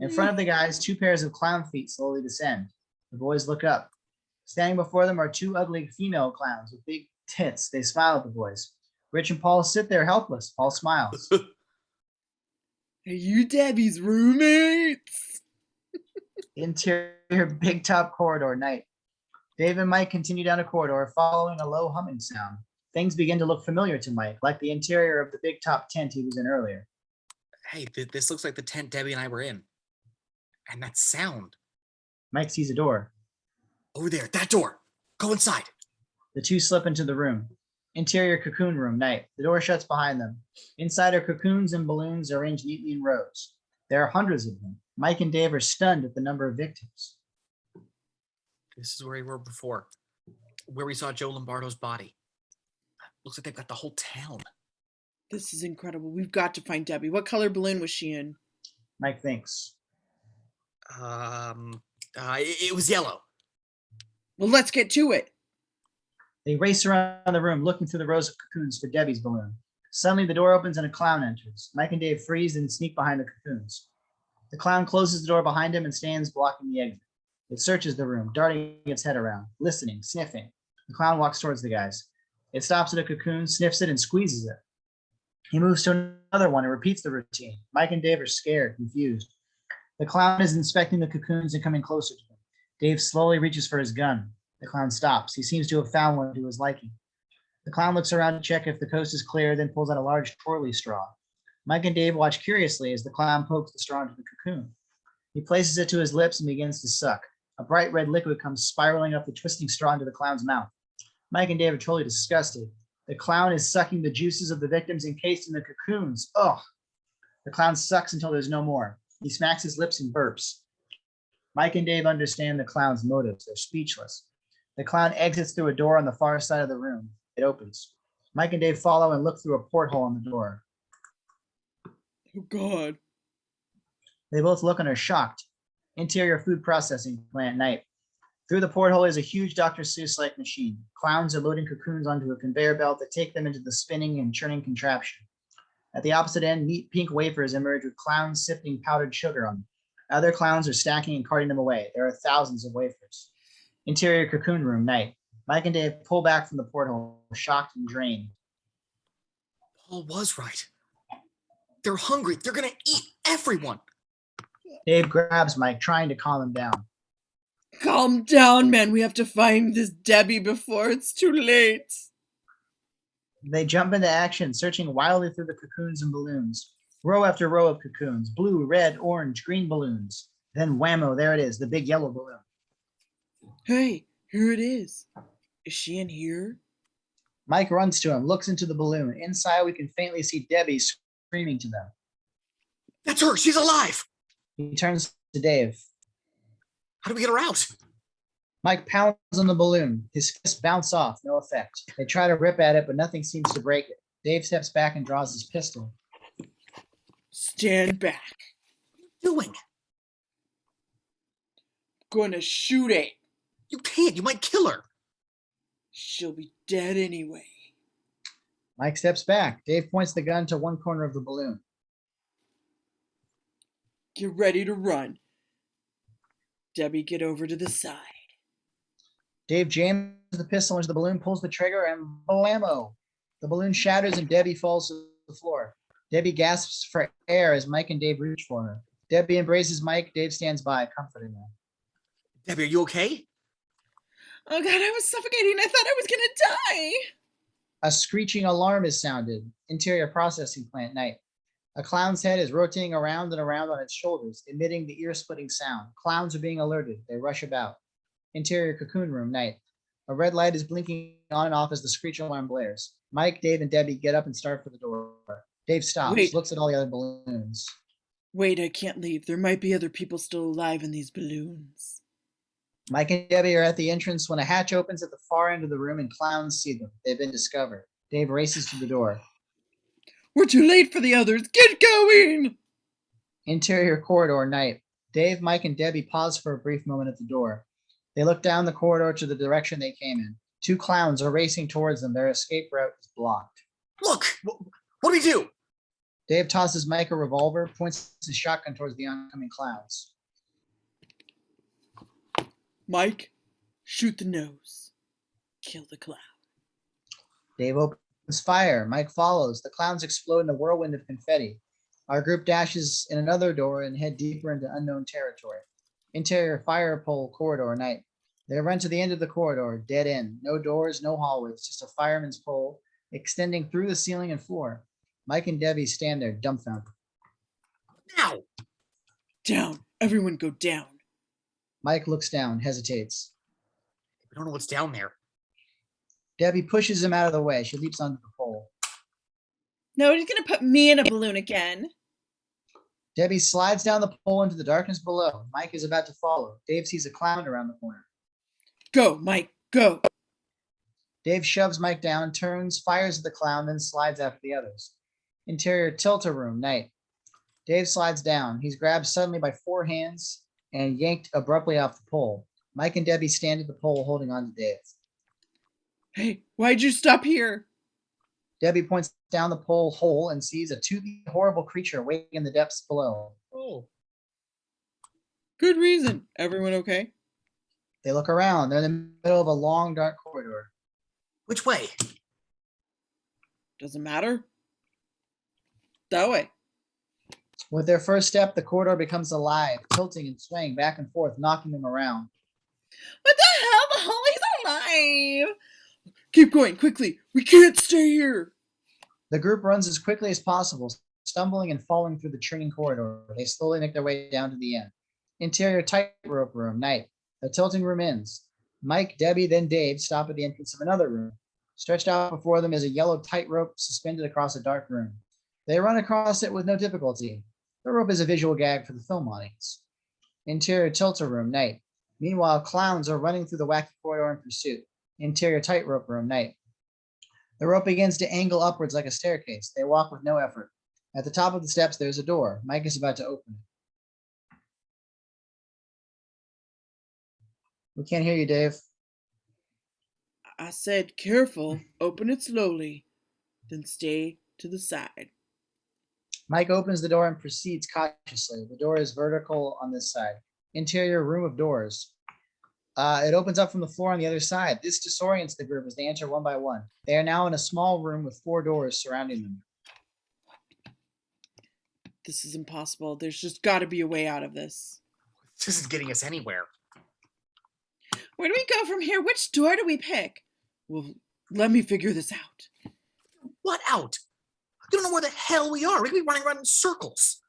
In front of the guys, 2 pairs of clown feet slowly descend. The boys look up. Standing before them are 2 ugly female clowns with big tits. They smile at the boys. Rich and Paul sit there helpless. Paul smiles. Are you Debbie's roommates? Interior big top corridor night. Dave and Mike continue down a corridor following a low humming sound. Things begin to look familiar to Mike, like the interior of the big top tent he was in earlier. Hey, this looks like the tent Debbie and I were in. And that sound. Mike sees a door. Over there, that door. Go inside. The 2 slip into the room. Interior cocoon room night. The door shuts behind them. Inside are cocoons and balloons arranged neatly in rows. There are hundreds of them. Mike and Dave are stunned at the number of victims. This is where we were before. Where we saw Joe Lombardo's body. Looks like they've got the whole town. This is incredible. We've got to find Debbie. What color balloon was she in? Mike thinks. It was yellow. Well, let's get to it. They race around the room looking through the rows of cocoons for Debbie's balloon. Suddenly the door opens and a clown enters. Mike and Dave freeze and sneak behind the cocoons. The clown closes the door behind him and stands blocking the exit. It searches the room, darting its head around, listening, sniffing. The clown walks towards the guys. It stops at a cocoon, sniffs it, and squeezes it. He moves to another one and repeats the routine. Mike and Dave are scared, confused. The clown is inspecting the cocoons and coming closer to them. Dave slowly reaches for his gun. The clown stops. He seems to have found one to his liking. The clown looks around to check if the coast is clear, then pulls out a large twirly straw. Mike and Dave watch curiously as the clown pokes the straw into the cocoon. He places it to his lips and begins to suck. A bright red liquid comes spiraling up the twisting straw into the clown's mouth. Mike and Dave are totally disgusted. The clown is sucking the juices of the victims encased in the cocoons. Ugh! The clown sucks until there's no more. He smacks his lips and burps. Mike and Dave understand the clown's motives. They're speechless. The clown exits through a door on the far side of the room. It opens. Mike and Dave follow and look through a porthole on the door. Oh, God. They both look and are shocked. Interior food processing plant night. Through the porthole is a huge Dr. Seuss-like machine. Clowns are loading cocoons onto a conveyor belt that take them into the spinning and churning contraption. At the opposite end, neat pink wafers emerge with clowns sifting powdered sugar on them. Other clowns are stacking and carting them away. There are thousands of wafers. Interior cocoon room night. Mike and Dave pull back from the porthole, shocked and drained. Paul was right. They're hungry. They're going to eat everyone. Dave grabs Mike, trying to calm him down. Calm down, man. We have to find this Debbie before it's too late. They jump into action, searching wildly through the cocoons and balloons. Row after row of cocoons, blue, red, orange, green balloons. Then whammo, there it is, the big yellow balloon. Hey, here it is. Is she in here? Mike runs to him, looks into the balloon. Inside, we can faintly see Debbie screaming to them. That's her. She's alive. He turns to Dave. How do we get her out? Mike pounds on the balloon. His fists bounce off, no effect. They try to rip at it, but nothing seems to break it. Dave steps back and draws his pistol. Stand back. What are you doing? Gonna shoot it. You can't. You might kill her. She'll be dead anyway. Mike steps back. Dave points the gun to one corner of the balloon. Get ready to run. Debbie, get over to the side. Dave jams the pistol into the balloon, pulls the trigger, and blammo! The balloon shatters and Debbie falls to the floor. Debbie gasps for air as Mike and Dave reach for her. Debbie embraces Mike. Dave stands by, comforting her. Debbie, are you okay? Oh, God, I was suffocating. I thought I was going to die. A screeching alarm is sounded. Interior processing plant night. A clown's head is rotating around and around on its shoulders, emitting the ear-splitting sound. Clowns are being alerted. They rush about. Interior cocoon room night. A red light is blinking on and off as the screech alarm blares. Mike, Dave, and Debbie get up and start for the door. Dave stops, Wait. looks at all the other balloons. Wait, I can't leave. There might be other people still alive in these balloons. Mike and Debbie are at the entrance when a hatch opens at the far end of the room and clowns see them. They've been discovered. Dave races to the door. We're too late for the others. Get going! Interior corridor night. Dave, Mike, and Debbie pause for a brief moment at the door. They look down the corridor to the direction they came in. Two clowns are racing towards them. Their escape route is blocked. Look, what do we do? Dave tosses Mike a revolver, points his shotgun towards the oncoming clowns. Mike, shoot the nose. Kill the clown. Dave opens fire. Mike follows. The clowns explode in a whirlwind of confetti. Our group dashes in another door and head deeper into unknown territory. Interior fire pole corridor night. They run to the end of the corridor, dead end. No doors, no hallways, just a fireman's pole extending through the ceiling and floor. Mike and Debbie stand there, dumbfounded. Now! Down. Everyone go down. Mike looks down, hesitates. We don't know what's down there. Debbie pushes him out of the way. She leaps onto the pole. Nobody's going to put me in a balloon again. Debbie slides down the pole into the darkness below. Mike is about to follow. Dave sees a clown around the corner. Go, Mike, go. Dave shoves Mike down, turns, fires at the clown, then slides after the others. Interior tilt-a room, night. Dave slides down. He's grabbed suddenly by 4 hands and yanked abruptly off the pole. Mike and Debbie stand at the pole holding on to Dave. Hey, why'd you stop here? Debbie points down the pole hole and sees a toothy, horrible creature waiting in the depths below. Oh. Good reason. Everyone okay? They look around. They're in the middle of a long, dark corridor. Which way? Doesn't matter. That way. With their first step, the corridor becomes alive, tilting and swaying back and forth, knocking them around. What the hell? The Holly's alive! Keep going, quickly. We can't stay here. The group runs as quickly as possible, stumbling and falling through the churning corridor. They slowly make their way down to the end. Interior tightrope room, night. The tilting room ends. Mike, Debbie, then Dave stop at the entrance of another room. Stretched out before them is a yellow tightrope suspended across a dark room. They run across it with no difficulty. The rope is a visual gag for the film audience. Interior tilter room, night. Meanwhile, clowns are running through the wacky corridor in pursuit. Interior tightrope room, night. The rope begins to angle upwards like a staircase. They walk with no effort. At the top of the steps, there's a door. Mike is about to open it. We can't hear you, Dave. I said, careful. Open it slowly. Then stay to the side. Mike opens the door and proceeds cautiously. The door is vertical on this side. Interior room of doors. It opens up from the floor on the other side. This disorients the group as they enter one by one. They are now in a small room with 4 doors surrounding them. This is impossible. There's just got to be a way out of this. This isn't getting us anywhere. Where do we go from here? Which door do we pick? Well, let me figure this out. What out? You don't know where the hell we are. We could be running around in circles.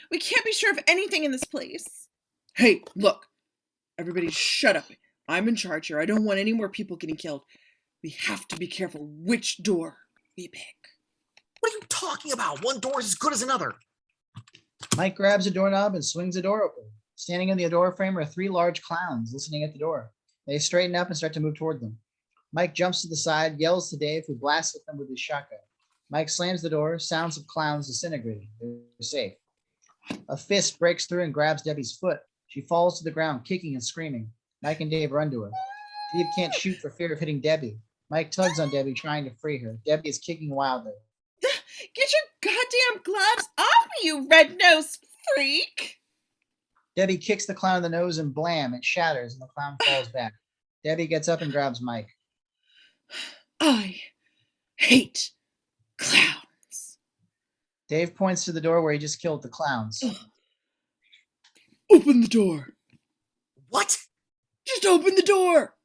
We can't be sure of anything in this place. Hey, look. Everybody shut up. I'm in charge here. I don't want any more people getting killed. We have to be careful which door we pick. What are you talking about? One door is as good as another. Mike grabs a doorknob and swings the door open. Standing in the door frame are 3 large clowns listening at the door. They straighten up and start to move toward them. Mike jumps to the side, yells to Dave, who blasts at them with his shotgun. Mike slams the door, sounds of clowns disintegrating. They're safe. A fist breaks through and grabs Debbie's foot. She falls to the ground, kicking and screaming. Mike and Dave run to her. Dave can't shoot for fear of hitting Debbie. Mike tugs on Debbie, trying to free her. Debbie is kicking wildly. Get your goddamn gloves off me, you red-nosed freak! Debbie kicks the clown in the nose and blam, it shatters and the clown falls back. Debbie gets up and grabs Mike. I hate clowns. Dave points to the door where he just killed the clowns. Open the door. What? Just open the door.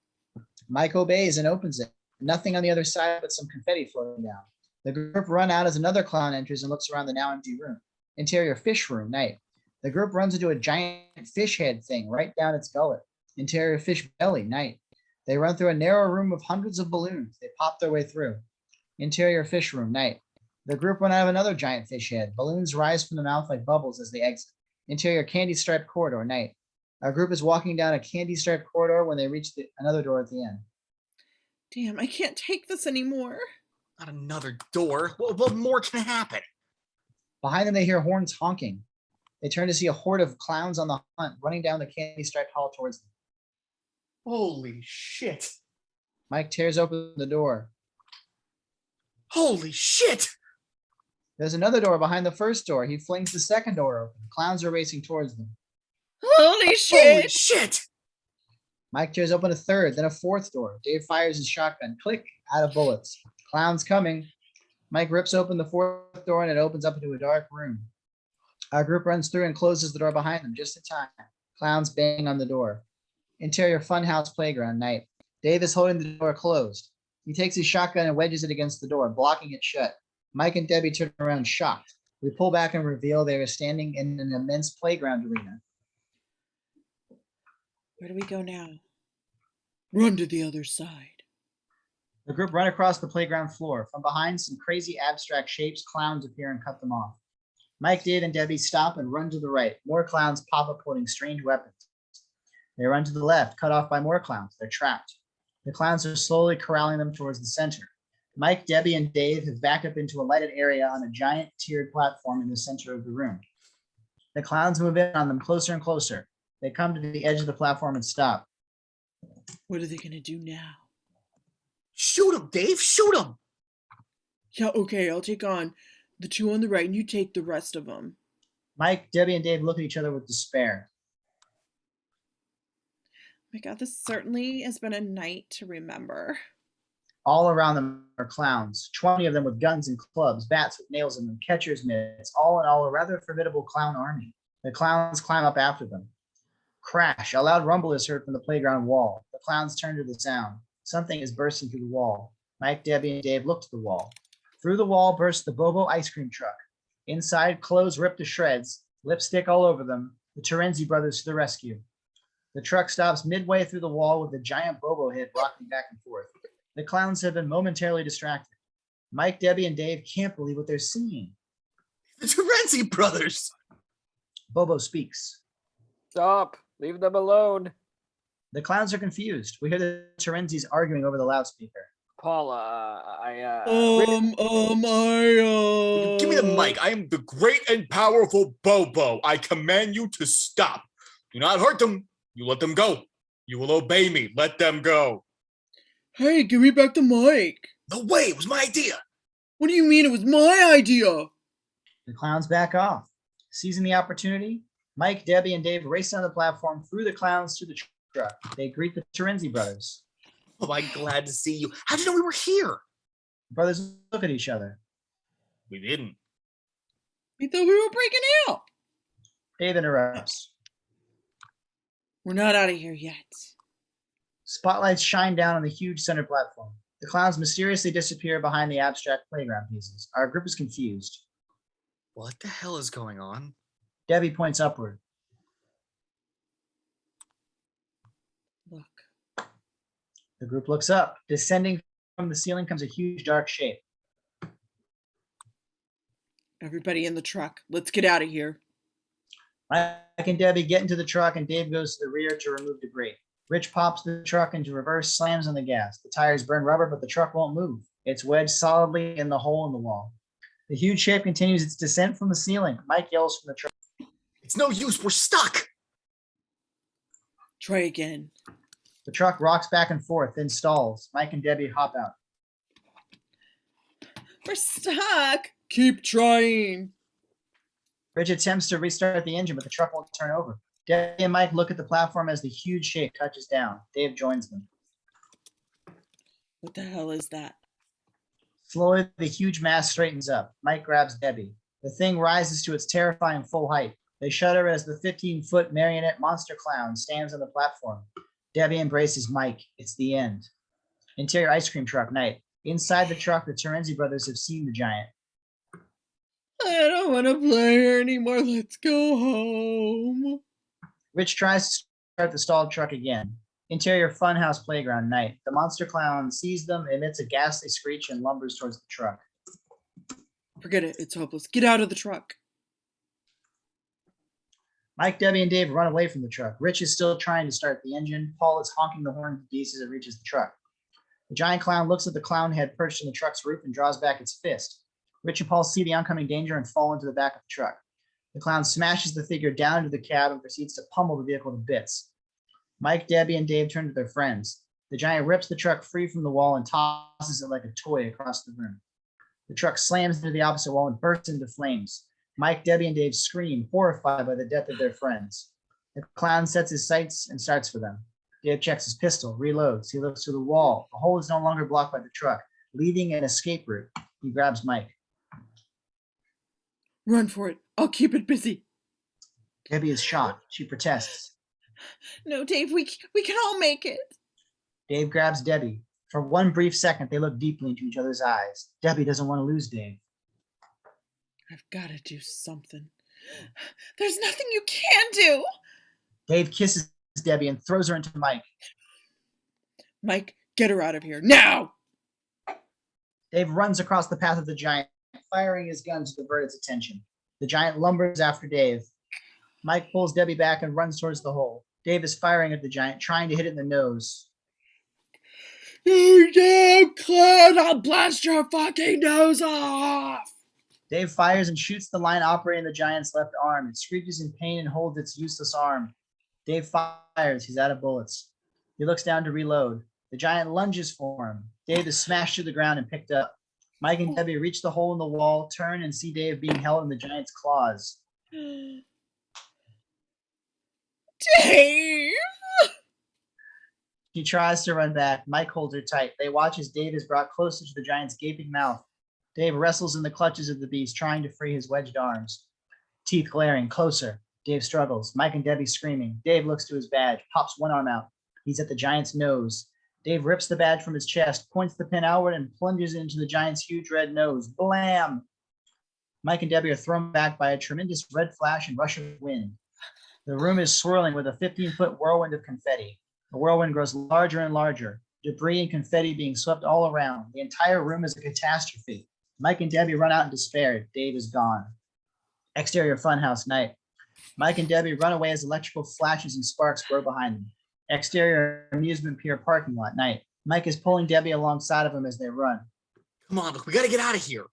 Mike obeys and opens it. Nothing on the other side but some confetti floating down. The group run out as another clown enters and looks around the now empty room. Interior fish room, night. The group runs into a giant fish head thing right down its gullet. Interior fish belly, night. They run through a narrow room of hundreds of balloons. They pop their way through. Interior fish room, night. The group run out of another giant fish head. Balloons rise from the mouth like bubbles as they exit. Interior candy striped corridor, night. Our group is walking down a candy striped corridor when they reach another door at the end. Damn, I can't take this anymore. Not another door. What more can happen? Behind them, they hear horns honking. They turn to see a horde of clowns on the hunt running down the candy striped hall towards them. Holy shit. Mike tears open the door. Holy shit! There's another door behind the first door. He flings the second door open. Clowns are racing towards them. Holy shit! Holy shit! Mike tears open a third, then a fourth door. Dave fires his shotgun. Click, out of bullets. Clowns coming. Mike rips open the fourth door and it opens up into a dark room. Our group runs through and closes the door behind them just in time. Clowns bang on the door. Interior Funhouse playground night. Dave is holding the door closed. He takes his shotgun and wedges it against the door, blocking it shut. Mike and Debbie turn around shocked. We pull back and reveal they are standing in an immense playground arena. Where do we go now? Run to the other side. The group run across the playground floor. From behind some crazy abstract shapes, clowns appear and cut them off. Mike, Dave, and Debbie stop and run to the right. More clowns pop up holding strange weapons. They run to the left, cut off by more clowns. They're trapped. The clowns are slowly corralling them towards the center. Mike, Debbie, and Dave have backed up into a lighted area on a giant tiered platform in the center of the room. The clowns move in on them closer and closer. They come to the edge of the platform and stop. What are they going to do now? Shoot him, Dave! Shoot him! Yeah, okay, I'll take on the two on the right and you take the rest of them. Mike, Debbie, and Dave look at each other with despair. Oh my God, this certainly has been a night to remember. All around them are clowns, 20 of them with guns and clubs, bats with nails in them, catcher's mitts, all in all a rather formidable clown army. The clowns climb up after them. Crash, a loud rumble is heard from the playground wall. The clowns turn to the sound. Something is bursting through the wall. Mike, Debbie, and Dave look to the wall. Through the wall bursts the Bobo ice cream truck. Inside, clothes ripped to shreds, lipstick all over them, the Terenzi brothers to the rescue. The truck stops midway through the wall with a giant Bobo head rocking back and forth. The clowns have been momentarily distracted. Mike, Debbie, and Dave can't believe what they're seeing. The Terenzi brothers! Bobo speaks. Stop. Leave them alone. The clowns are confused. We hear the Terenzis arguing over the loudspeaker. Paula, Give me the mic. I am the great and powerful Bobo. I command you to stop. Do not hurt them. You let them go. You will obey me. Let them go. Hey, give me back the mic. No way. It was my idea. What do you mean it was my idea? The clowns back off. Seizing the opportunity, Mike, Debbie, and Dave race on the platform through the clowns to the truck. They greet the Terenzi brothers. Oh, I'm glad to see you. How'd you know we were here? The brothers look at each other. We didn't. We thought we were breaking out. Dave interrupts. We're not out of here yet. Spotlights shine down on the huge center platform. The clowns mysteriously disappear behind the abstract playground pieces. Our group is confused. What the hell is going on? Debbie points upward. Look. The group looks up. Descending from the ceiling comes a huge dark shape. Everybody in the truck. Let's get out of here. Mike and Debbie get into the truck and Dave goes to the rear to remove debris. Rich pops the truck into reverse, slams on the gas. The tires burn rubber, but the truck won't move. It's wedged solidly in the hole in the wall. The huge shape continues its descent from the ceiling. Mike yells from the truck. It's no use. We're stuck. Try again. The truck rocks back and forth, then stalls. Mike and Debbie hop out. We're stuck. Keep trying. Rich attempts to restart the engine, but the truck won't turn over. Debbie and Mike look at the platform as the huge shape touches down. Dave joins them. What the hell is that? Slowly, the huge mass straightens up. Mike grabs Debbie. The thing rises to its terrifying full height. They shudder as the 15-foot marionette monster clown stands on the platform. Debbie embraces Mike. It's the end. Interior ice cream truck night. Inside the truck, the Terenzi brothers have seen the giant. I don't want to play here anymore. Let's go home. Rich tries to start the stalled truck again. Interior Funhouse playground night. The monster clown sees them, emits a ghastly screech, and lumbers towards the truck. Forget it. It's hopeless. Get out of the truck. Mike, Debbie, and Dave run away from the truck. Rich is still trying to start the engine. Paul is honking the horn to Deese as it reaches the truck. The giant clown looks at the clown head perched in the truck's roof and draws back its fist. Rich and Paul see the oncoming danger and fall into the back of the truck. The clown smashes the figure down into the cab and proceeds to pummel the vehicle to bits. Mike, Debbie, and Dave turn to their friends. The giant rips the truck free from the wall and tosses it like a toy across the room. The truck slams into the opposite wall and bursts into flames. Mike, Debbie, and Dave scream, horrified by the death of their friends. The clown sets his sights and starts for them. Dave checks his pistol, reloads. He looks through the wall. The hole is no longer blocked by the truck, leaving an escape route. He grabs Mike. Run for it. I'll keep it busy. Debbie is shocked. She protests. No, Dave, we can all make it. Dave grabs Debbie. For one brief second, they look deeply into each other's eyes. Debbie doesn't want to lose Dave. I've got to do something. There's nothing you can do. Dave kisses Debbie and throws her into Mike. Mike, get her out of here now. Dave runs across the path of the giant, firing his gun to divert its attention. The giant lumbers after Dave. Mike pulls Debbie back and runs towards the hole. Dave is firing at the giant, trying to hit it in the nose. You damn clown! I'll blast your fucking nose off! Dave fires and shoots the line operating the giant's left arm. It screeches in pain and holds its useless arm. Dave fires. He's out of bullets. He looks down to reload. The giant lunges for him. Dave is smashed to the ground and picked up. Mike and Debbie reach the hole in the wall, turn, and see Dave being held in the giant's claws. Dave! He tries to run back. Mike holds her tight. They watch as Dave is brought closer to the giant's gaping mouth. Dave wrestles in the clutches of the beast, trying to free his wedged arms. Teeth glaring, closer. Dave struggles. Mike and Debbie screaming. Dave looks to his badge, pops one arm out. He's at the giant's nose. Dave rips the badge from his chest, points the pin outward, and plunges it into the giant's huge red nose. Blam! Mike and Debbie are thrown back by a tremendous red flash and rush of wind. The room is swirling with a 15-foot whirlwind of confetti. The whirlwind grows larger and larger, debris and confetti being swept all around. The entire room is a catastrophe. Mike and Debbie run out in despair. Dave is gone. Exterior Funhouse night. Mike and Debbie run away as electrical flashes and sparks grow behind them. Exterior amusement pier parking lot night. Mike is pulling Debbie alongside of him as they run. Come on, look, we gotta get out of here.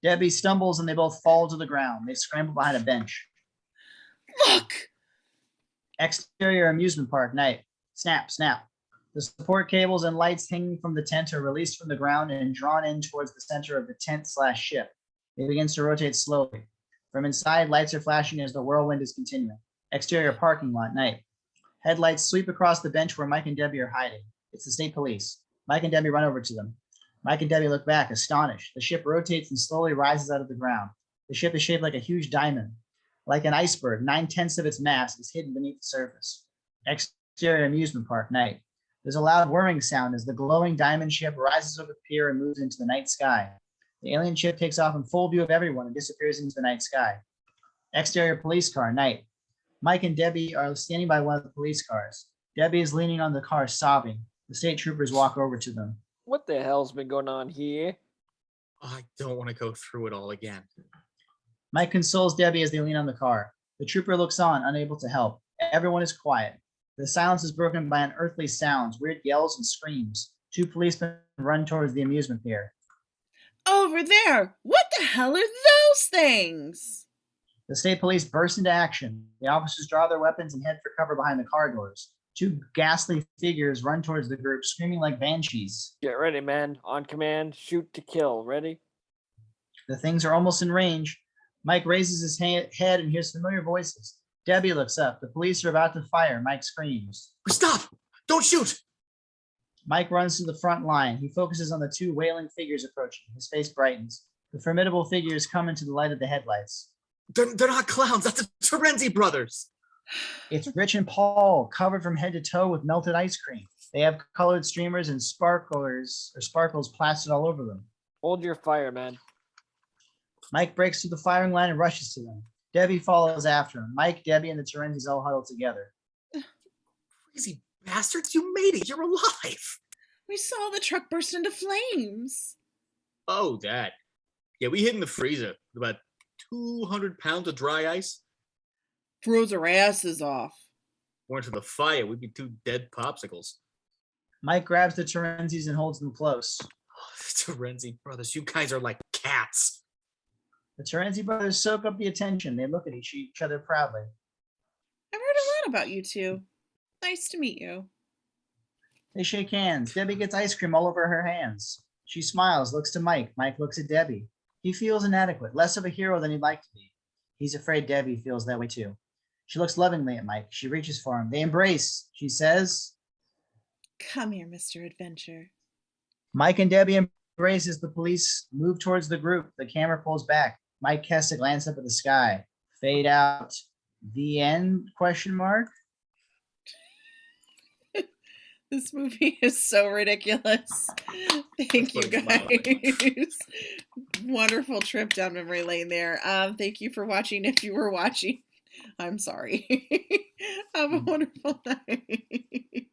Debbie stumbles and they both fall to the ground. They scramble behind a bench. Look! Exterior amusement park night. Snap, snap. The support cables and lights hanging from the tent are released from the ground and drawn in towards the center of the tent/ship. It begins to rotate slowly. From inside, lights are flashing as the whirlwind is continuing. Exterior parking lot night. Headlights sweep across the bench where Mike and Debbie are hiding. It's the state police. Mike and Debbie run over to them. Mike and Debbie look back, astonished. The ship rotates and slowly rises out of the ground. The ship is shaped like a huge diamond. Like an iceberg, 9/10 of its mass is hidden beneath the surface. Exterior amusement park night. There's a loud whirring sound as the glowing diamond ship rises over the pier and moves into the night sky. The alien ship takes off in full view of everyone and disappears into the night sky. Exterior police car night. Mike and Debbie are standing by one of the police cars. Debbie is leaning on the car, sobbing. The state troopers walk over to them. What the hell's been going on here? Oh, I don't want to go through it all again. Mike consoles Debbie as they lean on the car. The trooper looks on, unable to help. Everyone is quiet. The silence is broken by unearthly sounds, weird yells and screams. Two policemen run towards the amusement pier. Over there! What the hell are those things? The state police burst into action. The officers draw their weapons and head for cover behind the car doors. Two ghastly figures run towards the group, screaming like banshees. Get ready, man. On command, shoot to kill. Ready? The things are almost in range. Mike raises his head and hears familiar voices. Debbie looks up. The police are about to fire. Mike screams. Stop! Don't shoot! Mike runs to the front line. He focuses on the two wailing figures approaching. His face brightens. The formidable figures come into the light of the headlights. They're not clowns. That's the Terenzi brothers. It's Rich and Paul, covered from head to toe with melted ice cream. They have colored streamers and sparkles plastered all over them. Hold your fire, man. Mike breaks through the firing line and rushes to them. Debbie follows after him. Mike, Debbie, and the Terenzis all huddle together. Crazy bastards, you made it. You're alive. We saw the truck burst into flames. Oh, that. Yeah, we hid in the freezer with about 200 pounds of dry ice. Froze our asses off. Weren't for the fire, we'd be two dead popsicles. Mike grabs the Terenzis and holds them close. Oh, the Terenzi brothers, you guys are like cats. The Terenzi brothers soak up the attention. They look at each other proudly. I've heard a lot about you two. Nice to meet you. They shake hands. Debbie gets ice cream all over her hands. She smiles, looks to Mike. Mike looks at Debbie. He feels inadequate, less of a hero than he'd like to be. He's afraid Debbie feels that way too. She looks lovingly at Mike. She reaches for him. They embrace. She says, Come here, Mr. Adventure. Mike and Debbie embrace as the police move towards the group. The camera pulls back. Mike casts a glance up at the sky. Fade out. The end? Question mark. This movie is so ridiculous. Thank you, putting a smile on my guys. Wonderful trip down memory lane there. Thank you for watching. If you were watching, I'm sorry. Have a wonderful night.